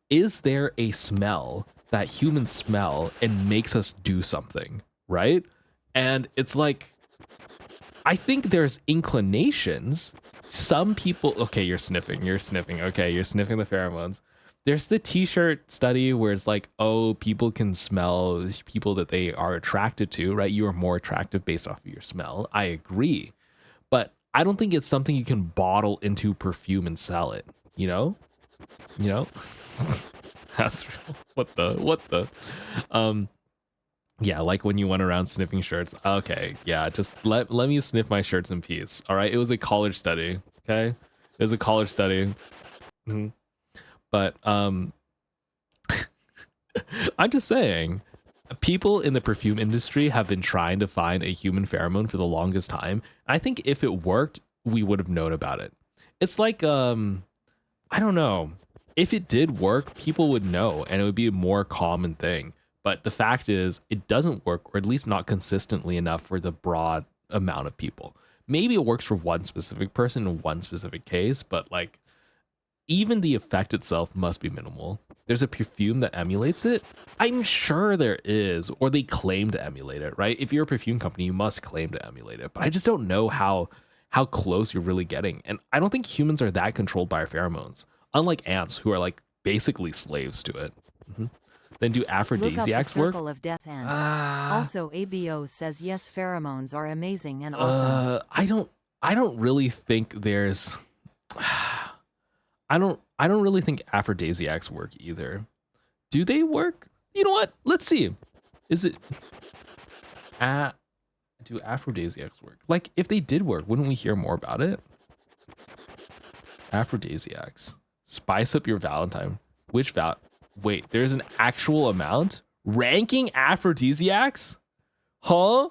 is there a smell that humans smell and makes us do something, right? And it's like, I think there's inclinations. Some people, okay, you're sniffing, okay, you're sniffing the pheromones. There's the t-shirt study where it's like, oh, people can smell people that they are attracted to, right? You are more attractive based off of your smell. I agree. But I don't think it's something you can bottle into perfume and sell it, you know? You know? That's what the yeah, like when you went around sniffing shirts. Okay, yeah, just let me sniff my shirts in peace. All right, it was a college study, okay? It was a college study. Mm-hmm. But I'm just saying, people in the perfume industry have been trying to find a human pheromone for the longest time. I think if it worked, we would have known about it. It's like I don't know. If it did work, people would know and it would be a more common thing. But the fact is, it doesn't work, or at least not consistently enough for the broad amount of people. Maybe it works for one specific person in one specific case, but like, even the effect itself must be minimal. There's a perfume that emulates it. I'm sure there is, or they claim to emulate it, right? If you're a perfume company, you must claim to emulate it. But I just don't know how close you're really getting. And I don't think humans are that controlled by our pheromones, unlike ants, who are like basically slaves to it. Mm-hmm. Then do aphrodisiacs work? Circle of death ants. Also, ABO says yes, pheromones are amazing and awesome. I don't really think there's. I don't really think aphrodisiacs work either. Do they work? You know what? Let's see. Is it do aphrodisiacs work? Like, if they did work, wouldn't we hear more about it? Aphrodisiacs. Spice up your Valentine. Which wait, there's an actual amount? Ranking aphrodisiacs? Huh?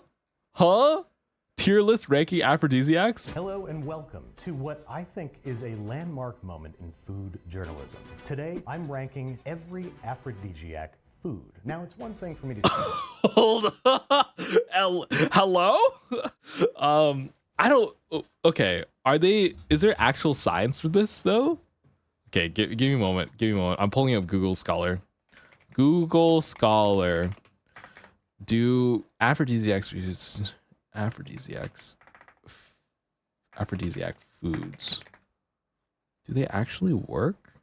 Tier list ranking aphrodisiacs? Hello and welcome to what I think is a landmark moment in food journalism. Today, I'm ranking every aphrodisiac food. Now, it's one thing for me to hold on. Hello? I don't. Okay, is there actual science for this though? Okay, give me a moment. I'm pulling up Google Scholar. Do aphrodisiacs use aphrodisiac foods? Do they actually work?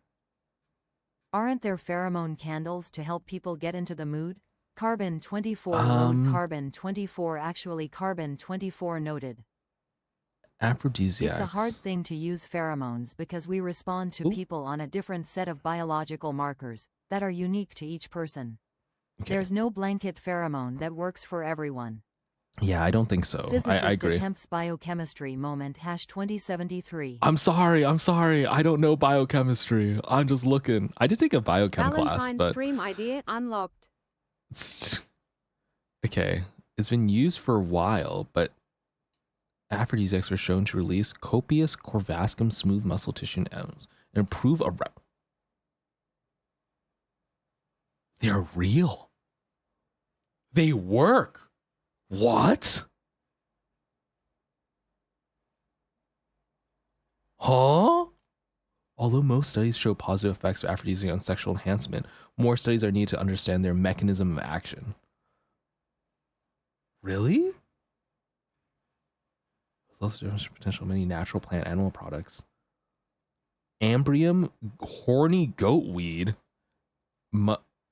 Aren't there pheromone candles to help people get into the mood? Karbon 24 load Karbon 24 actually Karbon 24 noted. Aphrodisiacs. It's a hard thing to use pheromones because we respond to people on a different set of biological markers that are unique to each person. Okay. There's no blanket pheromone that works for everyone. Yeah, I don't think so. I agree. Attempts biochemistry moment #2073. I'm sorry. I don't know biochemistry. I'm just looking. I did take a biochem class, Valentine but stream idea unlocked. Okay, it's been used for a while, but aphrodisiacs are shown to release copious corvascum smooth muscle tissue and improve They're real. They work. What? Huh? Although most studies show positive effects of aphrodisiac on sexual enhancement, more studies are needed to understand their mechanism of action. Really? There's also difference in potential many natural plant animal products. Ambrium, horny goat weed,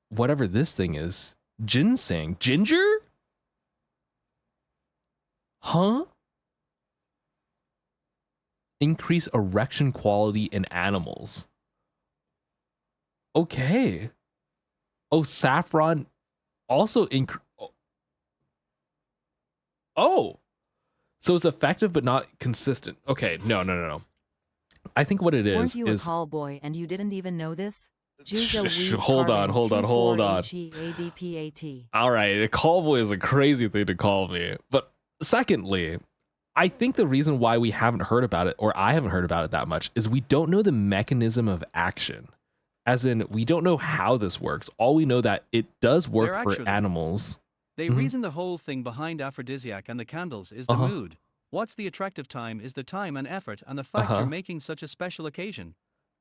whatever this thing is, ginseng, ginger? Huh? Increase erection quality in animals. Okay. Oh, saffron also Oh. So it's effective but not consistent. Okay, no. I think what it is Weren't you a call boy and you didn't even know this? Hold on. All right, a call boy is a crazy thing to call me. But secondly, I think the reason why we haven't heard about it, or I haven't heard about it that much, is we don't know the mechanism of action. As in, we don't know how this works. All we know that it does work They're for actually- animals. They reason the whole thing behind aphrodisiac and the candles is the mood. What's the attractive time is the time and effort and the fact you're making such a special occasion.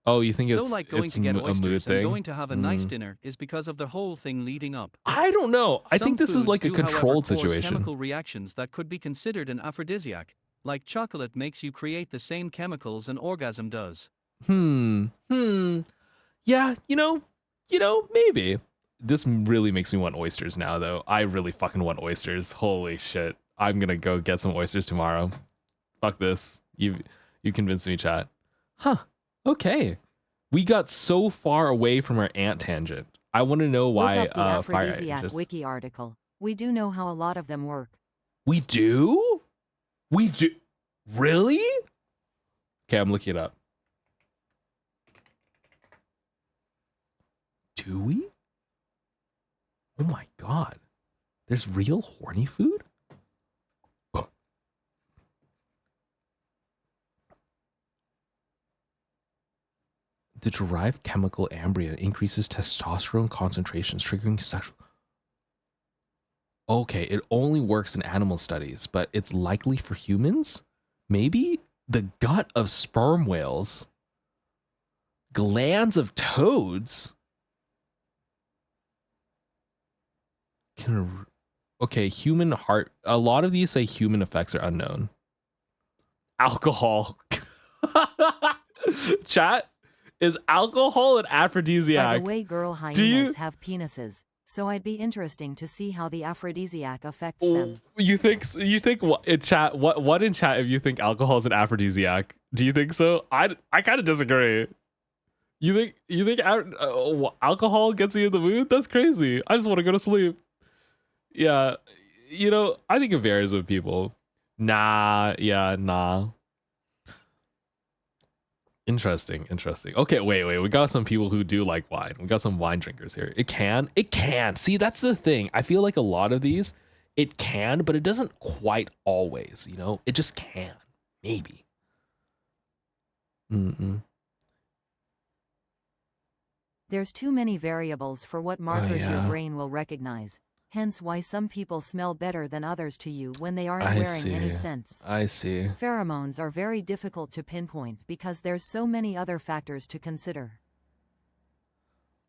Oh, you think So it's like going it's to get a mood oysters thing? and going to have a nice dinner is because of the whole thing leading up. I don't know. I think this is foods like a do, however, controlled cause situation. chemical reactions that could be considered an aphrodisiac, like chocolate makes you create the same chemicals an orgasm does. Yeah, maybe. This really makes me want oysters now, though. I really fucking want oysters. Holy shit. I'm gonna go get some oysters tomorrow. Fuck this. You convinced me, chat. Huh. Okay. We got so far away from our ant tangent. I want to know why Look up the fire aphrodisiac just... wiki article. We do know how a lot of them work. We do? We do? Really? Okay, I'm looking it up. Do we? Oh my god. There's real horny food? The derived chemical ambria increases testosterone concentrations, triggering sexual... Okay, it only works in animal studies, but it's likely for humans? Maybe? The gut of sperm whales? Glands of toads? Okay, human heart... A lot of these say human effects are unknown. Alcohol. Chat? Is alcohol an aphrodisiac? By the way, girl hyenas have penises, so I'd be interesting to see how the aphrodisiac affects them. You think what in chat? What in chat if you think alcohol is an aphrodisiac? Do you think so? I kind of disagree. You think alcohol gets you in the mood? That's crazy. I just want to go to sleep. Yeah, I think it varies with people. Nah. Interesting. Okay, wait. We got some people who do like wine. We got some wine drinkers here. It can. See, that's the thing. I feel like a lot of these, it can, but it doesn't quite always, It just can. Maybe. There's too many variables for what markers your brain will recognize. Hence why some people smell better than others to you when they aren't wearing any scents. I see. Pheromones are very difficult to pinpoint because there's so many other factors to consider.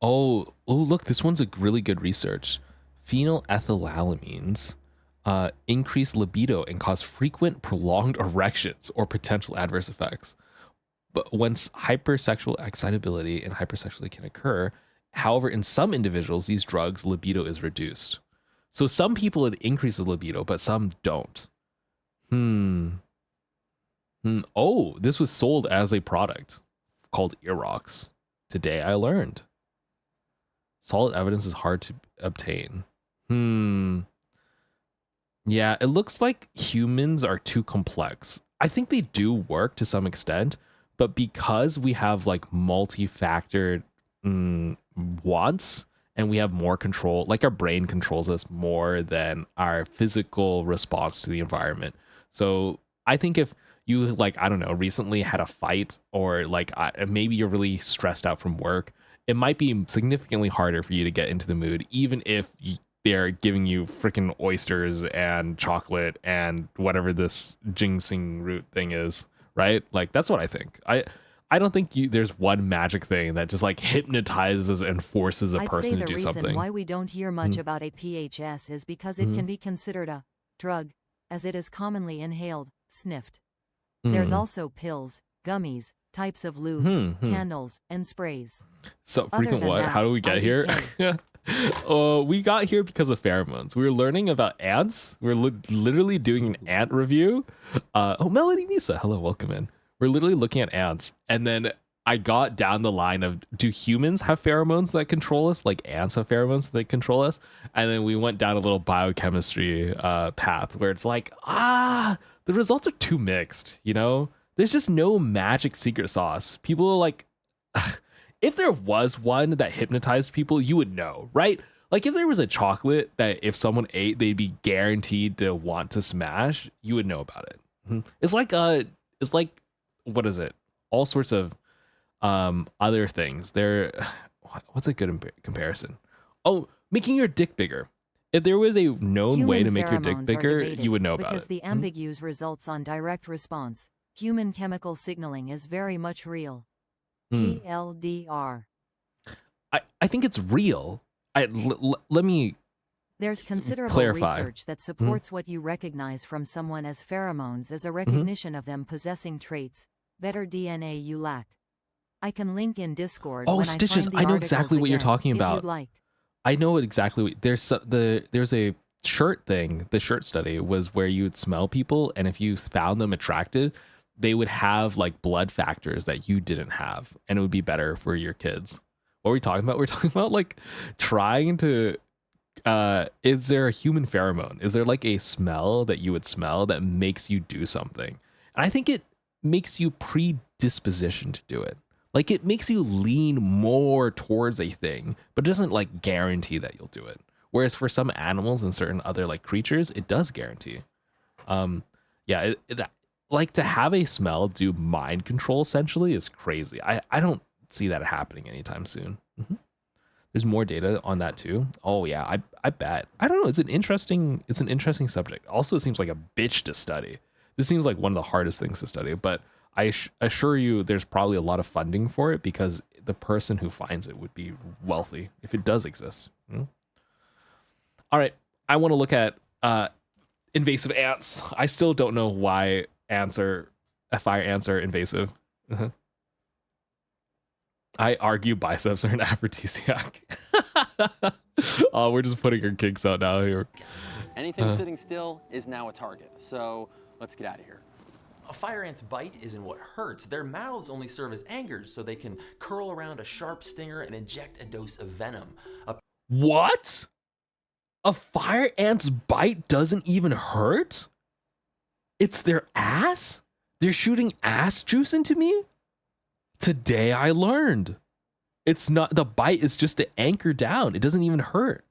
Oh, look, this one's a really good research. Phenylethylamines increase libido and cause frequent prolonged erections or potential adverse effects. But once hypersexual excitability and hypersexuality can occur, however, in some individuals, these drugs, libido is reduced. So some people it increases libido, but some don't. Oh, this was sold as a product called Erox. Today I learned. Solid evidence is hard to obtain. Yeah, it looks like humans are too complex. I think they do work to some extent, but because we have like multi-factored wants and we have more control, like our brain controls us more than our physical response to the environment. So I think if you like, I don't know, recently had a fight or like maybe you're really stressed out from work, it might be significantly harder for you to get into the mood, even if they're giving you freaking oysters and chocolate and whatever this ginseng root thing is, right? Like that's what I think. I don't think there's one magic thing that just like hypnotizes and forces a person to do something. I'd say the reason why we don't hear much about a PHS is because it can be considered a drug, as it is commonly inhaled, sniffed. There's also pills, gummies, types of lubes, candles, and sprays. So frequent what? How do we get here? We got here because of pheromones. We were learning about ants. We're literally doing an ant review. Melody Misa, hello, welcome in. We're literally looking at ants, and then I got down the line of, do humans have pheromones that control us? Like ants have pheromones that control us? And then we went down a little biochemistry path where it's like, the results are too mixed, There's just no magic secret sauce. People are like, if there was one that hypnotized people, you would know, right? Like if there was a chocolate that if someone ate, they'd be guaranteed to want to smash, you would know about it. It's like, what is it? All sorts of other things. what's a good comparison? Oh, making your dick bigger. If there was a known way to make your dick bigger, you would know about because it. the ambiguous results on direct response. Human chemical signaling is very much real. TLDR. I think it's real. Let me There's considerable clarify. research that supports what you recognize from someone as pheromones as a recognition of them possessing traits, better DNA you lack. I can link in Discord. Oh, when Stitches! I, find the I know articles exactly what you're again, talking if about. you'd like. I know exactly what there's a shirt thing. The shirt study was where you would smell people, and if you found them attracted, they would have like blood factors that you didn't have, and it would be better for your kids. What are we talking about? We're talking about like trying to. Is there a human pheromone? Is there like a smell that you would smell that makes you do something? And I think it makes you predisposition to do it. Like it makes you lean more towards a thing, but it doesn't like guarantee that you'll do it. Whereas for some animals and certain other like creatures, it does guarantee. Yeah, like to have a smell do mind control essentially is crazy. I don't see that happening anytime soon. There's more data on that too. Oh yeah, I bet. I don't know. It's an interesting subject. Also, it seems like a bitch to study. This seems like one of the hardest things to study, but I assure you there's probably a lot of funding for it because the person who finds it would be wealthy if it does exist. All right, I want to look at invasive ants. I still don't know why fire ants are invasive. I argue biceps are an aphrodisiac. Oh, we're just putting our kinks out now here. Anything sitting still is now a target, so let's get out of here. A fire ant's bite isn't what hurts. Their mouths only serve as angers so they can curl around a sharp stinger and inject a dose of venom. What? A fire ant's bite doesn't even hurt? It's their ass? They're shooting ass juice into me? Today I learned. It's not, the bite is just to anchor down. It doesn't even hurt.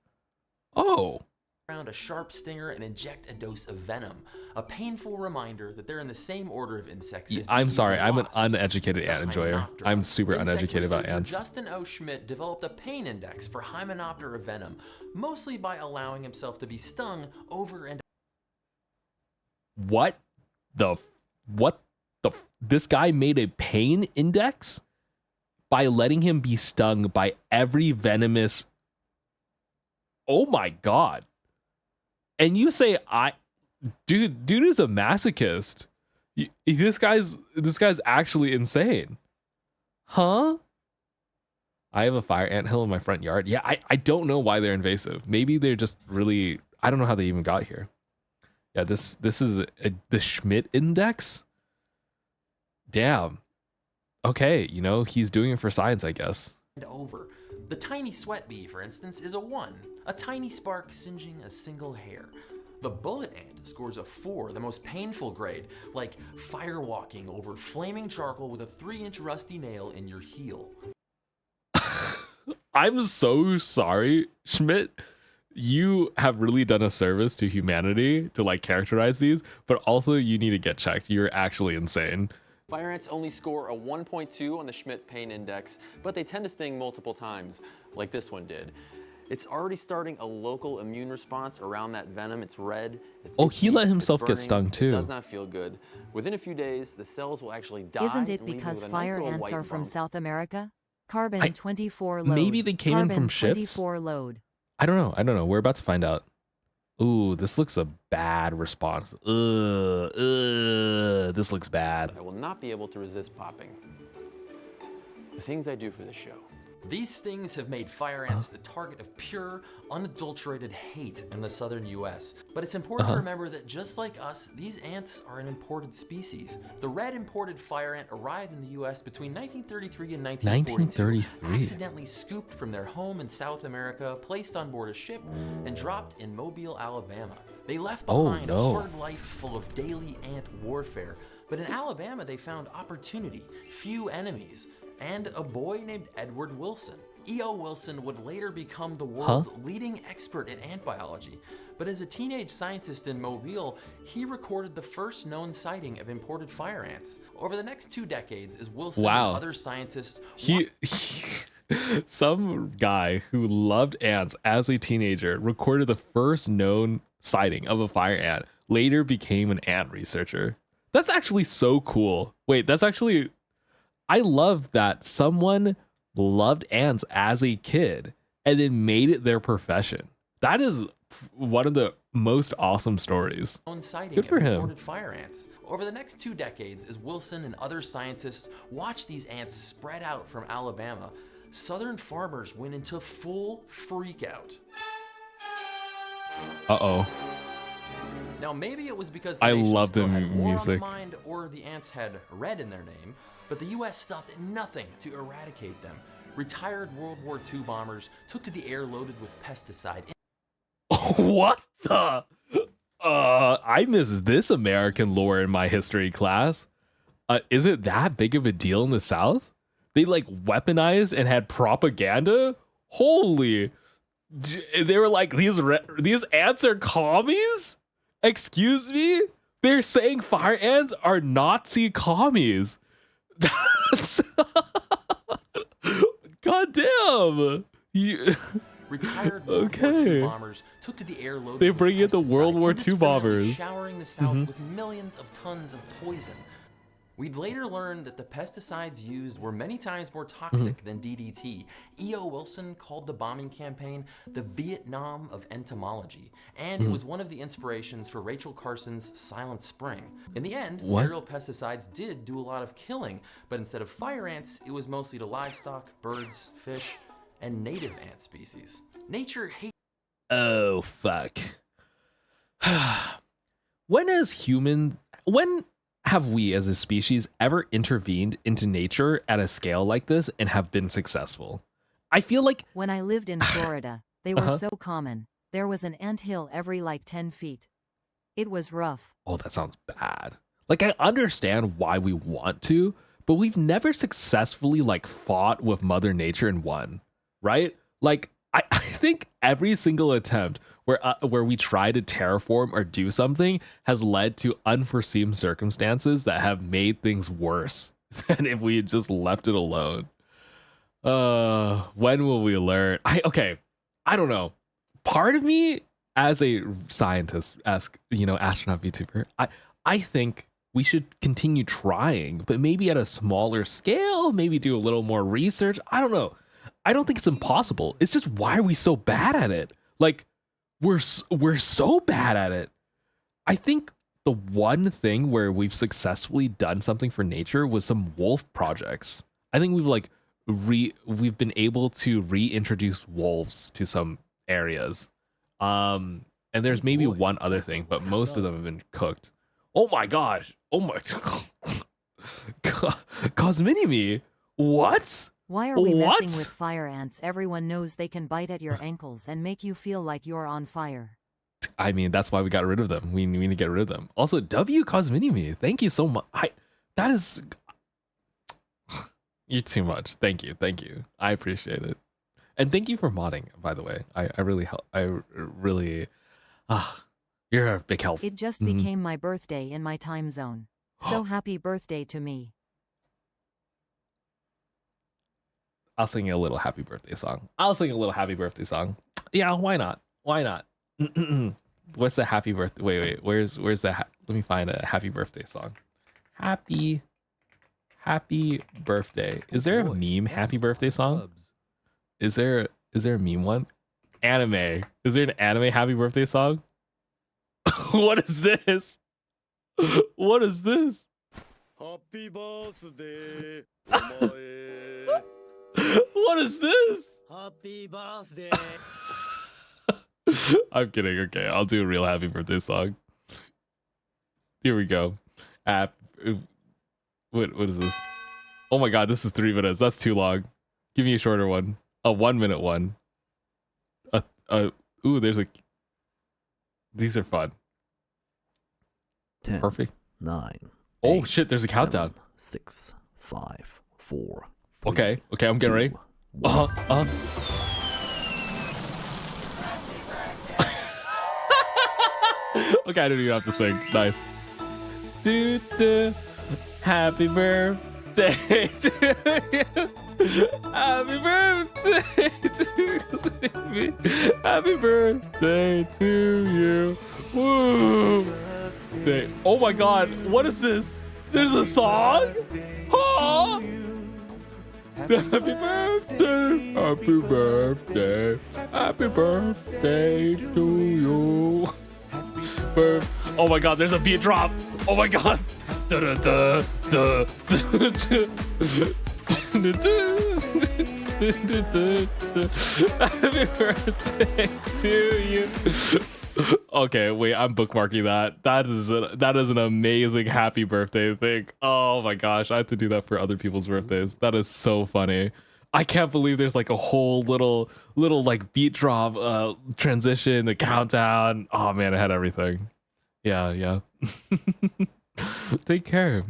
Oh. Around a sharp stinger and inject a dose of venom. A painful reminder that they're in the same order of insects as I'm bees sorry, and I'm an wasps. uneducated ant enjoyer. I'm super Insect uneducated about researcher ants. Justin O. Schmidt developed a pain index for Hymenoptera venom, mostly by allowing himself to be stung over and This guy made a pain index by letting him be stung by every venomous. Oh my God. And you say dude is a masochist. This guy's actually insane. Huh? I have a fire ant hill in my front yard. Yeah, I don't know why they're invasive. Maybe they're just really, I don't know how they even got here. Yeah, this is the Schmidt index. Damn. Okay, he's doing it for science, I guess. over. The tiny sweat bee, for instance, is a 1, a tiny spark singeing a single hair. The bullet ant scores a 4, the most painful grade, like firewalking over flaming charcoal with a 3-inch rusty nail in your heel. I'm so sorry, Schmidt. You have really done a service to humanity to like characterize these, but also you need to get checked. You're actually insane. Fire ants only score a 1.2 on the Schmidt pain index, but they tend to sting multiple times, like this one did. It's already starting a local immune response around that venom. It's red. He let himself get stung too. It does not feel good. Within a few days, the cells will actually die. Isn't it and leave you because with a nice fire little ants white are from bump. South America? Carbon 24 load. Maybe they came in from ships? 24 load. I don't know. We're about to find out. Ooh, this looks a bad response. This looks bad. I will not be able to resist popping. The things I do for this show. These stings have made fire ants the target of pure, unadulterated hate in the southern US. But it's important to remember that just like us, these ants are an imported species. The red imported fire ant arrived in the US between 1933 and 1942, accidentally scooped from their home in South America, placed on board a ship, and dropped in Mobile, Alabama. They left behind a hard life full of daily ant warfare. But in Alabama, they found opportunity, few enemies, and a boy named Edward Wilson. E.O. Wilson would later become the world's leading expert in ant biology. But as a teenage scientist in Mobile, he recorded the first known sighting of imported fire ants. Over the next 2 decades, as Wilson and other scientists... Some guy who loved ants as a teenager recorded the first known sighting of a fire ant, later became an ant researcher. That's actually so cool. Wait, that's actually, I love that someone loved ants as a kid and then made it their profession. That is one of the most awesome stories. Good for him. Reported fire ants. Over the next 2 decades, as Wilson and other scientists watched these ants spread out from Alabama, Southern farmers went into full freakout. Uh-oh. Now maybe it was because I nation love still the had war music. on the mind, or the ants had red in their name, but the US stopped at nothing to eradicate them. Retired World War II bombers took to the air loaded with pesticide. What the? I missed this American lore in my history class. Is it that big of a deal in the South? They like weaponized and had propaganda? Holy. They were like, these ants are commies? Excuse me? They're saying fire ants are Nazi commies. That's goddamn. Retired World War II bombers took to the air loaded They with bring in the World War II indiscriminately bombers. showering the South with millions of tons of poison. We'd later learn that the pesticides used were many times more toxic than DDT. E.O. Wilson called the bombing campaign the Vietnam of entomology, and it was one of the inspirations for Rachel Carson's Silent Spring. In the end, aerial pesticides did do a lot of killing, but instead of fire ants, it was mostly to livestock, birds, fish, and native ant species. Nature hates. Oh, fuck. When have we as a species ever intervened into nature at a scale like this and have been successful? I feel like when I lived in Florida, they were so common. There was an anthill every like 10 feet. It was rough. Oh, that sounds bad. Like, I understand why we want to, but we've never successfully like fought with Mother Nature and won, right? Like, I think every single attempt where we try to terraform or do something has led to unforeseen circumstances that have made things worse than if we had just left it alone. When will we learn? I don't know. Part of me as a scientist, astronaut VTuber, I think we should continue trying, but maybe at a smaller scale, maybe do a little more research. I don't know. I don't think it's impossible. It's just, why are we so bad at it? Like, we're so bad at it. I think the one thing where we've successfully done something for nature was some wolf projects. I think we've been able to reintroduce wolves to some areas. And there's maybe one other thing, but most of them have been cooked. Oh my gosh. Oh my Cosminimi. What? Why are we messing with fire ants? Everyone knows they can bite at your ankles and make you feel like you're on fire. I mean, that's why we got rid of them. We need to get rid of them. Also, W Cosminimi, thank you so much. That is... You're too much. Thank you. I appreciate it. And thank you for modding, by the way. I really... you're a big help. It just became my birthday in my time zone. So happy birthday to me. I'll sing you a little happy birthday song. Yeah, why not? What's the happy birthday? Wait. Where's the? Let me find a happy birthday song. Happy birthday. Is there a meme happy birthday song? Is there a meme one? Anime. Is there an anime happy birthday song? What is this? What is this? Happy birthday. What is this? Happy birthday. I'm kidding. Okay, I'll do a real happy birthday song. Here we go. What is this? Oh my god, this is 3 minutes. That's too long. Give me a shorter one. A 1 minute one. Ooh, there's a... These are fun. 10, perfect. 9. Oh shit, there's a countdown. 6, 5, 4. Okay, I'm getting ready. Okay, I didn't even have to sing. Nice. Happy birthday birthday to you. Happy birthday to me. Happy birthday to you. Woo. Oh my God, what is this? There's a song? Oh. Happy birthday, happy birthday, happy birthday to you. Oh my God, there's a beat drop. Oh my God. Da, da, da, da, da, da. Happy birthday to you. Okay, wait, I'm bookmarking that. That is an amazing happy birthday thing. Oh my gosh, I have to do that for other people's birthdays. That is so funny. I can't believe there's like a whole little like beat drop transition, a countdown. Oh man, I had everything. Yeah. Take care.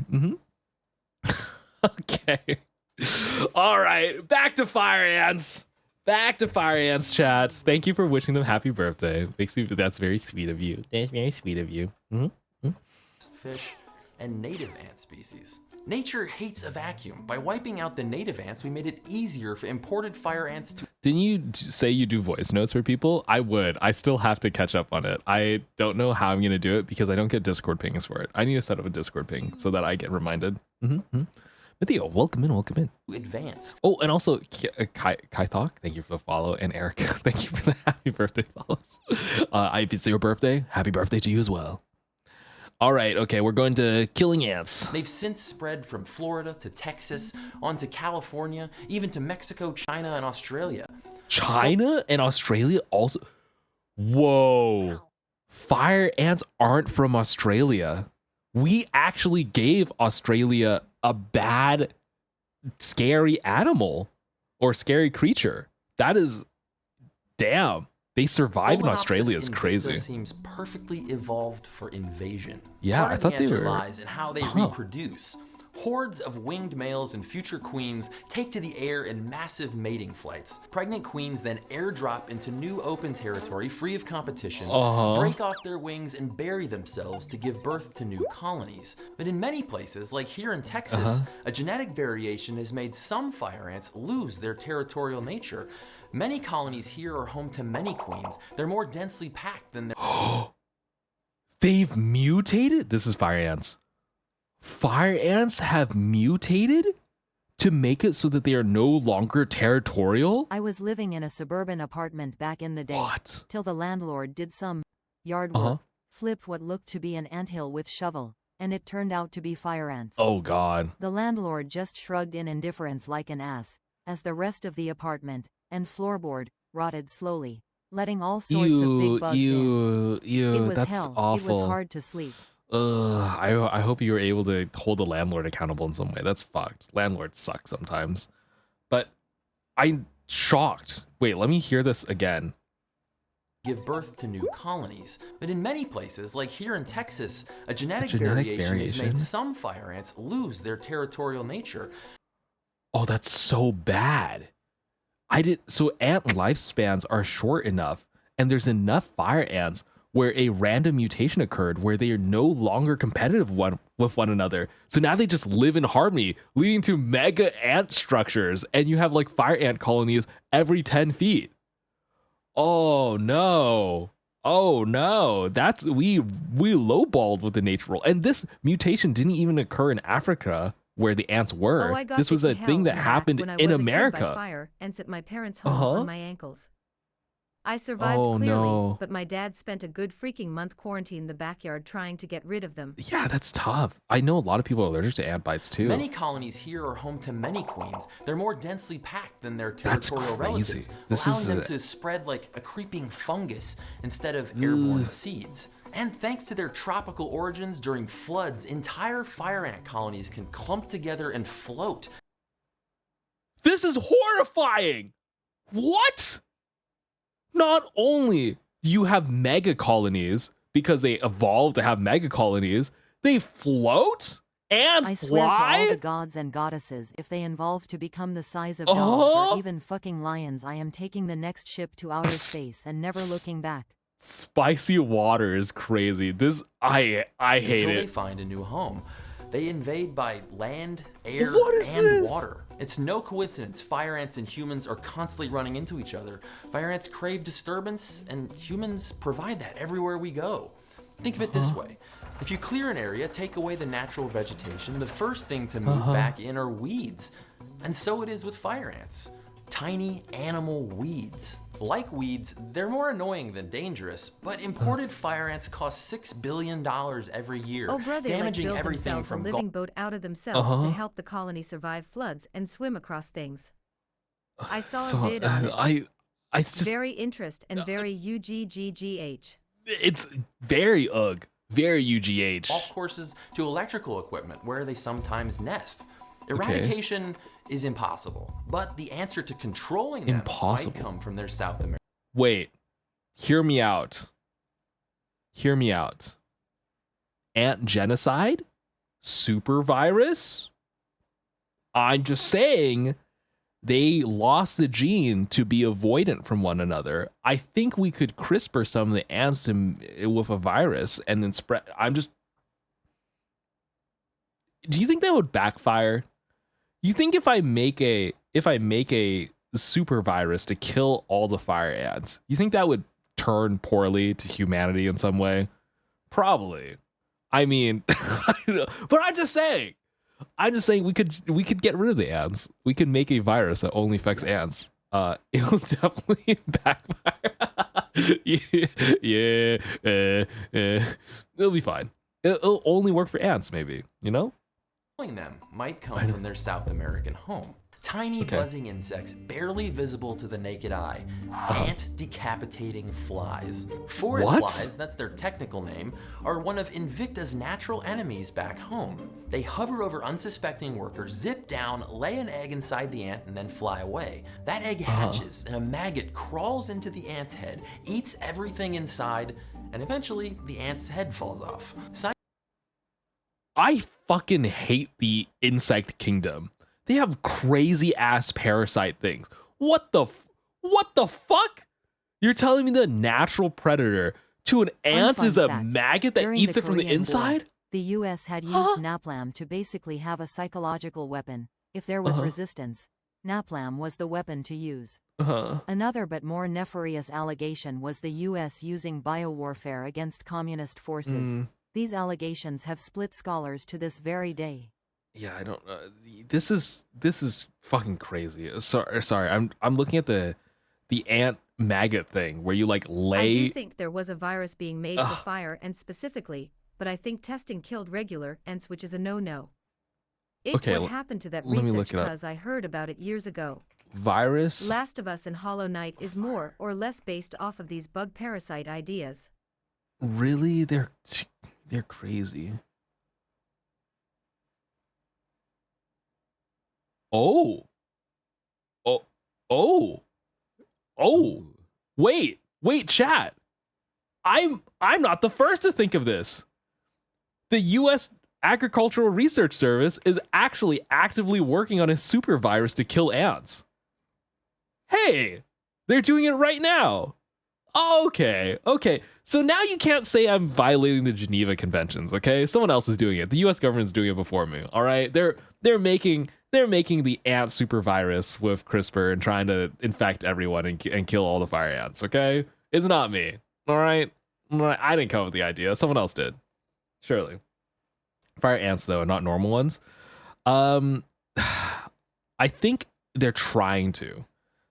Okay. All right, back to Fire Ants. Back to Fire Ants chats. Thank you for wishing them happy birthday. That's very sweet of you. That's very sweet of you. Fish, and native ant species. Nature hates a vacuum. By wiping out the native ants, we made it easier for imported fire ants to... Didn't you say you do voice notes for people? I would. I still have to catch up on it. I don't know how I'm going to do it because I don't get Discord pings for it. I need to set up a Discord ping so that I get reminded. Theo, welcome in. Advance. Oh, and also Kai Thok, thank you for the follow, and Erica, thank you for the happy birthday follows. If it's your birthday, happy birthday to you as well. All right, okay, we're going to killing ants. They've since spread from Florida to Texas, on to California, even to Mexico, China, and Australia. China and Australia also? Whoa. Fire ants aren't from Australia. We actually gave Australia a bad, scary animal or scary creature. That is, damn. They survive in Australia is crazy. Seems perfectly evolved for invasion. Yeah, I thought they were. Lies in how they reproduce. Hordes of winged males and future queens take to the air in massive mating flights. Pregnant queens then airdrop into new open territory free of competition, break off their wings and bury themselves to give birth to new colonies. But in many places, like here in Texas, a genetic variation has made some fire ants lose their territorial nature. Many colonies here are home to many queens. They're more densely packed than their... They've mutated? This is fire ants. Fire ants have mutated to make it so that they are no longer territorial? I was living in a suburban apartment back in the day. What? Till the landlord did some yard work, flipped what looked to be an anthill with shovel, and it turned out to be fire ants. Oh God. The landlord just shrugged in indifference like an ass, as the rest of the apartment and floorboard rotted slowly, letting all sorts of big bugs in. It was that's hell. awful. It was hard to sleep. I hope you were able to hold the landlord accountable in some way. That's fucked. Landlords suck sometimes. But I'm shocked. Wait, let me hear this again. Give birth to new colonies. But in many places, like here in Texas, a genetic variation has made some fire ants lose their territorial nature. Oh, that's so bad. So ant lifespans are short enough, and there's enough fire ants where a random mutation occurred where they are no longer competitive with one another. So now they just live in harmony, leading to mega ant structures, and you have like fire ant colonies every 10 feet. Oh no. Oh no. That's we lowballed with the nature rule. And this mutation didn't even occur in Africa where the ants were. This was a thing that happened in America. Fire ants at my parents' home on my ankles. I survived clearly, but my dad spent a good freaking month quarantined in the backyard trying to get rid of them. Yeah, that's tough. I know a lot of people are allergic to ant bites too. Many colonies here are home to many queens. They're more densely packed than their territorial relatives, allowing them to spread like a creeping fungus instead of airborne seeds. And thanks to their tropical origins during floods, entire fire ant colonies can clump together and float. This is horrifying! What? Not only you have mega colonies because they evolved to have mega colonies, they float and fly? I swear to all the gods and goddesses, if they evolve to become the size of dogs or even fucking lions, I am taking the next ship to outer space and never looking back. Spicy water is crazy. This I hate it. Until they find a new home. They invade by land, air, and this? water. It's no coincidence fire ants and humans are constantly running into each other. Fire ants crave disturbance, and humans provide that everywhere we go. Think of it this way. If you clear an area, take away the natural vegetation, the first thing to move back in are weeds. And so it is with fire ants. Tiny animal weeds. Like weeds, they're more annoying than dangerous, but imported fire ants cost $6 billion every year, Oh, bro, they damaging build everything themselves from a living boat out of themselves to help the colony survive floods and swim across things. I saw a vid on it. I just Very interest and very UGGGH. it's very very UGH. Golf courses to electrical equipment where they sometimes nest. Eradication is impossible, but the answer to controlling them might come from their South America. Wait, hear me out. Hear me out. Ant genocide? Super virus? I'm just saying they lost the gene to be avoidant from one another. I think we could CRISPR some of the ants with a virus and then spread. Do you think that would backfire? You think if I make a super virus to kill all the fire ants, you think that would turn poorly to humanity in some way? Probably. I mean, but I'm just saying we could get rid of the ants. We could make a virus that only affects ants. It'll definitely backfire. It'll be fine. It'll only work for ants, maybe, you know? Them might come from their South American home. Tiny buzzing insects, barely visible to the naked eye. Ant decapitating flies. Forage flies, that's their technical name, are one of Invicta's natural enemies back home. They hover over unsuspecting workers, zip down, lay an egg inside the ant, and then fly away. That egg hatches, and a maggot crawls into the ant's head, eats everything inside, and eventually the ant's head falls off. I fucking hate the insect kingdom. They have crazy ass parasite things. What the fuck? You're telling me the natural predator to an ant is a maggot that eats it from the inside? The US had used napalm to basically have a psychological weapon. If there was resistance, napalm was the weapon to use. Another but more nefarious allegation was the US using biowarfare against communist forces. These allegations have split scholars to this very day. Yeah, I don't. This is fucking crazy. Sorry. I'm looking at the ant maggot thing where you like lay. I do think there was a virus being made for fire ants specifically, but I think testing killed regular ants, which is a no-no. What happened to that research? Because I heard about it years ago. Virus. Last of Us and Hollow Knight is more or less based off of these bug parasite ideas. Really, they're crazy. Oh, wait, chat. I'm not the first to think of this. The U.S. Agricultural Research Service is actually actively working on a super virus to kill ants. Hey, they're doing it right now. Okay. So now you can't say I'm violating the Geneva Conventions, okay? Someone else is doing it. The US government's doing it before me, all right? They're making the ant super virus with CRISPR and trying to infect everyone and kill all the fire ants, okay? It's not me, all right? I didn't come up with the idea. Someone else did. Surely. Fire ants, though, not normal ones. I think they're trying to.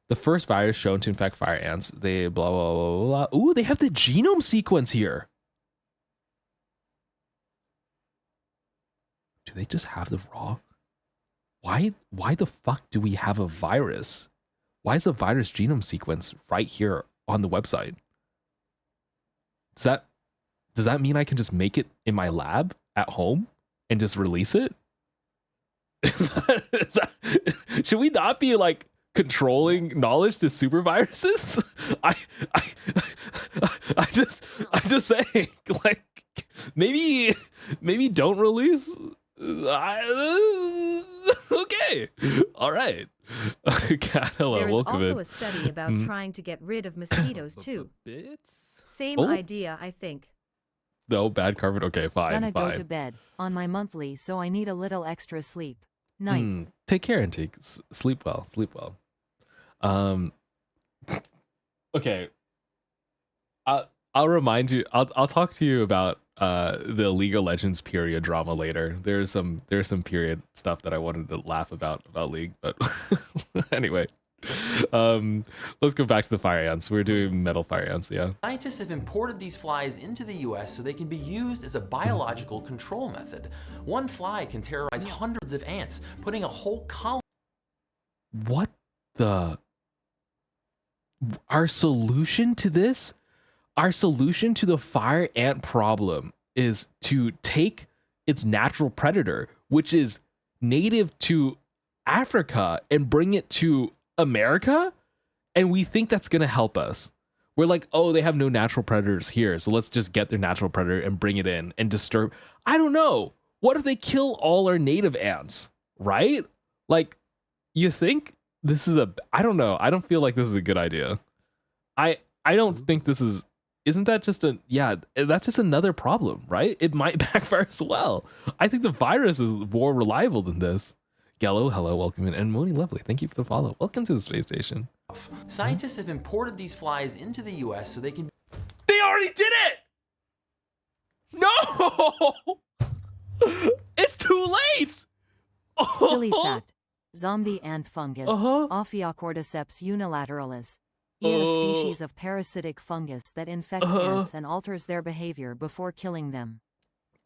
The first virus shown to infect fire ants, they blah, blah, blah, blah. Ooh, they have the genome sequence here. Do they just have the raw? Why the fuck do we have a virus? Why is the virus genome sequence right here on the website? Does that mean I can just make it in my lab at home and just release it? Should we not be like controlling knowledge to super viruses? I just saying, like, maybe don't release. Okay, all right. God, hello, there is welcome also in. a study about trying to get rid of mosquitoes too. Same idea, I think. No, bad carbon. Okay, fine, Gonna fine. go to bed on my monthly, so I need a little extra sleep. Night. Take care and sleep well. Sleep well. Okay. I'll remind you. I'll talk to you about the League of Legends period drama later. There's some period stuff that I wanted to laugh about League, but anyway. Let's go back to the fire ants. We're doing metal fire ants, yeah. Scientists have imported these flies into the US so they can be used as a biological control method. One fly can terrorize hundreds of ants, putting a whole colony. What the? Our solution to this? Our solution to the fire ant problem is to take its natural predator, which is native to Africa, and bring it to America, and we think that's gonna help us. We're like, oh, they have no natural predators here, so let's just get their natural predator and bring it in and disturb. I don't know. What if they kill all our native ants, right? Like, you think this is I don't know. I don't feel like this is a good idea. I don't think this is. Isn't that just that's just another problem, right? It might backfire as well. I think the virus is more reliable than this. Gello, hello, welcome in. And Mooney Lovely, thank you for the follow. Welcome to the space station. Scientists have imported these flies into the US so they can... They already did it! No! It's too late! Silly fact. Zombie ant fungus, Ophiocordyceps unilateralis, is a species of parasitic fungus that infects ants and alters their behavior before killing them.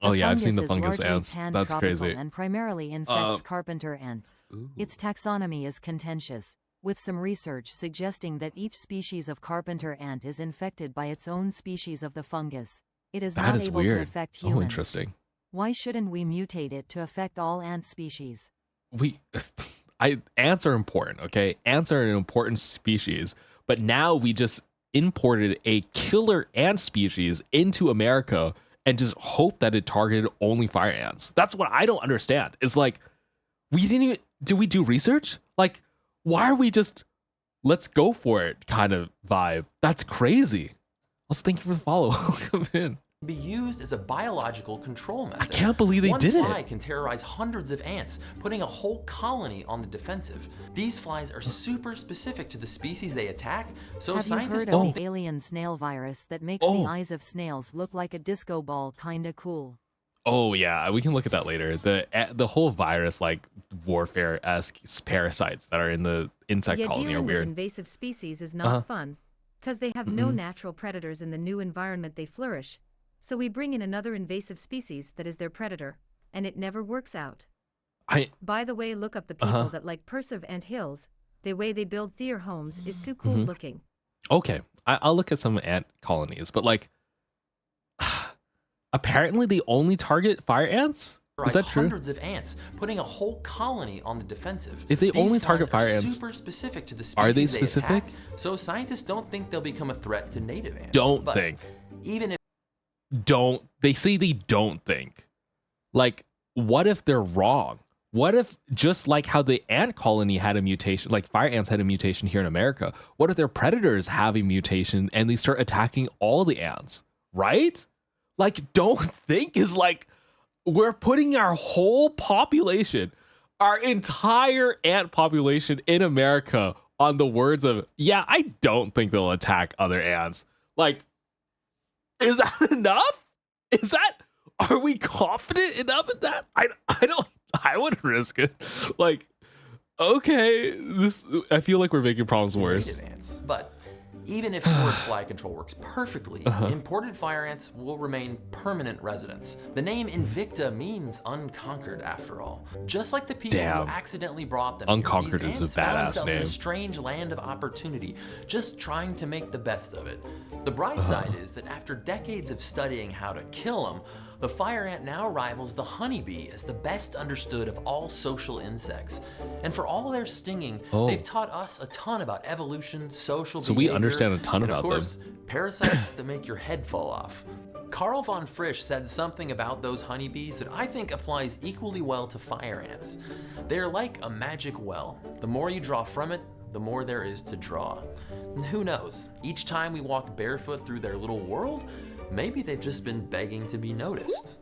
Oh yeah, I've seen the is fungus largely ants. That's pan-tropical crazy. And primarily infects carpenter ants. Its taxonomy is contentious, with some research suggesting that each species of carpenter ant is infected by its own species of the fungus. It is not able to affect humans. Oh, interesting. Why shouldn't we mutate it to affect all ant species? Ants are important, okay? Ants are an important species, but now we just imported a killer ant species into America and just hope that it targeted only fire ants. That's what I don't understand. It's like, we didn't even, did we do research? Like, why are we just, let's go for it kind of vibe? That's crazy. Also, thank you for the follow. Welcome in. Be used as a biological control method. I can't believe they did it. One fly can terrorize hundreds of ants, putting a whole colony on the defensive. These flies are super specific to the species they attack, so scientists don't... Have you heard of the alien snail virus that makes the eyes of snails look like a disco ball? Kinda cool. Oh yeah, we can look at that later. The whole virus, like warfare-esque parasites that are in the insect colony are weird. With invasive species is not fun, because they have no natural predators in the new environment they flourish. So we bring in another invasive species that is their predator, and it never works out. By the way, look up the people that like Persive Ant Hills. The way they build their homes is so cool looking. Okay, I'll look at some ant colonies, but like, apparently they only target fire ants? Is that true? Hundreds of ants, putting a whole colony on the defensive. If they only target fire ants, super specific to the species are they specific? Attack, so scientists don't think they'll become a threat to native ants. Even if they say they don't think. Like, what if they're wrong? What if, just like how the ant colony had a mutation, like fire ants had a mutation here in America, what if their predators have a mutation and they start attacking all the ants, right? Like, don't think is like, we're putting our whole population, our entire ant population in America on the words of, yeah, I don't think they'll attack other ants. Like, is that enough? Are we confident enough in that? I wouldn't risk it. Like, okay, I feel like we're making problems worse. But even if forward fly control works perfectly, imported fire ants will remain permanent residents. The name Invicta means unconquered, after all. Just like the people who accidentally brought them. Unconquered is a badass name. In a strange land of opportunity, just trying to make the best of it. The bright side is that after decades of studying how to kill them, the fire ant now rivals the honeybee as the best understood of all social insects. And for all their stinging, they've taught us a ton about evolution, social behavior, we understand a ton about them. And of course, parasites that make your head fall off. Carl von Frisch said something about those honeybees that I think applies equally well to fire ants. They're like a magic well. The more you draw from it, the more there is to draw. And who knows, each time we walk barefoot through their little world, Maybe they've just been begging to be noticed.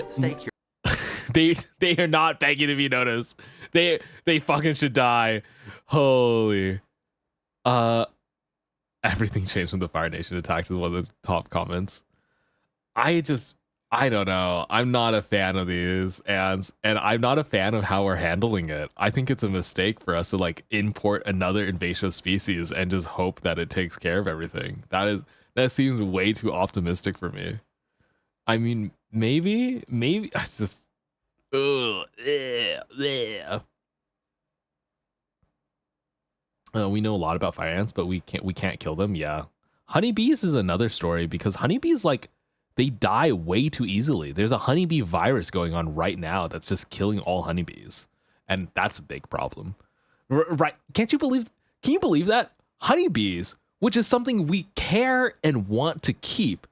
Stay curious. They are not begging to be noticed. They fucking should die. Holy. Everything changed when the Fire Nation attacks is one of the top comments. I don't know. I'm not a fan of these, and I'm not a fan of how we're handling it. I think it's a mistake for us to like import another invasive species and just hope that it takes care of everything. That seems way too optimistic for me. I mean, maybe it's just we know a lot about fire ants, but we can't kill them. Yeah, honeybees is another story because honeybees they die way too easily. There's a honeybee virus going on right now that's just killing all honeybees, and that's a big problem. Right? Can you believe that honeybees, which is something we care and want to keep,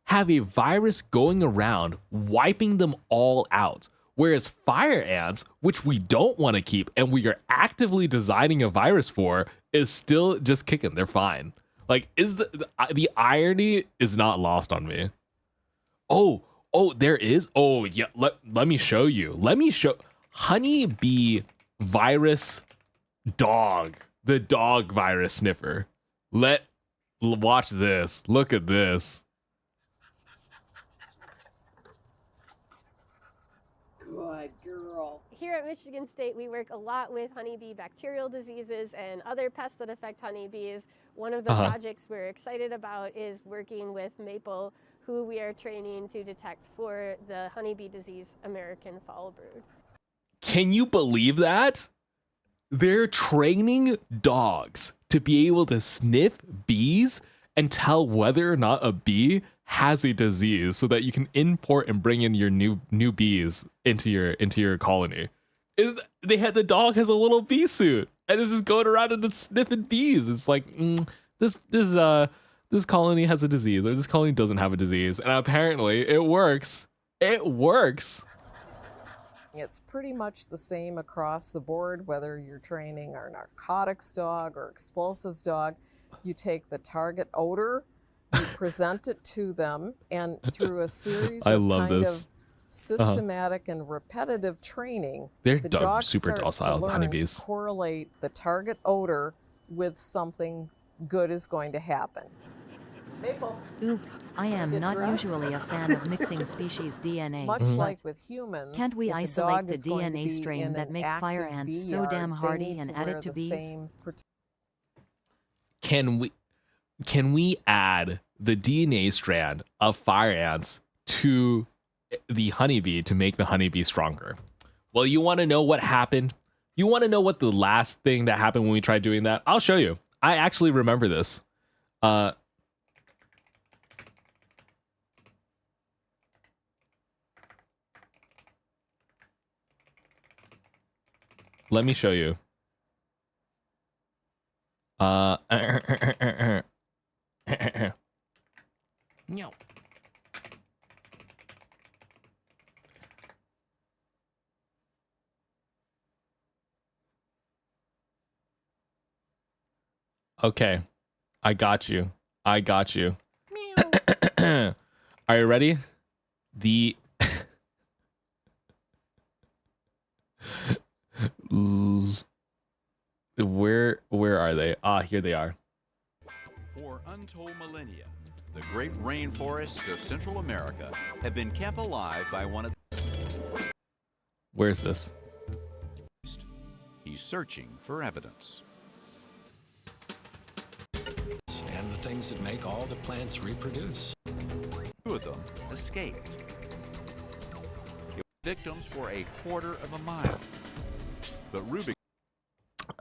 have a virus going around wiping them all out? Whereas fire ants, which we don't want to keep and we are actively designing a virus for, is still just kicking. They're fine. Like, is the irony is not lost on me. Oh, there is. Oh, yeah. Let me show you. Honeybee virus dog. The dog virus sniffer. Watch this. Look at this. Good girl. Here at Michigan State, we work a lot with honeybee bacterial diseases and other pests that affect honeybees. One of the projects we're excited about is working with Maple, who we are training to detect for the honeybee disease American foul brood. Can you believe that? They're training dogs to be able to sniff bees and tell whether or not a bee has a disease so that you can import and bring in your new bees into your colony. The dog has a little bee suit and is just going around and sniffing bees. It's like this colony has a disease, or this colony doesn't have a disease, and apparently it works. It works. It's pretty much the same across the board, whether you're training our narcotics dog or explosives dog. You take the target odor, you present it to them, and through a series of systematic and repetitive training, they're the dog super starts docile, to learn honeybees. to correlate the target odor with something good is going to happen. Maple. Oop, I am not usually a fan of mixing species DNA. Much like with humans, can't we if a isolate dog the is going to DNA be strain in that an make fire active ants bee so yard, damn they hardy need and to add wear it to the bees? same Can we add the DNA strand of fire ants to the honeybee to make the honeybee stronger? Well, you want to know what happened? You want to know what the last thing that happened when we tried doing that? I'll show you. I actually remember this. Let me show you. No. Okay, I got you. Are you ready? Where are they? Here they are. For untold millennia, the great rainforests of Central America have been kept alive by one of... Where's this? He's searching for evidence. And the things that make all the plants reproduce. 2 of them escaped. Victims for a quarter of a mile. But Rubik...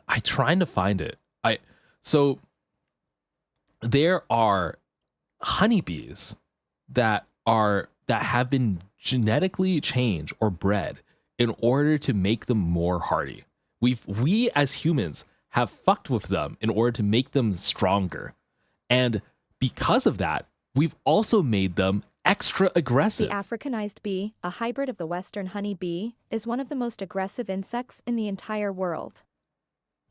I'm trying to find it. So there are honeybees that have been genetically changed or bred in order to make them more hardy. We as humans have fucked with them in order to make them stronger. And because of that, we've also made them extra aggressive. The Africanized bee, a hybrid of the western honey bee, is one of the most aggressive insects in the entire world.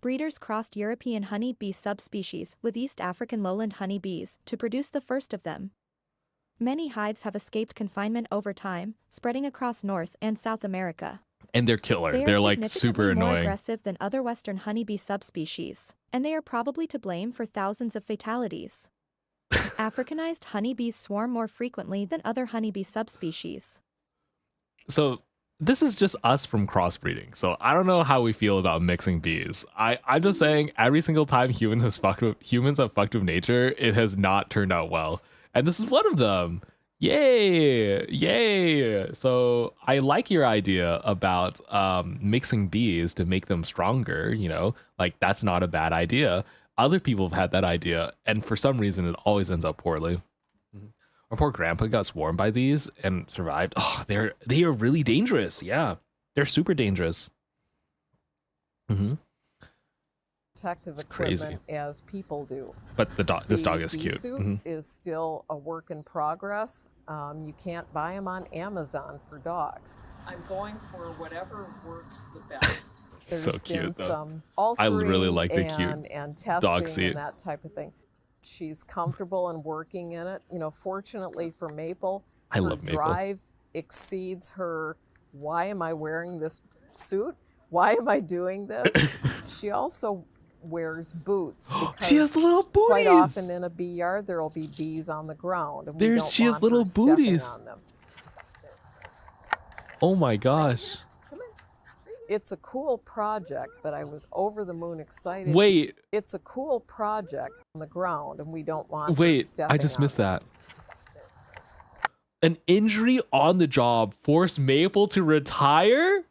Breeders crossed European honey bee subspecies with East African lowland honey bees to produce the first of them. Many hives have escaped confinement over time, spreading across North and South America. And they're killer. They are They're like super significantly more annoying. aggressive than other western honeybee subspecies, and they are probably to blame for thousands of fatalities. Africanized honeybees swarm more frequently than other honeybee subspecies. So this is just us from crossbreeding. So I don't know how we feel about mixing bees. I'm just saying every single time humans have fucked with nature, it has not turned out well. And this is one of them. Yay! Yay! So I like your idea about mixing bees to make them stronger, you know, like that's not a bad idea. Other people have had that idea, and for some reason it always ends up poorly. Our poor grandpa got swarmed by these and survived. Oh, they are really dangerous. Yeah, they're super dangerous. Protective It's equipment crazy. as people do. But this dog is bee cute. suit is still a work in progress. You can't buy them on Amazon for dogs. I'm going for whatever works the best. There's So been cute, though. some I really altering like the cute and dog testing seat. and that type of thing. She's comfortable and working in it. You know, fortunately for Maple, I her love Maple. drive exceeds her. Why am I wearing this suit? Why am I doing this? She also wears boots because She has the little quite booties. often in a bee yard there will be bees on the ground and we don't She has want little her stepping booties. on them. Oh my gosh. It's a cool project, but I was over the moon excited. Wait. It's a cool project on the ground and we don't want her Wait, stepping I just on missed them. that. An injury on the job forced Maple to retire?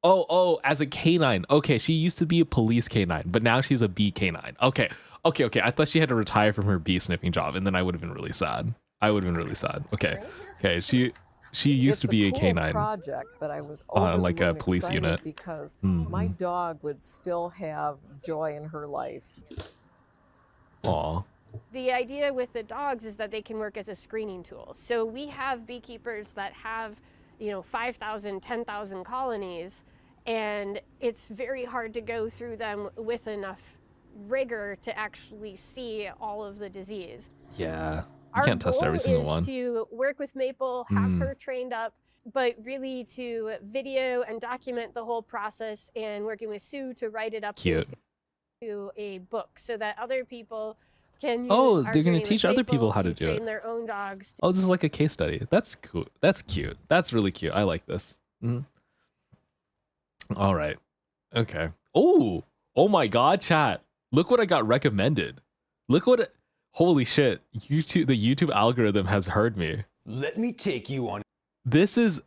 Oh, as a canine. Okay, she used to be a police canine, but now she's a bee canine. Okay. I thought she had to retire from her bee sniffing job, and then I would have been really sad. Okay. She used to be a cool canine. Project, but I was over the like a moon police excited unit. because Mhm. my dog would still have joy in her life. Aw. The idea with the dogs is that they can work as a screening tool. So we have beekeepers that have, 5,000, 10,000 colonies, and it's very hard to go through them with enough rigor to actually see all of the disease. Yeah. You Our can't test every goal single is one. to work with Maple, have her trained up, but really to video and document the whole process, and working with Sue to write it up Cute. into a book so that other people can use Oh, our they're gonna training with teach other people Maple how to do train it. their own dogs. Oh, this is like a case study. That's cool. That's cute. That's really cute. I like this. All right. Okay. Oh my God, chat. Look what I got recommended. Holy shit. The YouTube algorithm has heard me. Let me take you on. This is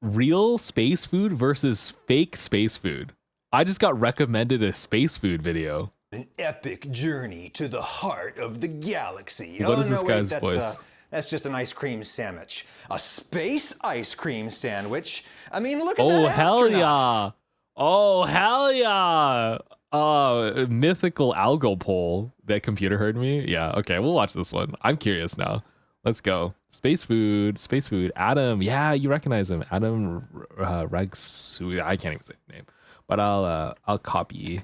real space food versus fake space food. I just got recommended a space food video. An epic journey to the heart of the galaxy. What is this guy's that's, voice? That's just an ice cream sandwich. A space ice cream sandwich? I mean, look at Oh, that hell astronaut. yeah. Oh, hell yeah. Mythical algal pole. That computer heard me? Yeah, okay, we'll watch this one. I'm curious now. Let's go. Space food. Adam. Yeah, you recognize him. Adam Ragsu. I can't even say his name. But I'll copy.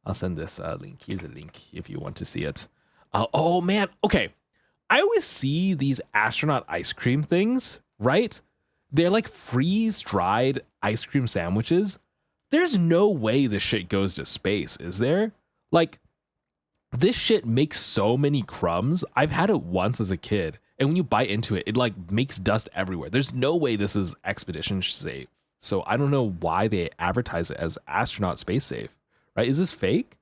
I'll send this link. Here's a link if you want to see it. Oh man. Okay. I always see these astronaut ice cream things, right? They're like freeze-dried ice cream sandwiches. There's no way this shit goes to space, is there? Like, this shit makes so many crumbs. I've had it once as a kid, and when you bite into it, it like makes dust everywhere. There's no way this is expedition safe. So I don't know why they advertise it as astronaut space safe, right? Is this fake?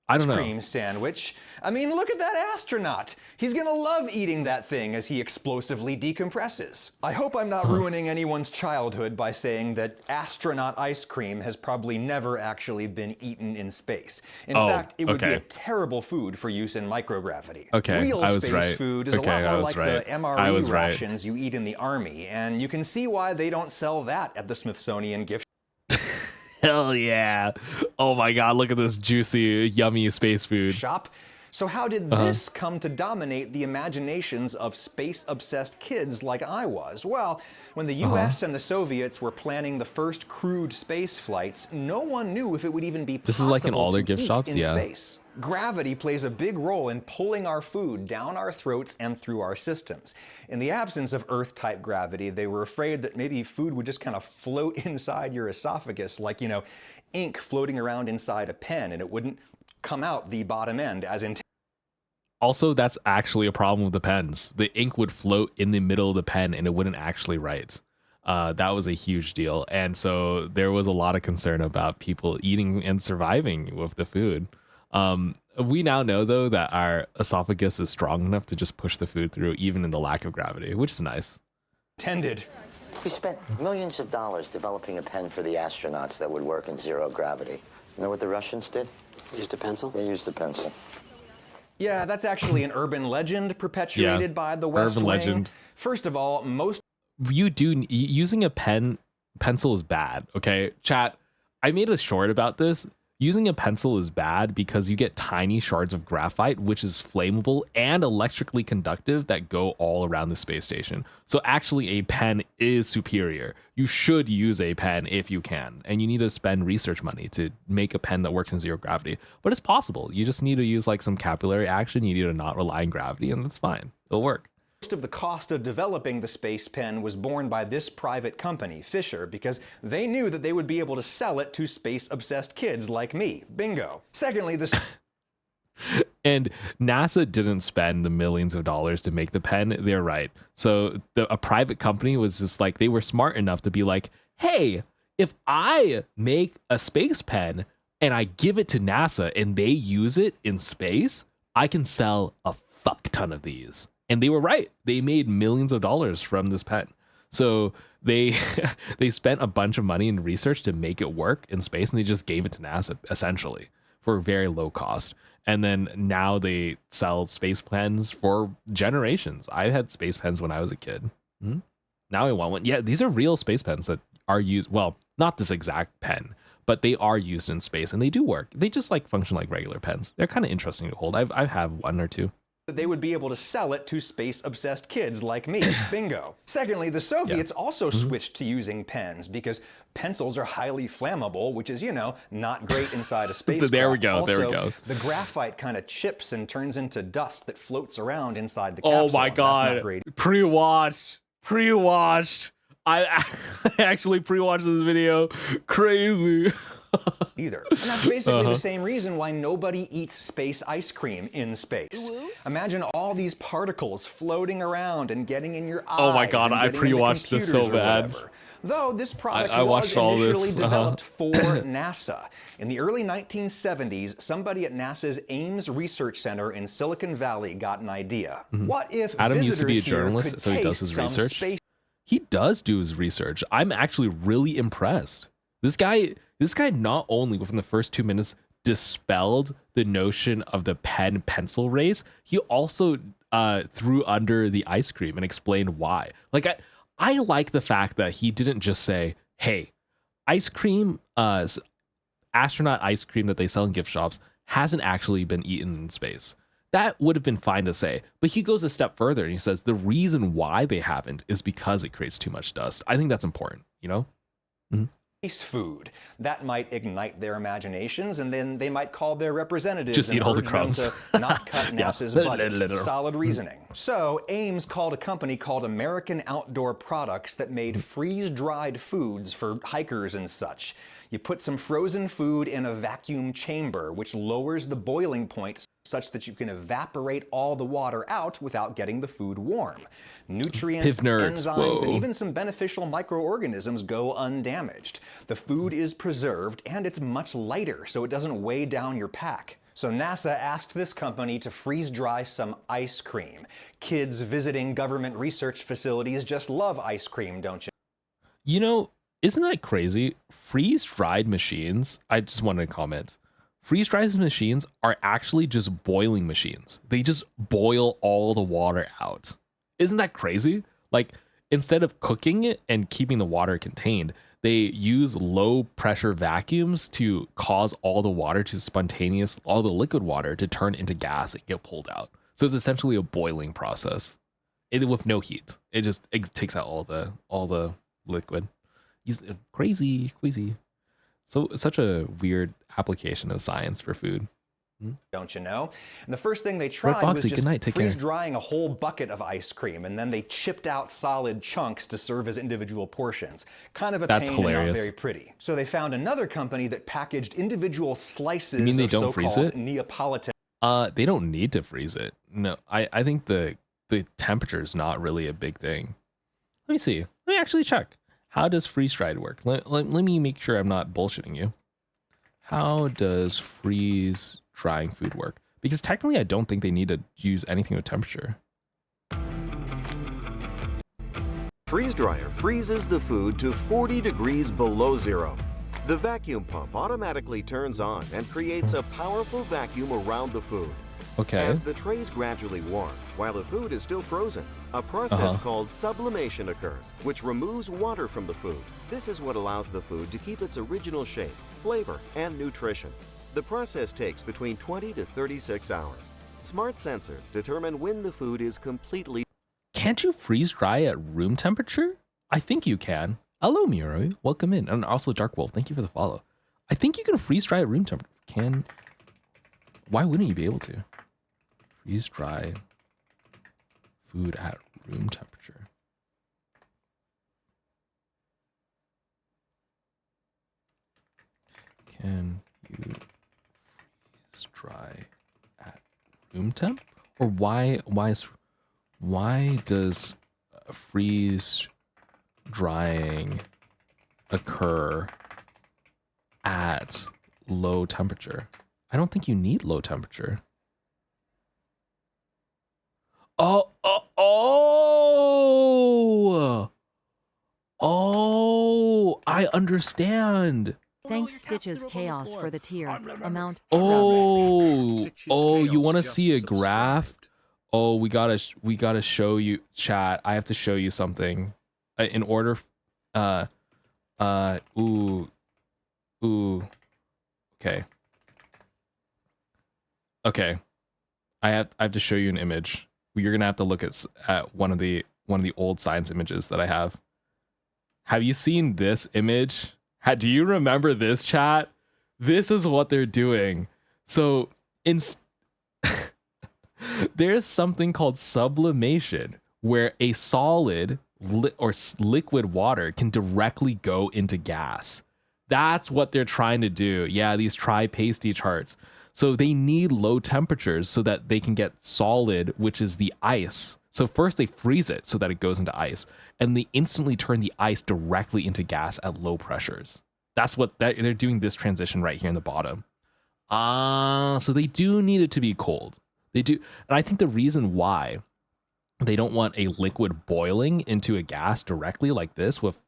I don't know. Cream sandwich. I mean, look at that astronaut. He's gonna love eating that thing as he explosively decompresses. I hope I'm not ruining anyone's childhood by saying that astronaut ice cream has probably never actually been eaten in space. In fact, it would be a terrible food for use in microgravity. Okay, Real I was space right. food is Okay, a lot I more was like right. the I MRE was right. rations you eat in the army, and you can see why they don't sell that at the Smithsonian gift Hell yeah. Oh my God, look at this juicy, yummy space food. shop. So how did this come to dominate the imaginations of space-obsessed kids like I was? Well, when the US and the Soviets were planning the first crewed space flights, no one knew if it would even be This is possible like in all their to gift eat shops? in Yeah. space. Gravity plays a big role in pulling our food down our throats and through our systems. In the absence of Earth-type gravity, they were afraid that maybe food would just kind of float inside your esophagus, like, you know, ink floating around inside a pen, and it wouldn't come out the bottom end as intended. Also, that's actually a problem with the pens. The ink would float in the middle of the pen and it wouldn't actually write. That was a huge deal. And so there was a lot of concern about people eating and surviving with the food. We now know, though, that our esophagus is strong enough to just push the food through, even in the lack of gravity, which is nice. Intended. We spent millions of dollars developing a pen for the astronauts that would work in zero gravity. You know what the Russians did? Used a pencil? They used a pencil. Yeah, that's actually an urban legend perpetuated by the West Wing. Legend. First of all, using a pencil is bad, okay? Chat, I made a short about this. Using a pencil is bad because you get tiny shards of graphite, which is flammable and electrically conductive, that go all around the space station. So actually a pen is superior. You should use a pen if you can, and you need to spend research money to make a pen that works in zero gravity. But it's possible. You just need to use like some capillary action. You need to not rely on gravity, and that's fine. It'll work. Most of the cost of developing the space pen was borne by this private company, Fisher, because they knew that they would be able to sell it to space-obsessed kids like me. Bingo. Secondly, And NASA didn't spend the millions of dollars to make the pen. They're right. So a private company was just like, they were smart enough to be like, hey, if I make a space pen and I give it to NASA and they use it in space, I can sell a fuck ton of these. And they were right. They made millions of dollars from this pen. So they they spent a bunch of money in research to make it work in space, and they just gave it to NASA essentially for very low cost. And then now they sell space pens for generations. I had space pens when I was a kid. Now I want one. Yeah, these are real space pens that are used. Well, not this exact pen, but they are used in space and they do work. They just like function like regular pens. They're kind of interesting to hold. I have one or two. They would be able to sell it to space-obsessed kids like me. Bingo. Secondly, the Soviets also switched to using pens because pencils are highly flammable, which is, you know, not great inside a spacecraft. There we go. Also, there we go. The graphite kind of chips and turns into dust that floats around inside the capsule. Oh my God. That's not great. Pre-watched. I actually pre-watched this video. Crazy. Either. And that's basically the same reason why nobody eats space ice cream in space. Imagine all these particles floating around and getting in your eyes. Oh my God, I pre-watched this so bad. Though this product I was watched all initially this. developed for NASA. In the early 1970s, somebody at NASA's Ames Research Center in Silicon Valley got an idea. What if Adam used to be a visitors here journalist, could so he does taste his some research. space He does do his research. I'm actually really impressed. This guy not only within the first 2 minutes dispelled the notion of the pen pencil race, he also threw under the ice cream and explained why. Like I like the fact that he didn't just say, hey, ice cream, astronaut ice cream that they sell in gift shops hasn't actually been eaten in space. That would have been fine to say, but he goes a step further and he says the reason why they haven't is because it creates too much dust. I think that's important, you know? food. That might ignite their imaginations, and then they might call their representatives Just and eat all the urge them crumbs. to not cut Yeah. NASA's budget. Solid reasoning. So Ames called a company called American Outdoor Products that made freeze-dried foods for hikers and such. You put some frozen food in a vacuum chamber, which lowers the boiling point such that you can evaporate all the water out without getting the food warm. Nutrients, enzymes, and even some beneficial microorganisms go undamaged. The food is preserved and it's much lighter, so it doesn't weigh down your pack. So NASA asked this company to freeze dry some ice cream. Kids visiting government research facilities just love ice cream, don't you? You know, isn't that crazy? Freeze-dried machines, I just wanted to comment. Freeze-dried machines are actually just boiling machines. They just boil all the water out. Isn't that crazy? Like, instead of cooking it and keeping the water contained, they use low pressure vacuums to cause all the water to all the liquid water to turn into gas and get pulled out. So it's essentially a boiling process. With no heat. It takes out all the liquid. Crazy. So such a weird application of science for food. don't you know? And the first thing they tried was just freeze drying a whole bucket of ice cream, and then they chipped out solid chunks to serve as individual portions. Kind of a pain and not very pretty. So they found another company that packaged individual slices of so-called Neapolitan. They don't need to freeze it. No, I think the temperature is not really a big thing. Let me see. Let me actually check. How does freeze-dried work? Let me make sure I'm not bullshitting you. How does freeze drying food work? Because technically I don't think they need to use anything with temperature. Freeze dryer freezes the food to 40 degrees below zero. The vacuum pump automatically turns on and creates a powerful vacuum around the food. Okay. As the trays gradually warm, while the food is still frozen, a process called sublimation occurs, which removes water from the food. This is what allows the food to keep its original shape, flavor, and nutrition. The process takes between 20 to 36 hours. Smart sensors determine when the food is completely... Can't you freeze dry at room temperature? I think you can. Hello, Miro. Welcome in. And also Dark Wolf, thank you for the follow. I think you can freeze dry at room temperature. Why wouldn't you be able to? Freeze dry food at room temperature. Can you freeze dry at room temp? Or why does freeze drying occur at low temperature? I don't think you need low temperature. Oh, I understand. Thanks Stitches Chaos for the tier amount. You want to see a graph? Oh, we gotta show you, chat. I have to show you something. In order, okay. I have to show you an image. You're gonna have to look at one of the old science images that I have. Have you seen this image? Do you remember this, chat? This is what they're doing. So there's something called sublimation, where a solid or liquid water can directly go into gas. That's what they're trying to do. Yeah, these tri-pasty charts. So they need low temperatures so that they can get solid, which is the ice. So first they freeze it so that it goes into ice, and they instantly turn the ice directly into gas at low pressures. That's what they're doing, this transition right here in the bottom. So they do need it to be cold. They do. And I think the reason why they don't want a liquid boiling into a gas directly like this with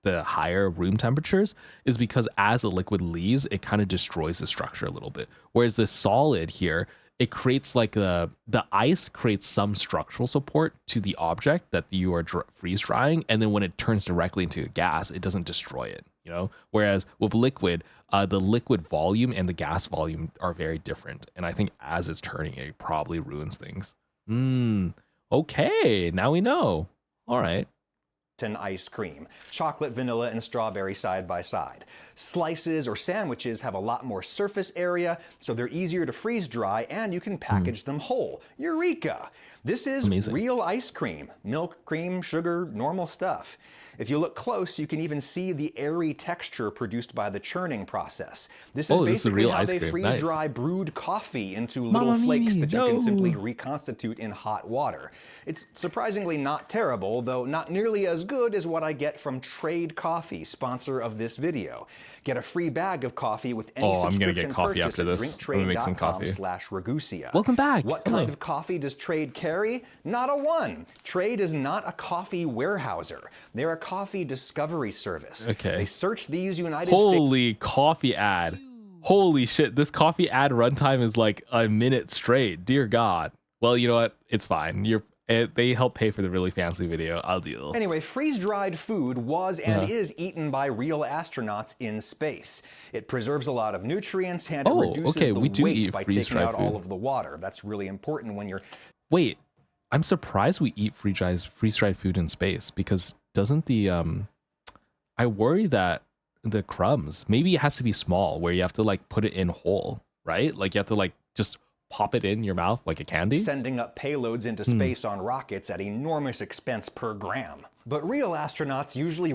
the higher room temperatures is because as the liquid leaves, it kind of destroys the structure a little bit. Whereas the solid here, it creates like the ice creates some structural support to the object that you are freeze drying. And then when it turns directly into a gas, it doesn't destroy it, you know? Whereas with liquid, the liquid volume and the gas volume are very different. And I think as it's turning, it probably ruins things. Okay, now we know. All right. Ice cream, chocolate, vanilla, and strawberry side by side. Slices or sandwiches have a lot more surface area, so they're easier to freeze dry, and you can package them whole. Eureka! This is real ice cream. Milk, cream, sugar, normal stuff. If you look close, you can even see the airy texture produced by the churning process. This is basically how they freeze dry brewed coffee into little flakes that you can simply reconstitute in hot water. It's surprisingly not terrible, though not nearly as good as what I get from Trade Coffee, sponsor of this video. Get a free bag of coffee with any subscription purchase at drinktrade.com/Ragusia. Welcome back. What kind of coffee does Trade carry? Not a one. Trade is not a coffee warehouser. They're a coffee discovery service. Okay. They search these United States. Holy coffee ad. Holy shit. This coffee ad runtime is like a minute straight. Dear God. Well, you know what? It's fine. They help pay for the really fancy video. I'll deal. Anyway, freeze-dried food was and is eaten by real astronauts in space. It preserves a lot of nutrients and it reduces the weight by taking out all of the water. That's really important when you're... Wait, I'm surprised we eat freeze-dried food in space because doesn't the... I worry that the crumbs, maybe it has to be small where you have to like put it in whole, right? Like you have to like just pop it in your mouth like a candy? Sending up payloads into space on rockets at enormous expense per gram. But real astronauts usually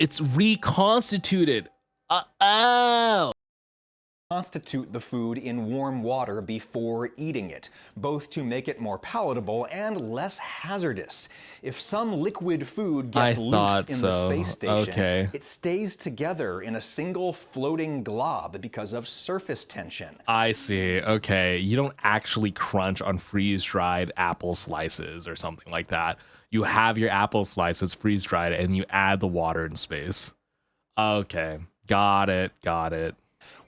it's reconstituted. Constitute the food in warm water before eating it, both to make it more palatable and less hazardous. If some liquid food gets loose in the space station, it stays together in a single floating glob because of surface tension. I see. Okay. You don't actually crunch on freeze-dried apple slices or something like that. You have your apple slices freeze-dried and you add the water in space. Okay. Got it.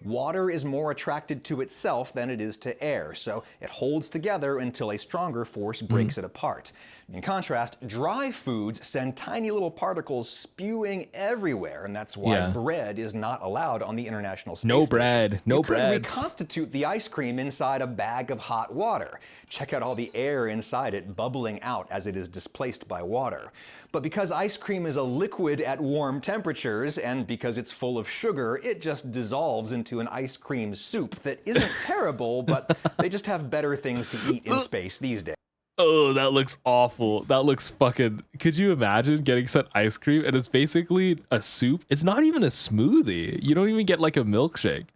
Water is more attracted to itself than it is to air, so it holds together until a stronger force breaks it apart. In contrast, dry foods send tiny little particles spewing everywhere, and that's why bread is not allowed on the International Space Station. No you bread. could reconstitute the ice cream inside a bag of hot water. Check out all the air inside it bubbling out as it is displaced by water. But because ice cream is a liquid at warm temperatures, and because it's full of sugar, it just dissolves into an ice cream soup that isn't terrible, but they just have better things to eat in space these days. Oh, that looks awful. That looks fucking... Could you imagine getting some ice cream and it's basically a soup? It's not even a smoothie. You don't even get like a milkshake.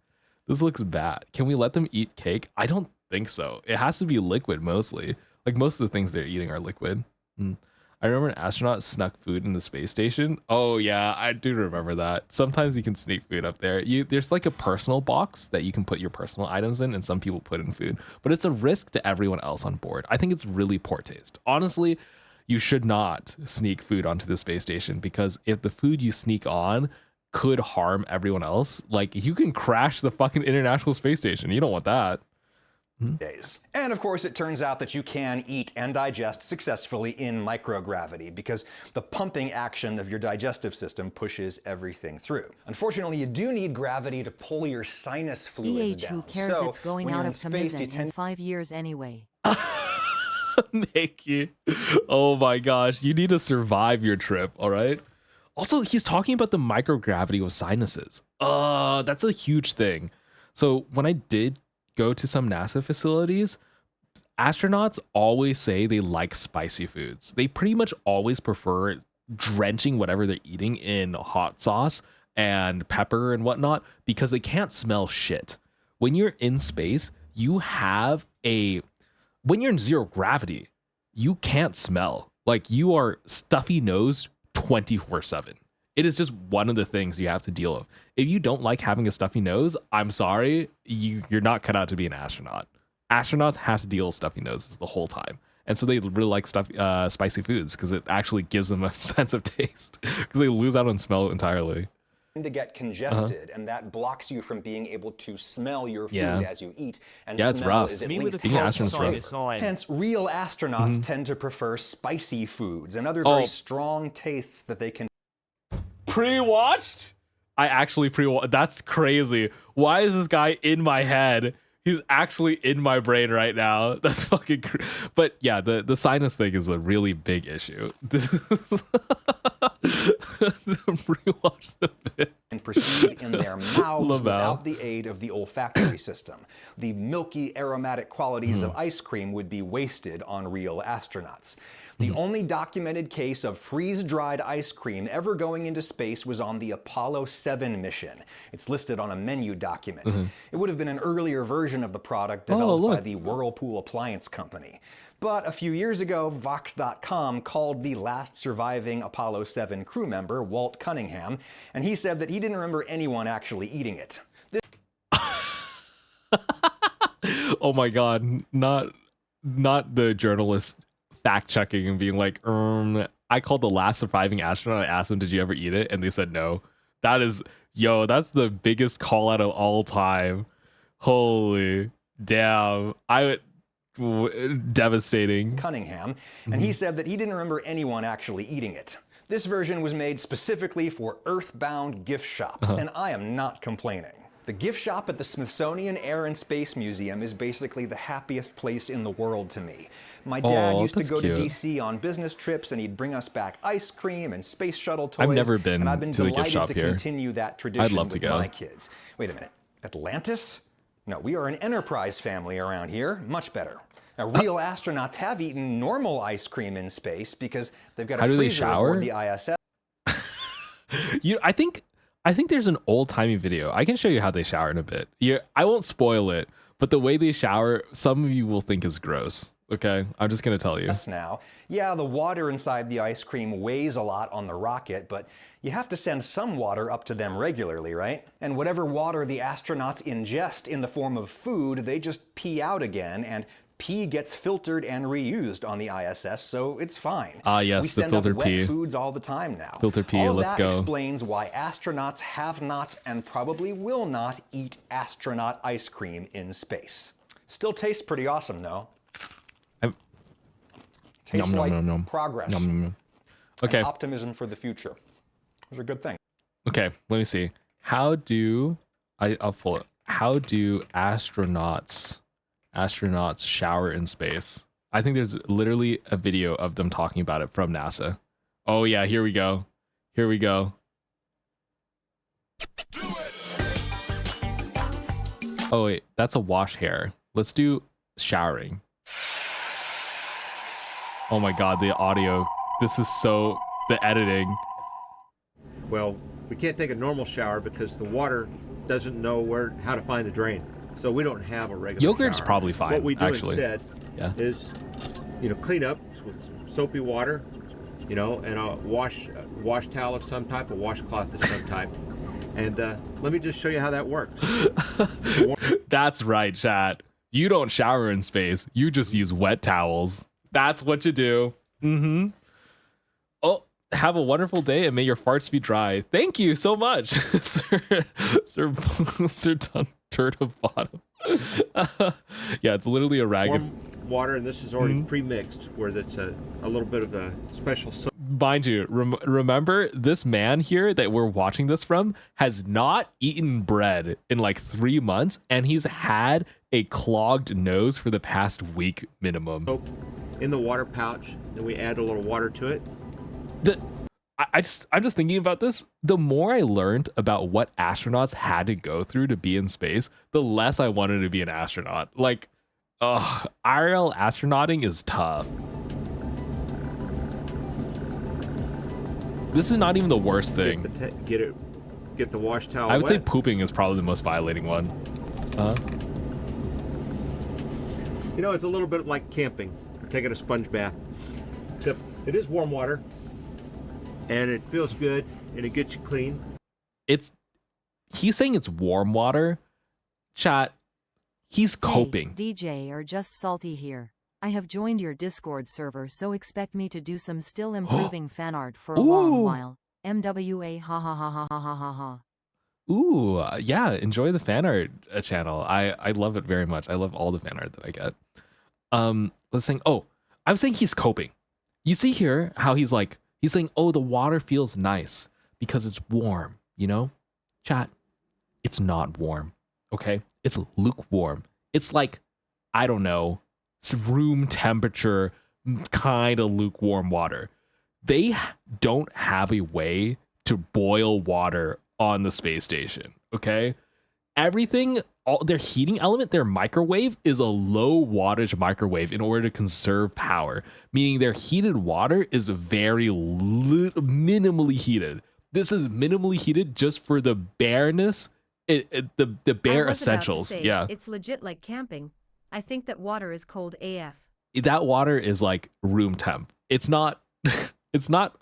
This looks bad. Can we let them eat cake? I don't think so. It has to be liquid mostly. Like most of the things they're eating are liquid. I remember an astronaut snuck food in the space station. Oh yeah, I do remember that. Sometimes you can sneak food up there. There's like a personal box that you can put your personal items in, and some people put in food, but it's a risk to everyone else on board. I think it's really poor taste. Honestly, you should not sneak food onto the space station, because if the food you sneak on could harm everyone else, like you can crash the fucking International Space Station. You don't want that. Days. And of course, it turns out that you can eat and digest successfully in microgravity, because the pumping action of your digestive system pushes everything through. Unfortunately, you do need gravity to pull your sinus fluids down. Who cares? So, it's going when out you're of space, commission in 5 years anyway. Nikki. Oh my gosh. You need to survive your trip, all right? Also, he's talking about the microgravity of sinuses. That's a huge thing. So when I did go to some NASA facilities, astronauts always say they like spicy foods. They pretty much always prefer drenching whatever they're eating in hot sauce and pepper and whatnot, because they can't smell shit. When you're in space, when you're in zero gravity, you can't smell. Like, you are stuffy nosed 24/7. It is just one of the things you have to deal with. If you don't like having a stuffy nose, I'm sorry, you're not cut out to be an astronaut. Astronauts have to deal with stuffy noses the whole time. And so they really like spicy foods, because it actually gives them a sense of taste, because they lose out on smell entirely. To get congested, and that blocks you from being able to smell your food as you eat. And it's smell rough. is at Being least an astronaut's rough. Hence, real astronauts tend to prefer spicy foods and other very strong tastes that they can pre-watched? I actually pre-watched. That's crazy. Why is this guy in my head? He's actually in my brain right now. That's fucking but yeah, the sinus thing is a really big issue. Rewatch the bit. And perceive in their mouths without the aid of the olfactory system. The milky aromatic qualities of ice cream would be wasted on real astronauts. The only documented case of freeze-dried ice cream ever going into space was on the Apollo 7 mission. It's listed on a menu document. It would have been an earlier version of the product developed by the Whirlpool Appliance Company. But a few years ago, Vox.com called the last surviving Apollo 7 crew member, Walt Cunningham, and he said that he didn't remember anyone actually eating it. Oh my god, not the journalist fact-checking and being like, I called the last surviving astronaut, I asked them, did you ever eat it? And they said no. That's the biggest call out of all time. Holy damn. Devastating. Cunningham, and he said that he didn't remember anyone actually eating it. This version was made specifically for Earthbound gift shops, and I am not complaining. The gift shop at the Smithsonian Air and Space Museum is basically the happiest place in the world to me. My dad used to go to DC on business trips, and he'd bring us back ice cream and space shuttle toys. I've never been and I've been to the gift delighted shop to here. continue that tradition I'd love to with go. my kids. Wait a minute, Atlantis? No, we are an enterprise family around here. Much better. Now, real astronauts have eaten normal ice cream in space because they've got a freezer aboard the ISS. I think there's an old-timey video. I can show you how they shower in a bit. Yeah, I won't spoil it, but the way they shower, some of you will think is gross. Okay, I'm just gonna tell you. Now, yeah, the water inside the ice cream weighs a lot on the rocket, but you have to send some water up to them regularly, right? And whatever water the astronauts ingest in the form of food, they just pee out again, and pee gets filtered and reused on the ISS, so it's fine. Yes, we the send filtered up pee. wet foods all the time now. Filtered pee, all let's that go. Explains why astronauts have not and probably will not eat astronaut ice cream in space. Still tastes pretty awesome, though. Tastes like progress. Okay. And optimism for the future. Those are good things. Okay, let me see. I'll pull it. How do astronauts shower in space? I think there's literally a video of them talking about it from NASA. Oh yeah, here we go. Here we go. Oh wait, that's a wash hair. Let's do showering. Oh my god, the audio. This is so... the editing. Well, we can't take a normal shower because the water doesn't know how to find the drain. So we don't have a regular Yogurt's shower. probably fine, What we do actually. instead is, clean up with some soapy water, and a wash towel of some type, a washcloth of some type. And let me just show you how that works. That's right, chat. You don't shower in space. You just use wet towels. That's what you do. Mm-hmm. Oh, have a wonderful day and may your farts be dry. Thank you so much, Sir Turtle Bottom. Yeah, it's literally a rag. Warm water, and this is already pre-mixed, where that's a little bit of a special soap. Mind you, remember this man here that we're watching this from has not eaten bread in like 3 months, and he's had a clogged nose for the past week minimum. In the water pouch, then we add a little water to it. I'm just thinking about this. The more I learned about what astronauts had to go through to be in space, the less I wanted to be an astronaut. Like, IRL astronauting is tough. This is not even the worst thing. Get the wash towel I would say wet. pooping is probably the most violating one. It's a little bit like camping or taking a sponge bath, except it is warm water and it feels good and it gets you clean. He's saying it's warm water. Chat, he's coping. Hey, DJ or just salty here. I have joined your Discord server, so expect me to do some still improving fan art for a long while. MWA ha ha ha ha ha ha ha ha. Ooh, yeah, enjoy the fan art channel. I love it very much. I love all the fan art that I get. I was saying he's coping. You see here how he's saying, oh, the water feels nice because it's warm, Chat, it's not warm, okay? It's lukewarm. It's like, I don't know, it's room temperature kind of lukewarm water. They don't have a way to boil water on the space station, okay? Everything, all their heating element, their microwave is a low wattage microwave in order to conserve power, meaning their heated water is very minimally heated. This is minimally heated just for the bareness, the bare essentials. Yeah, it's legit like camping. I think that water is cold AF. That water is like room temp. It's not it's not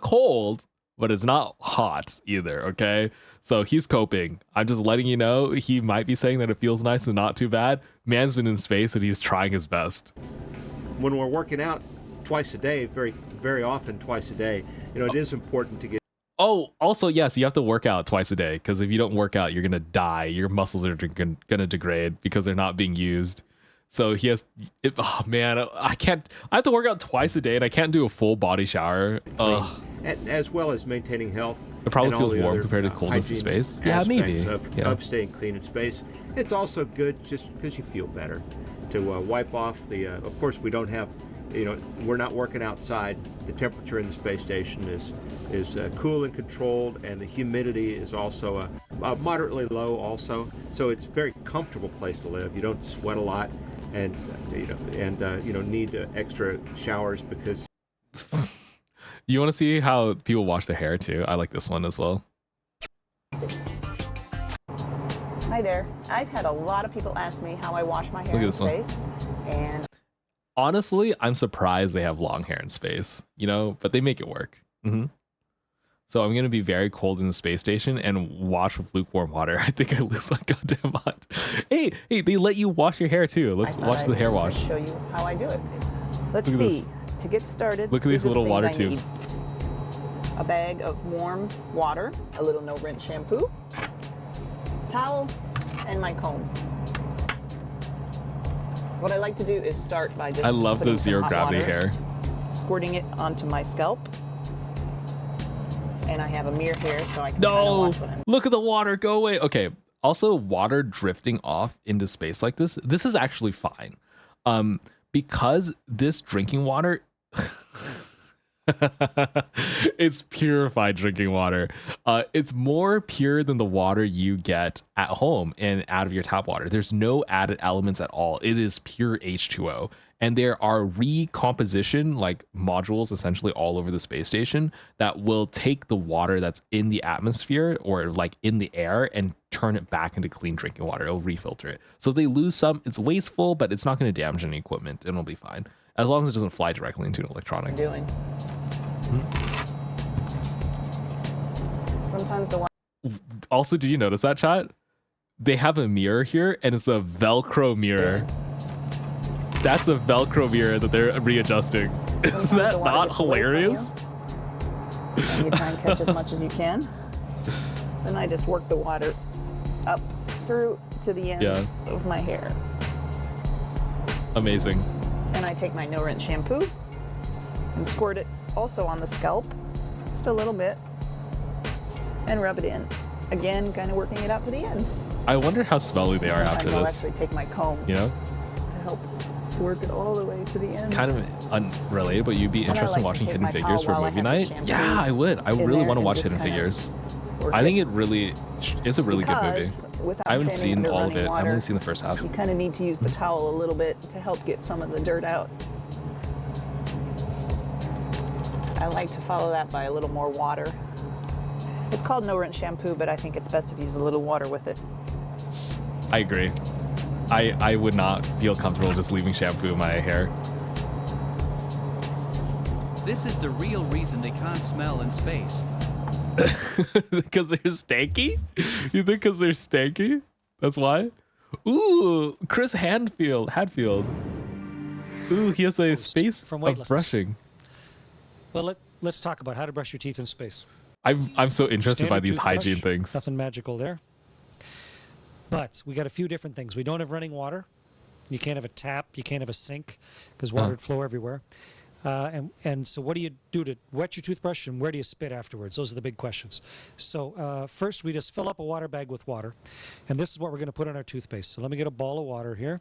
cold, but it's not hot either, okay? So he's coping. I'm just letting you know he might be saying that it feels nice and not too bad. Man's been in space and he's trying his best. When we're working out twice a day, very, very often twice a day, it is important to get... Oh, also, yes, you have to work out twice a day, because if you don't work out, you're going to die. Your muscles are going to degrade because they're not being used. So he has, oh man, I have to work out twice a day and I can't do a full body shower. As well as maintaining health. It probably feels warm compared to coldness in space. Yeah, maybe. Of staying clean in space. It's also good just because you feel better to wipe off the, of course we don't have we're not working outside. The temperature in the space station is cool and controlled, and the humidity is also moderately low also. So it's a very comfortable place to live. You don't sweat a lot, and need extra showers because. You want to see how people wash their hair too? I like this one as well. Hi there. I've had a lot of people ask me how I wash my hair in space, and honestly, I'm surprised they have long hair in space, but they make it work. So I'm gonna be very cold in the space station and wash with lukewarm water. I think I lose my goddamn mind. Hey, they let you wash your hair too. Let's watch the hair wash. Show you how I do it. Let's see. To get started, look at these little water tubes. A bag of warm water, a little no-rinse shampoo, towel, and my comb. What I like to do is start by just I love the zero gravity hair. Squirting it onto my scalp. And I have a mirror here so I can watch what I'm look at the water go away. Okay. Also, water drifting off into space like this is actually fine. Because this drinking water it's purified drinking water. It's more pure than the water you get at home and out of your tap water. There's no added elements at all. It is pure H2O. And there are recomposition modules essentially all over the space station that will take the water that's in the atmosphere or in the air and turn it back into clean drinking water. It'll refilter it. So if they lose some, it's wasteful, but it's not going to damage any equipment and it'll be fine. As long as it doesn't fly directly into an electronic. Sometimes the Also, did you notice that, chat? They have a mirror here and it's a Velcro mirror. That's a Velcro mirror that they're readjusting. Is that not hilarious? And you try and catch as much as you can. Then I just work the water up through to the end of my hair. Amazing. And I take my no-rinse shampoo and squirt it also on the scalp, just a little bit, and rub it in. Again, kind of working it out to the ends. I wonder how smelly they are after I'll this. actually take my comb to help work it all the way to the ends. Kind of unrelated, but you'd be interested in watching Hidden Figures for movie night? Yeah, I would. I really want to watch Hidden Figures. I think it's a really good movie. I haven't seen all of it. I've only seen the first half. You kind of need to use the towel a little bit to help get some of the dirt out. I like to follow that by a little more water. It's called no-rinse shampoo, but I think it's best if you use a little water with it. I agree. I would not feel comfortable just leaving shampoo in my hair. This is the real reason they can't smell in space. Because they're stanky? You think because they're stanky? That's why? Ooh, Chris Hadfield. Ooh, he has a space of brushing. Well, let's talk about how to brush your teeth in space. I'm so interested by these toothbrush, hygiene things. Nothing magical there. But we got a few different things. We don't have running water. You can't have a tap. You can't have a sink because water would flow everywhere. And so what do you do to wet your toothbrush, and where do you spit afterwards? Those are the big questions. So first, we just fill up a water bag with water. And this is what we're going to put on our toothpaste. So let me get a ball of water here.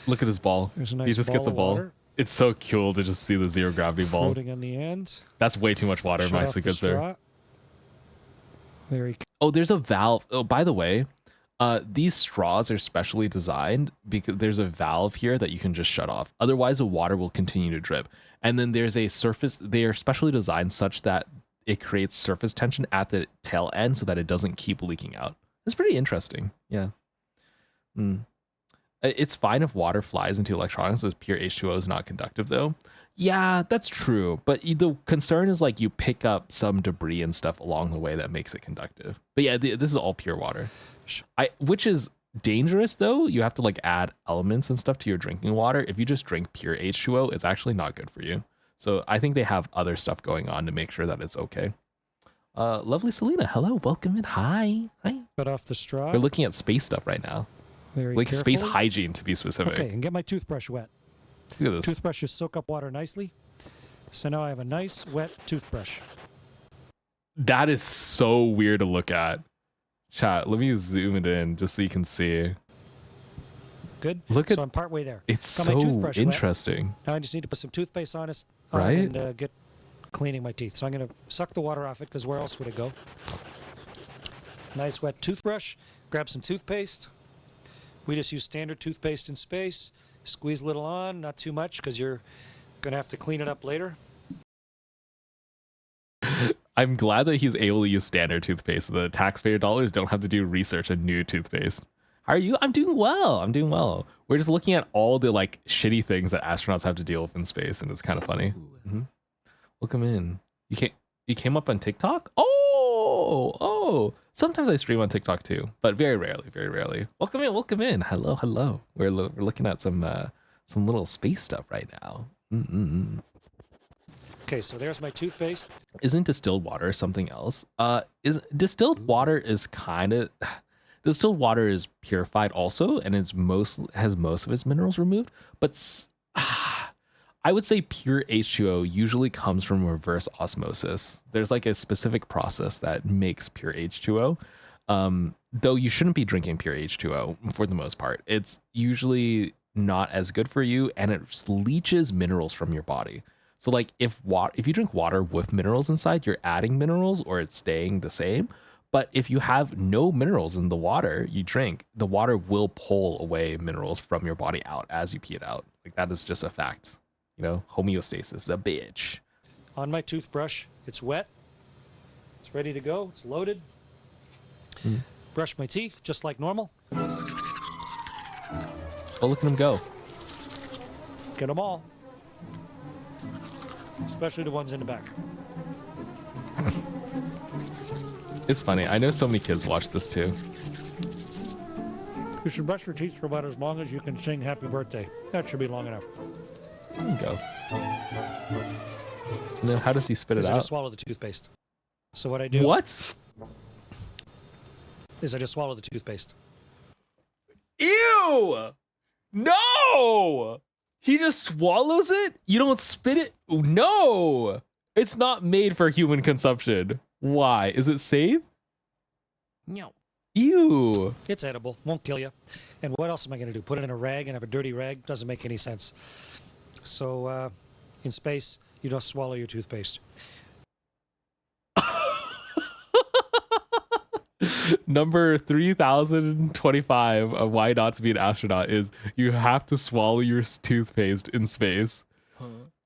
Look at his ball. There's a nice he just gets a ball. Water. It's so cool to just see the zero gravity ball. Floating on the end. That's way too much water, Shut my off the good sir. straw. Very. Oh, there's a valve. Oh, by the way, these straws are specially designed because there's a valve here that you can just shut off. Otherwise, the water will continue to drip. And then there's a surface. They are specially designed such that it creates surface tension at the tail end so that it doesn't keep leaking out. It's pretty interesting. Yeah. It's fine if water flies into electronics as pure H2O is not conductive, though. Yeah, that's true. But the concern is you pick up some debris and stuff along the way that makes it conductive. But yeah, this is all pure water. Which is dangerous, though. You have to add elements and stuff to your drinking water. If you just drink pure H2O, it's actually not good for you. So I think they have other stuff going on to make sure that it's okay. Lovely Selena, hello, welcome in. Hi. Cut off the straw. We're looking at space stuff right now. Very careful. Space hygiene, to be specific. Okay, and get my toothbrush wet. Look at this. Toothbrushes soak up water nicely. So now I have a nice wet toothbrush. That is so weird to look at. Chat, let me zoom it in just so you can see. Good. Look so at. I'm partway there. It's Got my so toothbrush wet. interesting. Now I just need to put some toothpaste on it, Right? and get cleaning my teeth. So I'm going to suck the water off it because where else would it go? Nice wet toothbrush. Grab some toothpaste. We just use standard toothpaste in space. Squeeze a little on, not too much because you're going to have to clean it up later. I'm glad that he's able to use standard toothpaste. The taxpayer dollars don't have to do research on new toothpaste. How are you? I'm doing well. I'm doing well. We're just looking at all the like shitty things that astronauts have to deal with in space, and it's kind of funny. Mm-hmm. Welcome in. You came up on TikTok? Oh. Sometimes I stream on TikTok too, but very rarely, very rarely. Welcome in. Welcome in. Hello, hello. We're looking at some little space stuff right now. Mm-mm. Okay, so there's my toothpaste. Isn't distilled water something else? Distilled water is distilled water is purified also, and has most of its minerals removed. But I would say pure H2O usually comes from reverse osmosis. There's like a specific process that makes pure H2O. Though you shouldn't be drinking pure H2O for the most part. It's usually not as good for you, and it leaches minerals from your body. So like if you drink water with minerals inside, you're adding minerals or it's staying the same. But if you have no minerals in the water you drink, the water will pull away minerals from your body out as you pee it out. Like that is just a fact. You know, homeostasis is a bitch. On my toothbrush, it's wet. It's ready to go. It's loaded. Brush my teeth just like normal. Oh, look at him go. Get them all. Especially the ones in the back. It's funny. I know so many kids watch this too. You should brush your teeth for about as long as you can sing happy birthday. That should be long enough. There you go. And then how does he spit it I out? just swallow the toothpaste. So what I do... What? Is I just swallow the toothpaste. Ew! No! He just swallows it? You don't spit it? No! It's not made for human consumption. Why? Is it safe? No. Ew. It's edible. Won't kill you. And what else am I going to do? Put it in a rag and have a dirty rag? Doesn't make any sense. So, in space, you don't swallow your toothpaste. Number 3025 of why not to be an astronaut is you have to swallow your toothpaste in space.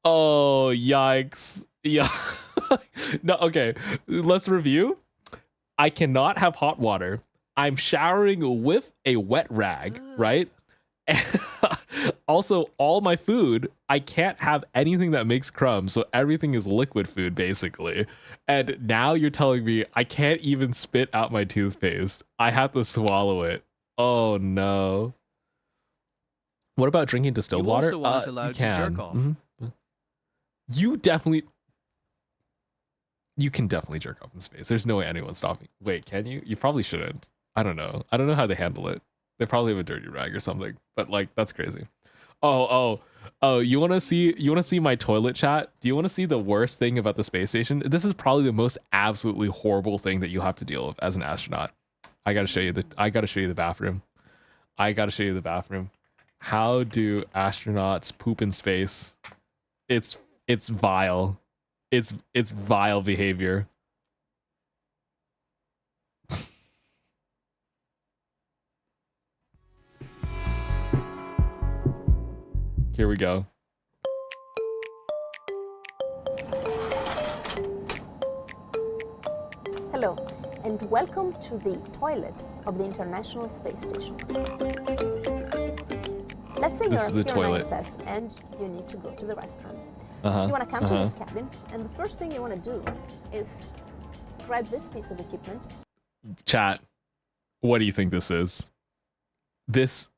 Oh, yikes. Yeah. No, okay. Let's review. I cannot have hot water. I'm showering with a wet rag, right? Also, all my food, I can't have anything that makes crumbs, so everything is liquid food, basically. And now you're telling me I can't even spit out my toothpaste. I have to swallow it. Oh, no. What about drinking distilled water? You also aren't allowed to jerk off. Mm-hmm. You can definitely jerk off in space. There's no way anyone's stopping. Wait, can you? You probably shouldn't. I don't know. I don't know how they handle it. They probably have a dirty rag or something. But like, that's crazy. Oh, you want to see my toilet chat? Do you want to see the worst thing about the space station? This is probably the most absolutely horrible thing that you have to deal with as an astronaut. I got to show you the bathroom. How do astronauts poop in space? It's vile. It's vile behavior. Here we go. Hello, and welcome to the toilet of the International Space Station. Let's say This you're is the here on toilet. ISS and you need to go to the restroom. Uh-huh, You want to come to uh-huh. this cabin, and the first thing you want to do is grab this piece of equipment. Chat, what do you think this is? This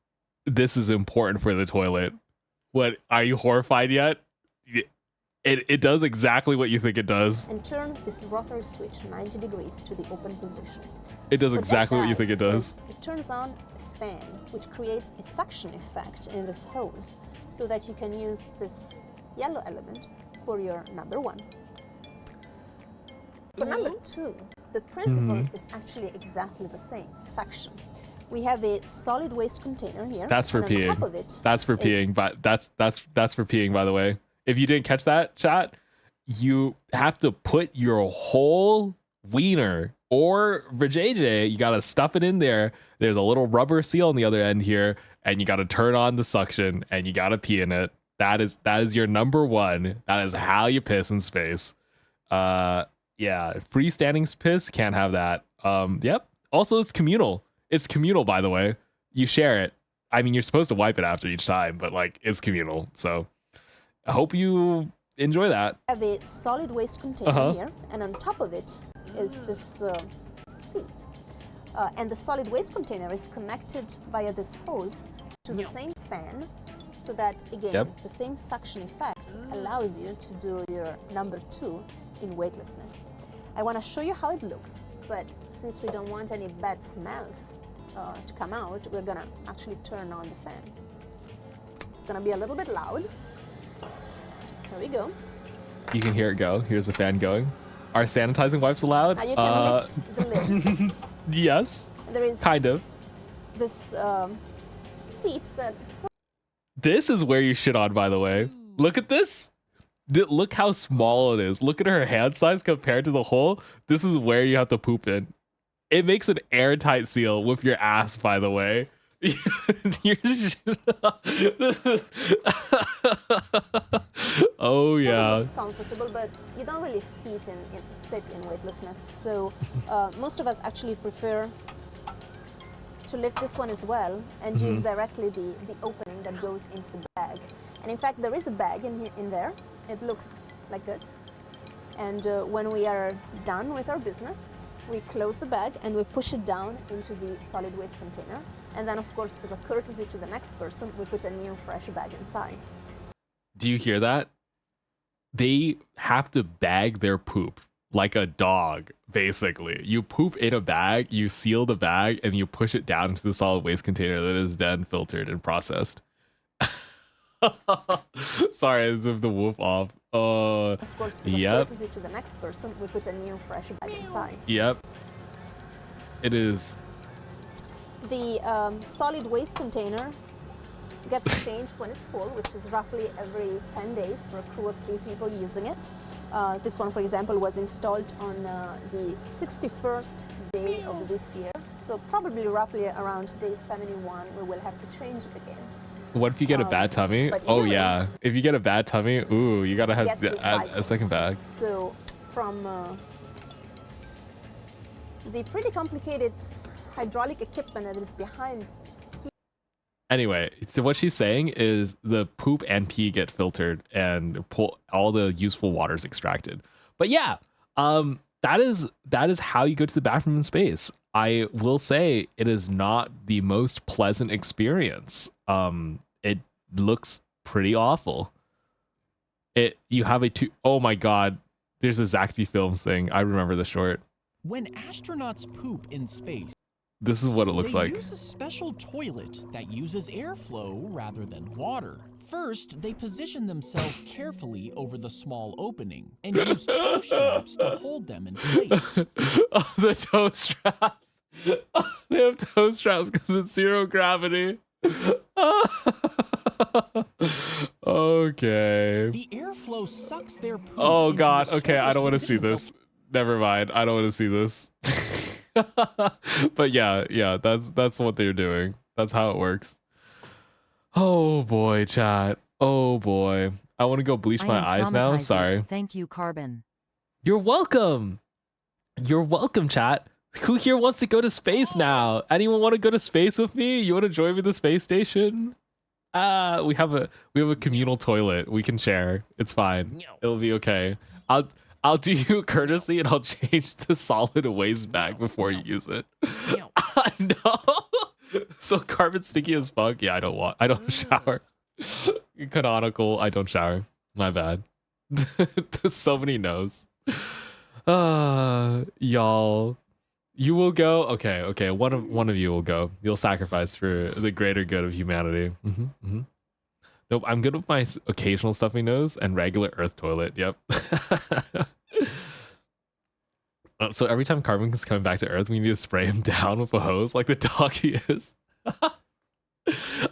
is important for the toilet. What, are you horrified yet? It does exactly what you think it does. And turn this rotary switch 90 degrees to the open position. It does What exactly that what you think it does. is it turns on a fan, which creates a suction effect in this hose, so that you can use this yellow element for your number one. For number two, the principle is actually exactly the same, suction. We have a solid waste container here. That's for and on top peeing. of it That's for is- peeing, but that's for peeing, by the way. If you didn't catch that, chat, you have to put your whole wiener or vajayjay, you gotta stuff it in there. There's a little rubber seal on the other end here, and you gotta turn on the suction and you gotta pee in it. That is your number one. That is how you piss in space. Yeah, freestanding piss, can't have that. Yep. Also, it's communal. It's communal, by the way. You share it. I mean, you're supposed to wipe it after each time, but like it's communal. So I hope you enjoy that. We have a solid waste container here, and on top of it is this seat. And the solid waste container is connected via this hose to the same fan, so that again the same suction effect allows you to do your number 2 in weightlessness. I want to show you how it looks, but since we don't want any bad smells to come out, we're gonna actually turn on the fan. It's gonna be a little bit loud. There we go. You can hear it go. Here's the fan going. Are sanitizing wipes allowed? Now you can lift the lid. Yes. There is kind of. this seat that. This is where you shit on, by the way. Look at this. Look how small it is. Look at her hand size compared to the hole. This is where you have to poop in. It makes an airtight seal with your ass, by the way. Oh yeah. It's comfortable, but you don't really sit in weightlessness. So most of us actually prefer to lift this one as well and use directly the opening that goes into the bag. And in fact, there is a bag in there. It looks like this. And when we are done with our business, we close the bag and we push it down into the solid waste container. And then, of course, as a courtesy to the next person, we put a new fresh bag inside. Do you hear that? They have to bag their poop like a dog, basically. You poop in a bag, you seal the bag, and you push it down into the solid waste container that is then filtered and processed. Sorry, I zipped the wolf off. Of course, as a courtesy to the next person, we put a new fresh bag inside. Yep. It is. The solid waste container gets changed when it's full, which is roughly every 10 days for a crew of 3 people using it. This one, for example, was installed on the 61st day of this year. So probably roughly around day 71, we will have to change it again. What if you get a bad tummy? Oh yeah. If you get a bad tummy, ooh, you gotta have to add a second bag. So from the pretty complicated hydraulic equipment that is behind. Anyway, so what she's saying is the poop and pee get filtered and all the useful water is extracted. But yeah, that is how you go to the bathroom in space. I will say it is not the most pleasant experience. It looks pretty awful. You have oh my god, there's a Zacti Films thing. I remember the short. When astronauts poop in space, this is what it looks like. They use a special toilet that uses airflow rather than water. First, they position themselves carefully over the small opening and use toe straps to hold them in place. Oh, the toe straps. Oh, they have toe straps because it's zero gravity. Okay. The airflow sucks their poop. Oh god. Okay, I don't want to see this. Never mind. I don't want to see this. But yeah, that's what they're doing. That's how it works. Oh boy, chat. Oh boy. I want to go bleach my eyes now. Sorry. Thank you, Karbon. You're welcome. You're welcome, chat. Who here wants to go to space now? Anyone want to go to space with me? You want to join me at the space station? We have a communal toilet we can share. It's fine. It'll be okay. I'll do you a courtesy and I'll change the solid waste bag before you use it. No. So Karbon sticky as fuck. Yeah, I don't shower. Canonical, I don't shower. My bad. There's so many no's. Y'all. You will go? Okay. One of you will go. You'll sacrifice for the greater good of humanity. Nope, I'm good with my occasional stuffy nose and regular earth toilet. Yep. So every time Karbon is coming back to Earth, we need to spray him down with a hose like the dog he is.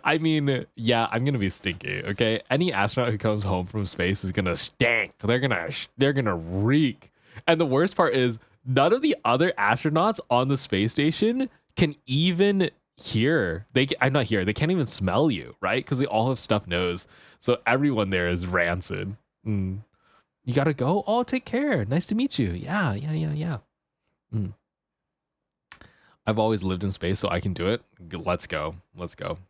I mean, yeah, I'm gonna be stinky. Okay, any astronaut who comes home from space is gonna stink. They're gonna reek. And the worst part is none of the other astronauts on the space station can even hear. I'm not here. They can't even smell you, right? Because they all have stuffed nose. So everyone there is rancid. You gotta go. Oh, take care. Nice to meet you. Yeah. I've always lived in space, so I can do it. Let's go.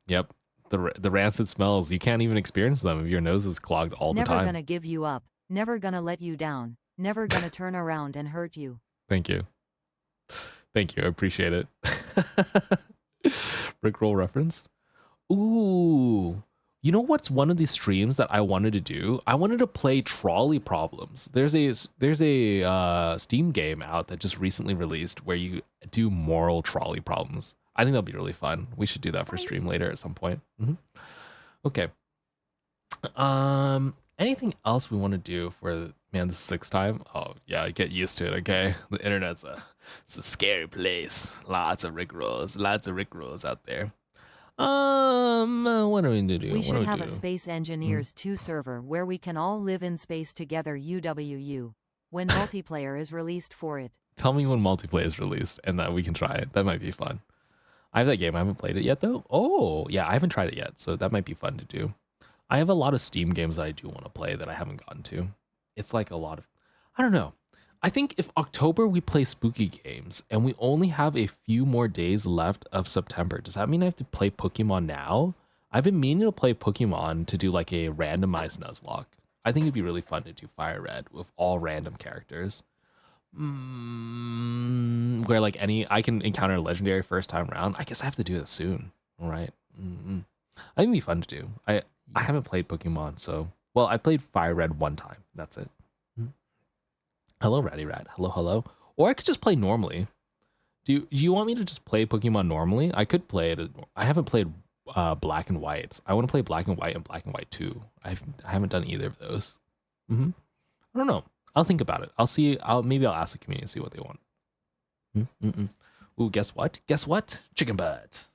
Yep. The rancid smells, you can't even experience them if your nose is clogged all the time. Never gonna give you up. Never gonna let you down. Never gonna turn around and hurt you. Thank you. I appreciate it. Rickroll reference. Ooh. You know what's one of these streams that I wanted to do? I wanted to play trolley problems. There's a Steam game out that just recently released where you do moral trolley problems. I think that'll be really fun. We should do that for stream later at some point. Okay. Anything else we want to do for the sixth time? Oh yeah, get used to it. Okay, the internet's it's a scary place. Lots of rickrolls out there. What are we going to do? We should have a Space Engineers 2 server where we can all live in space together UWU when multiplayer is released for it. Tell me when multiplayer is released and that we can try it. That might be fun. I have that game. I haven't played it yet though. Oh, yeah, I haven't tried it yet. So that might be fun to do. I have a lot of Steam games that I do want to play that I haven't gotten to. It's like a lot of, I don't know. I think if October we play spooky games and we only have a few more days left of September, does that mean I have to play Pokemon now? I've been meaning to play Pokemon to do like a randomized Nuzlocke. I think it'd be really fun to do Fire Red with all random characters. Where like I can encounter a legendary first time round. I guess I have to do it soon. All right. I think it'd be fun to do. I haven't played Pokemon, so well, I played Fire Red one time. That's it. Hello, Ratty Rat. Hello. Or I could just play normally. Do you want me to just play Pokemon normally? I could play it. I haven't played Black and White. I want to play Black and White and Black and White 2. I haven't done either of those. I don't know. I'll think about it. Maybe I'll ask the community and see what they want. Ooh, guess what? Chicken butt.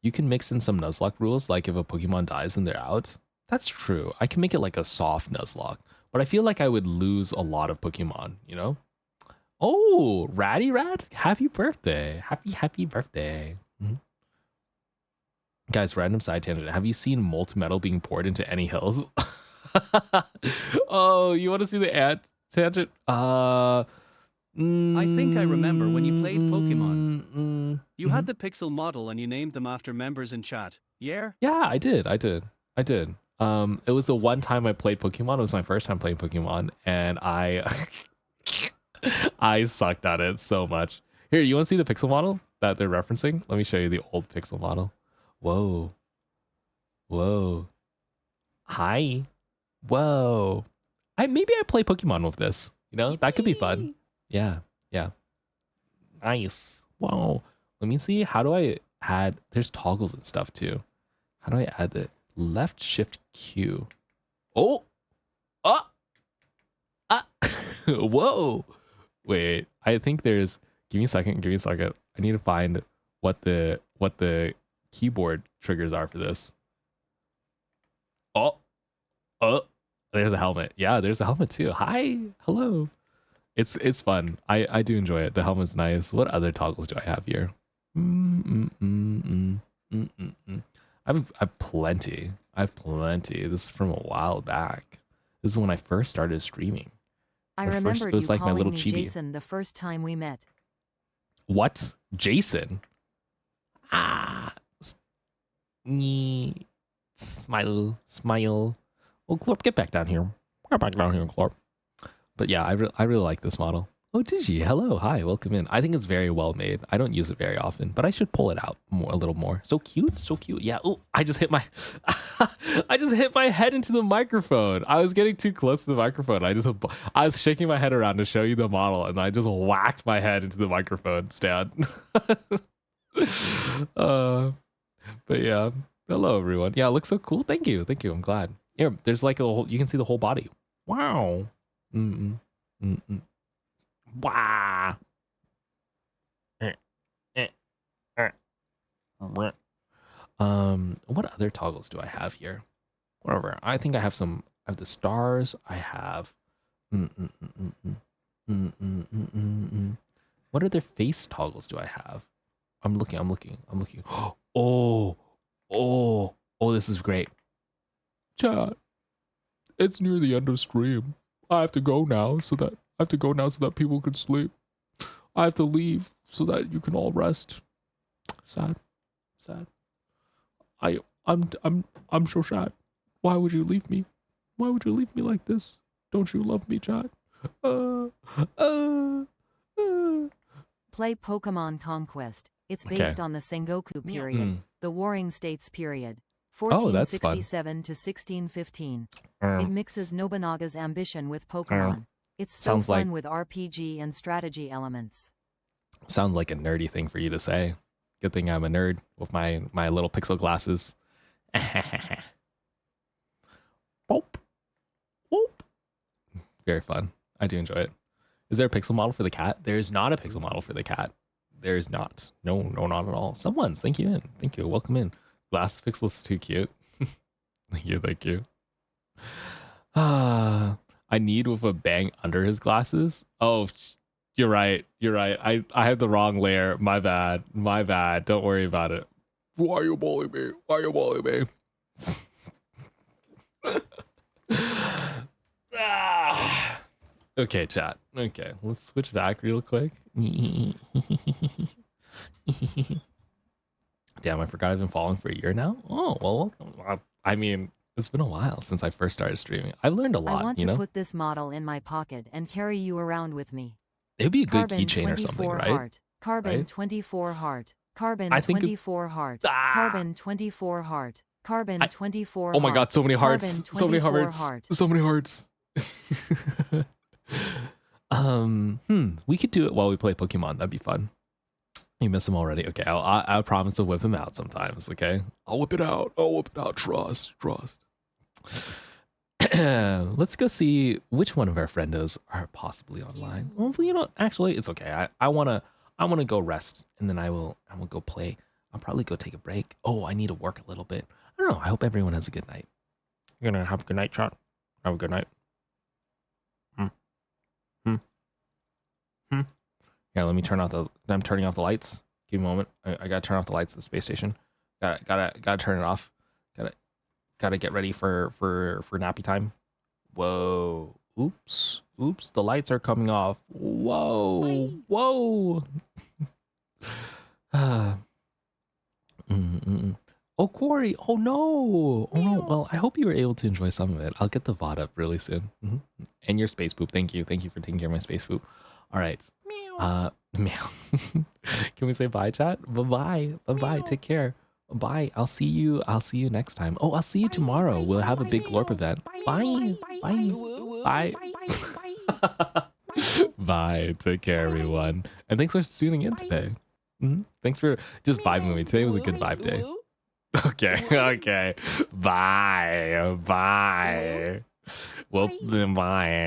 You can mix in some Nuzlocke rules, like if a Pokemon dies and they're out. That's true. I can make it like a soft Nuzlocke, but I feel like I would lose a lot of Pokemon, you know? Oh, Ratty Rat, happy birthday. Happy birthday. Guys, random side tangent. Have you seen molten metal being poured into any hills? Oh, you want to see the ad tangent? I think I remember when you played Pokemon. You had the pixel model and you named them after members in chat. Yeah? Yeah, I did. It was the one time I played Pokemon. It was my first time playing Pokemon, and I sucked at it so much. Here, you want to see the pixel model that they're referencing? Let me show you the old pixel model. Whoa. Hi. Whoa. Maybe I play Pokemon with this. You know, that could be fun. Yeah. Nice. Wow. Let me see. How do I add? There's toggles and stuff too. How do I add the left shift Q? Oh. Whoa. Wait. I think there's. Give me a second. I need to find what the keyboard triggers are for this. Oh. There's a helmet. Yeah, there's a helmet too. Hi. Hello. It's fun. I do enjoy it. The helmet's nice. What other toggles do I have here? I have plenty. This is from a while back. This is when I first started streaming. I remembered you like calling me Jason the first time we met. What? Jason? Smile. Oh, Glorp, get back down here. Glorp. But yeah, I really like this model. Oh, did you? Hello, hi, welcome in. I think it's very well made. I don't use it very often, but I should pull it out a little more. So cute. Yeah. Oh, I just hit my head into the microphone. I was getting too close to the microphone. I was shaking my head around to show you the model, and I just whacked my head into the microphone stand. But yeah, hello everyone. Yeah, it looks so cool. Thank you. I'm glad. Here, there's like a whole, you can see the whole body. Wow. Wow. What other toggles do I have here? Whatever. I think I have some. I have the stars. I have. What other face toggles do I have? I'm looking. Oh, this is great. Chat. It's near the end of stream. I have to go now so that people can sleep. I have to leave so that you can all rest. Sad. I'm so sad. Why would you leave me? Why would you leave me like this? Don't you love me, chat? Play Pokemon Conquest. It's based on the Sengoku period, the Warring States period, 1467 to 1615. It mixes Nobunaga's ambition with Pokemon. It's so fun with RPG and strategy elements. Sounds like a nerdy thing for you to say. Good thing I'm a nerd with my little pixel glasses. Boop. Very fun. I do enjoy it. Is there a pixel model for the cat? There's not a pixel model for the cat. There's not. No, not at all. Someone's. Thank you. Welcome in. Glass pixels is too cute. Thank you. I need with a bang under his glasses. Oh, you're right. I have the wrong layer. My bad. Don't worry about it. Why are you bullying me? Okay, chat. Okay, let's switch back real quick. Damn, I forgot I've been following for a year now. Oh, well, I mean, it's been a while since I first started streaming. I've learned a lot, I want to put this model in my pocket and carry you around with me. It would be a good keychain or something, right? Heart. Carbon 24 heart. Carbon 24 heart. Carbon 24 heart. Carbon 24 Oh my god, so many hearts. So many hearts. We could do it while we play Pokemon. That'd be fun. You miss him already. Okay, I promise to whip him out sometimes. Okay, I'll whip it out. Trust. Let's go see which one of our friendos are possibly online. Well, actually, it's okay. I wanna go rest, and then I will go play. I'll probably go take a break. Oh, I need to work a little bit. I don't know. I hope everyone has a good night. You're gonna have a good night, chat. Have a good night. Yeah, let me turn off I'm turning off the lights. Give me a moment. I gotta turn off the lights at the space station. Gotta turn it off. Gotta get ready for nappy time. Whoa. Oops. The lights are coming off. Whoa. Oh, Corey. Oh no. Well, I hope you were able to enjoy some of it. I'll get the VOD up really soon. And your space poop. Thank you for taking care of my space poop. All right. Meow. Can we say bye, chat? Bye. Take care. Bye. I'll see you next time. Oh, I'll see you tomorrow. We'll have a big LORP event. Bye. Bye. Take care, everyone. And thanks for tuning in today. Thanks for just vibing with me. Today was a good vibe day. Okay. Bye. Well, then bye.